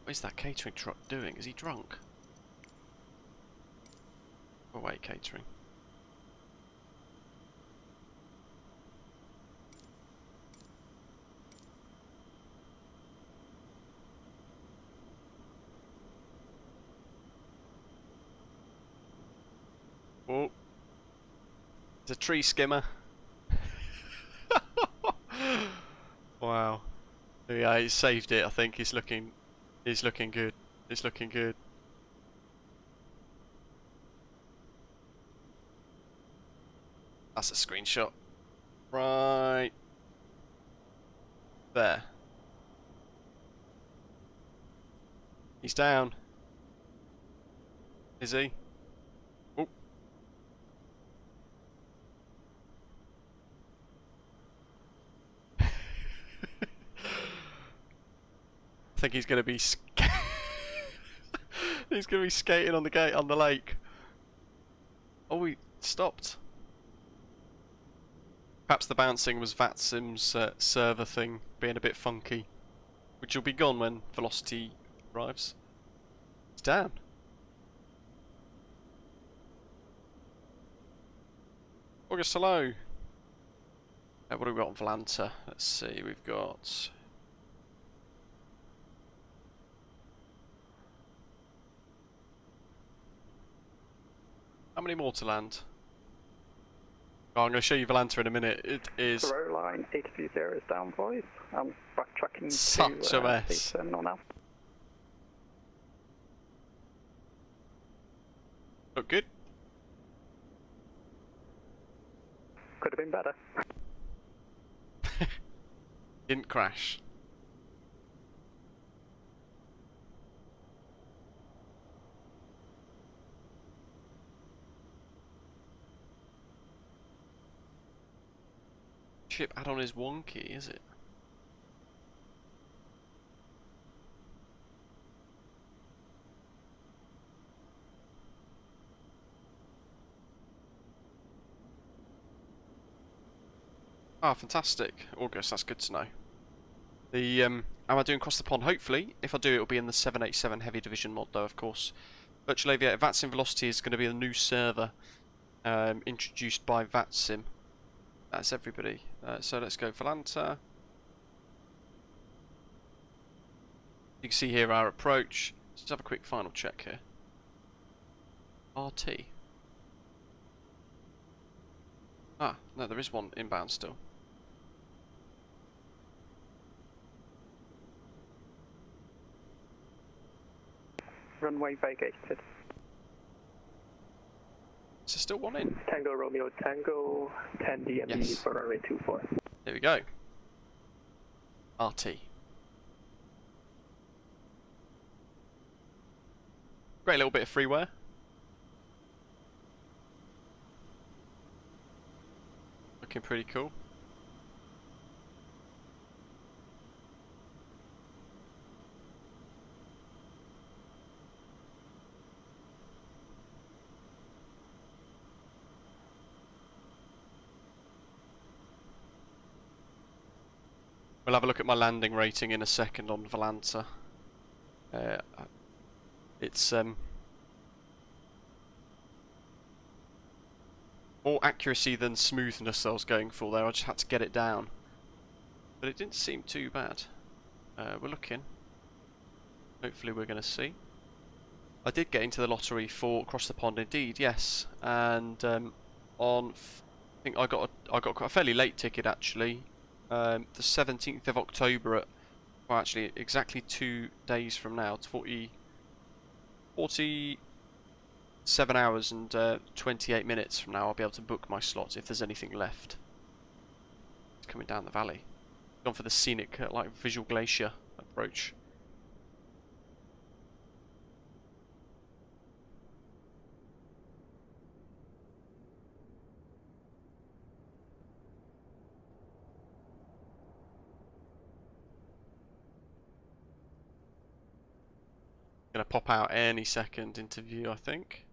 A: What is that catering truck doing? Is he drunk? Oh wait, catering. Oh, it's a tree skimmer. Wow. Yeah, he saved it. I think he's looking good. He's looking good. That's a screenshot. Right there. He's down. Is he? Oh. I think he's going to be he's going to be skating on the gate on the lake. Oh, he stopped. Perhaps the bouncing was VATSIM's server thing being a bit funky, which will be gone when velocity arrives. It's down. August, hello. What have we got on Volanta? Let's see, we've got... How many more to land? Oh, I'm going to show you Volanta in a minute. It is...
D: Row line 830 is down, boys. I'm backtracking
A: such
D: to
A: a mess.
D: the terminal now.
A: Look good.
D: Could have been better.
A: Didn't crash. Ship add-on is wonky, is it? Ah, fantastic. August, that's good to know. The am I doing across the pond? Hopefully. If I do, it'll be in the 787 Heavy Division mod, though, of course. Virtual Aviator VATSIM Velocity is going to be a new server introduced by VATSIM. That's everybody. So let's go Volanta. You can see here our approach. Let's have a quick final check here. RT. Ah, no, there is one inbound still.
D: Runway vacated.
A: Is there still one in?
D: Tango Romeo Tango 10 DME
A: Yes.
D: for runway 24.
A: There we go. RT. Great little bit of freeware. Looking pretty cool. We'll have a look at my landing rating in a second on Volanta. It's more accuracy than smoothness I was going for there. I just had to get it down, but it didn't seem too bad. We're looking. Hopefully we're going to see. I did get into the lottery for Across the Pond, indeed, yes. And I think I got quite a fairly late ticket actually. The 17th of October at, well, actually exactly 2 days from now. It's 47 hours and 28 minutes from now. I'll be able to book my slots if there's anything left. It's coming down the valley. Gone for the scenic, like Visual Glacier approach. Gonna pop out any second into view, I think.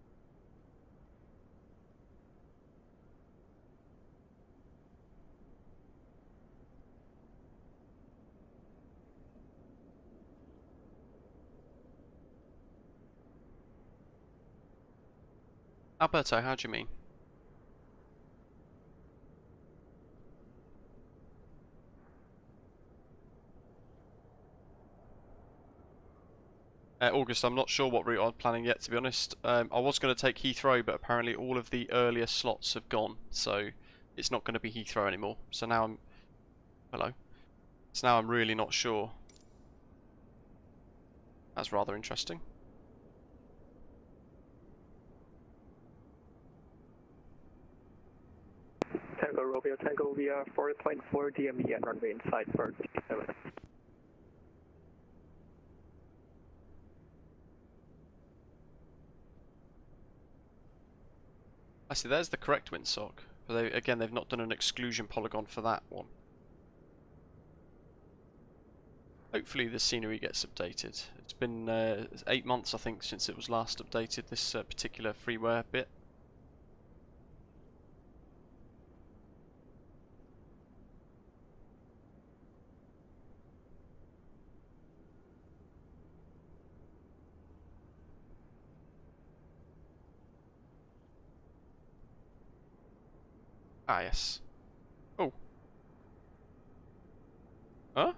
A: Alberto, how do you mean? August, I'm not sure what route I'm planning yet, to be honest. I was going to take Heathrow, but apparently all of the earlier slots have gone, so it's not going to be Heathrow anymore. So now I'm... Hello. So now I'm really not sure. That's rather interesting.
D: Tango Romeo Tango, we are 4.4 DME and runway inside for 7.
A: I see, there's the correct windsock. But again, they've not done an exclusion polygon for that one. Hopefully the scenery gets updated. It's been 8 months, I think, since it was last updated, this particular freeware bit. Ah, yes. Oh. Huh?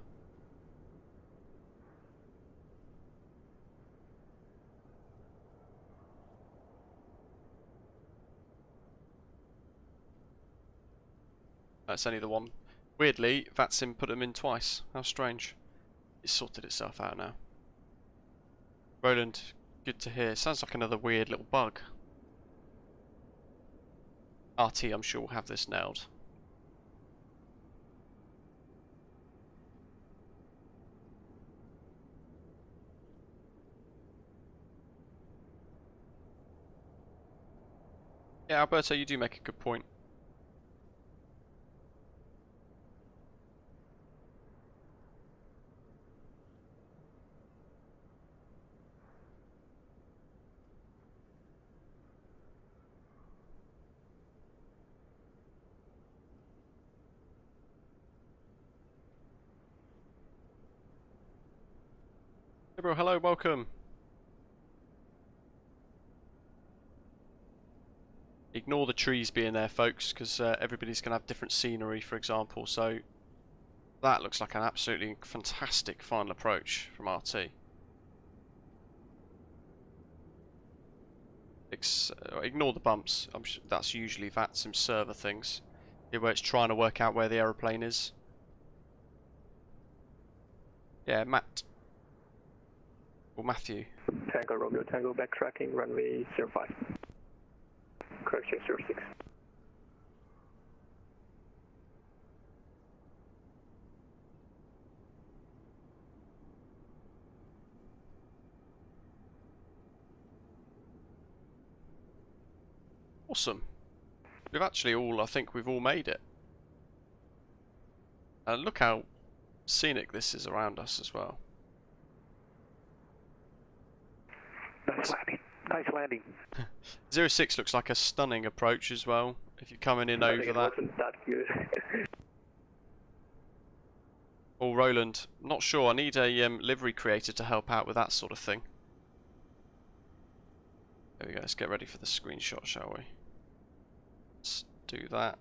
A: That's only the one. Weirdly, VATSIM put them in twice. How strange. It's sorted itself out now. Roland, good to hear. Sounds like another weird little bug. RT, I'm sure, will have this nailed. Yeah, Alberto, you do make a good point. Hey bro, hello, welcome. Ignore the trees being there, folks, because everybody's going to have different scenery, for example. So that looks like an absolutely fantastic final approach from RT. Ignore the bumps. That's usually VATSIM server things, where it's trying to work out where the aeroplane is. Yeah, Matt. Or Matthew.
D: Tango Romeo Tango backtracking runway 05. Correction 06.
A: Awesome. We've actually all, I think we've all made it. And look how scenic this is around us as well.
J: Nice landing. Nice landing.
A: 06 looks like a stunning approach as well, if you're coming in over that.
D: Wasn't that good.
A: Oh, Roland, not sure. I need a livery creator to help out with that sort of thing. There we go. Let's get ready for the screenshot, shall we? Let's do that.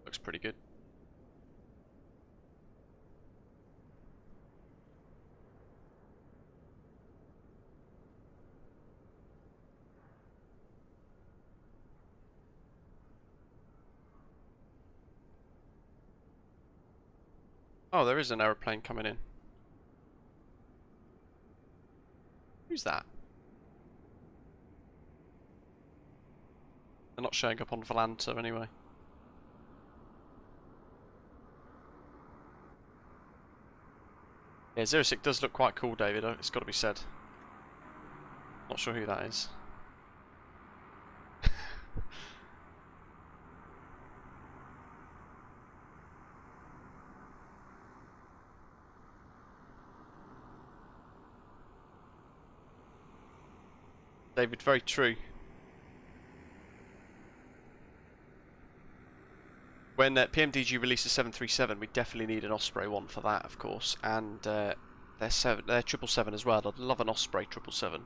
A: Looks pretty good. Oh, there is an aeroplane coming in. Who's that? They're not showing up on Volanta anyway. Yeah, 06 does look quite cool, David. It's got to be said. Not sure who that is. David, very true. When PMDG releases 737, we definitely need an Osprey one for that, of course, and they're 777 as well. I'd love an Osprey 777.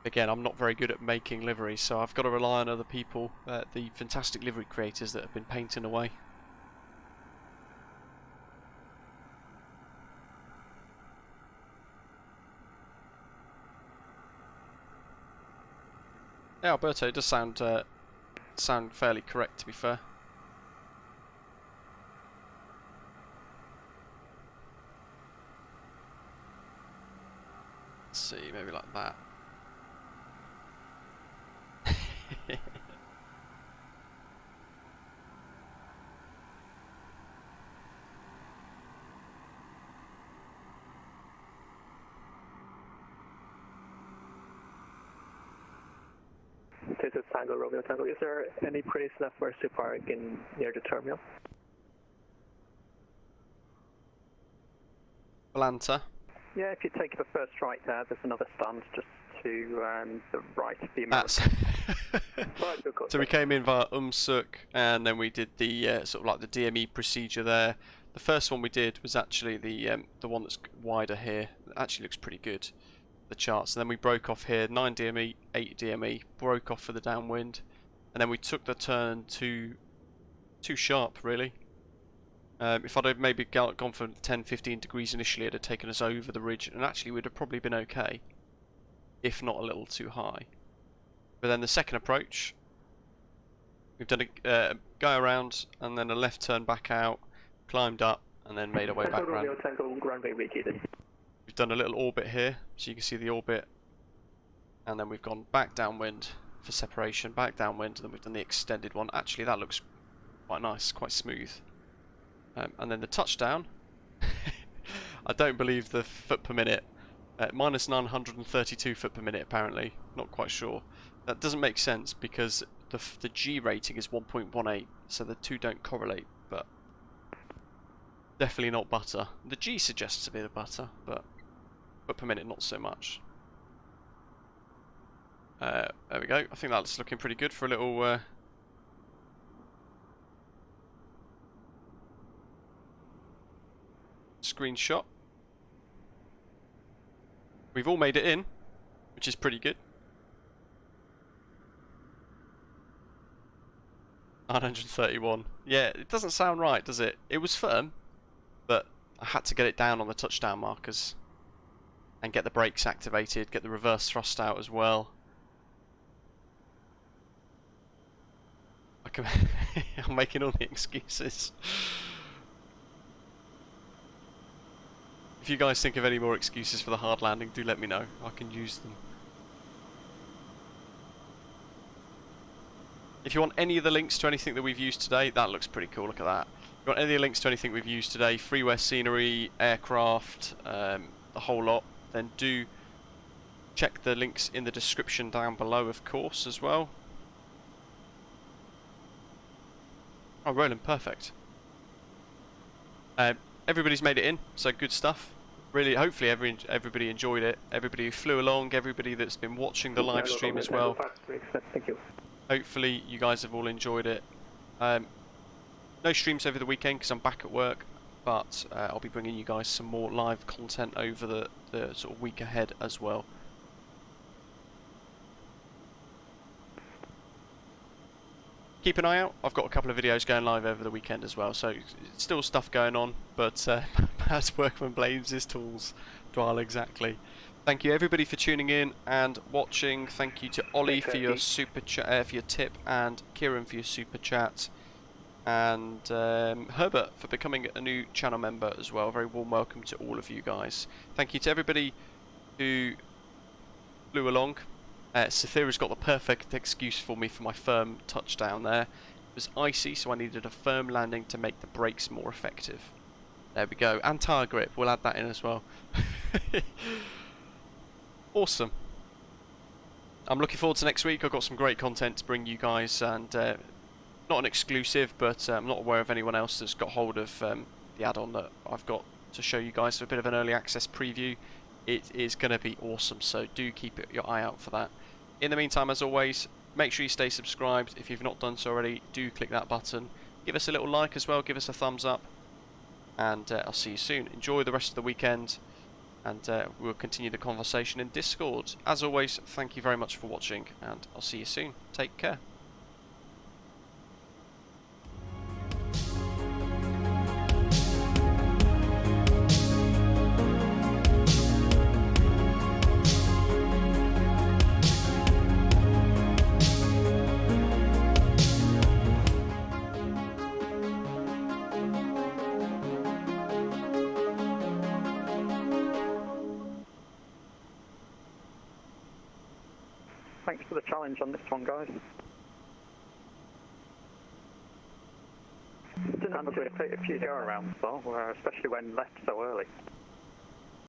A: Again, I'm not very good at making liveries, so I've got to rely on other people, the fantastic livery creators that have been painting away. Yeah, Alberto, it does sound fairly correct, to be fair. Let's see, maybe like that.
D: This is Tango Romeo Tango. Is there any place left for us to park in near the terminal?
A: Volanta.
D: Yeah, if you take the first right there, there's another stand just to the right.
A: That's so we came in via Narsarsuaq, and then we did the sort of like the DME procedure there. The first one we did was actually the one that's wider here. It actually looks pretty good, the charts. And then we broke off here, 9 DME, 8 DME, broke off for the downwind, and then we took the turn too sharp, really. If I'd have maybe gone for 10-15 degrees initially, it'd have taken us over the ridge, and actually we'd have probably been okay, if not a little too high. But then the second approach, we've done a go around and then a left turn back out, climbed up, and then made our way back around. We've done a little orbit here, so you can see the orbit, and then we've gone back downwind for separation, back downwind, and then we've done the extended one. Actually, that looks quite nice, quite smooth. And then the touchdown, I don't believe the foot per minute Minus 932 foot per minute apparently. Not quite sure. That doesn't make sense because the G rating is 1.18, so the two don't correlate, but definitely not butter. The G suggests a bit of butter, but foot per minute not so much. There we go. I think that's looking pretty good for a little screenshot. We've all made it in, which is pretty good. 931. Yeah, it doesn't sound right, does it? It was firm, but I had to get it down on the touchdown markers and get the brakes activated, get the reverse thrust out as well. I'm making all the excuses. If you guys think of any more excuses for the hard landing, do let me know. I can use them. If you want any of the links to anything that we've used today, that looks pretty cool, look at that. If you want any of the links to anything we've used today, freeware scenery, aircraft, the whole lot, then do check the links in the description down below, of course, as well. Oh, rolling perfect. Everybody's made it in, so good stuff. Really, hopefully everybody enjoyed it. Everybody who flew along, everybody that's been watching the live stream as well.
D: Thank you.
A: Hopefully you guys have all enjoyed it. No streams over the weekend because I'm back at work, but I'll be bringing you guys some more live content over the sort of week ahead as well. Keep an eye out. I've got a couple of videos going live over the weekend as well, so still stuff going on, but as workman blames his tools. Dwell exactly. Thank you everybody for tuning in and watching. Thank you to Ollie for your super chat, for your tip, and Kieran for your super chat, and Herbert for becoming a new channel member as well. Very warm welcome to all of you guys. Thank you to everybody who flew along. Saphira's got the perfect excuse for me for my firm touchdown there. It was icy, so I needed a firm landing to make the brakes more effective. There we go. And tyre grip, we'll add that in as well. Awesome. I'm looking forward to next week. I've got some great content to bring you guys, and not an exclusive, but I'm not aware of anyone else that's got hold of the add-on that I've got to show you guys for a bit of an early access preview. It is going to be awesome, so do keep your eye out for that. In the meantime, as always, make sure you stay subscribed. If you've not done so already, do click that button. Give us a little like as well, give us a thumbs up, and I'll see you soon. Enjoy the rest of the weekend, and we'll continue the conversation in Discord. As always, thank you very much for watching, and I'll see you soon. Take care.
D: Thanks for the challenge on this one, guys. Didn't have a good few go around, though, especially when left so early.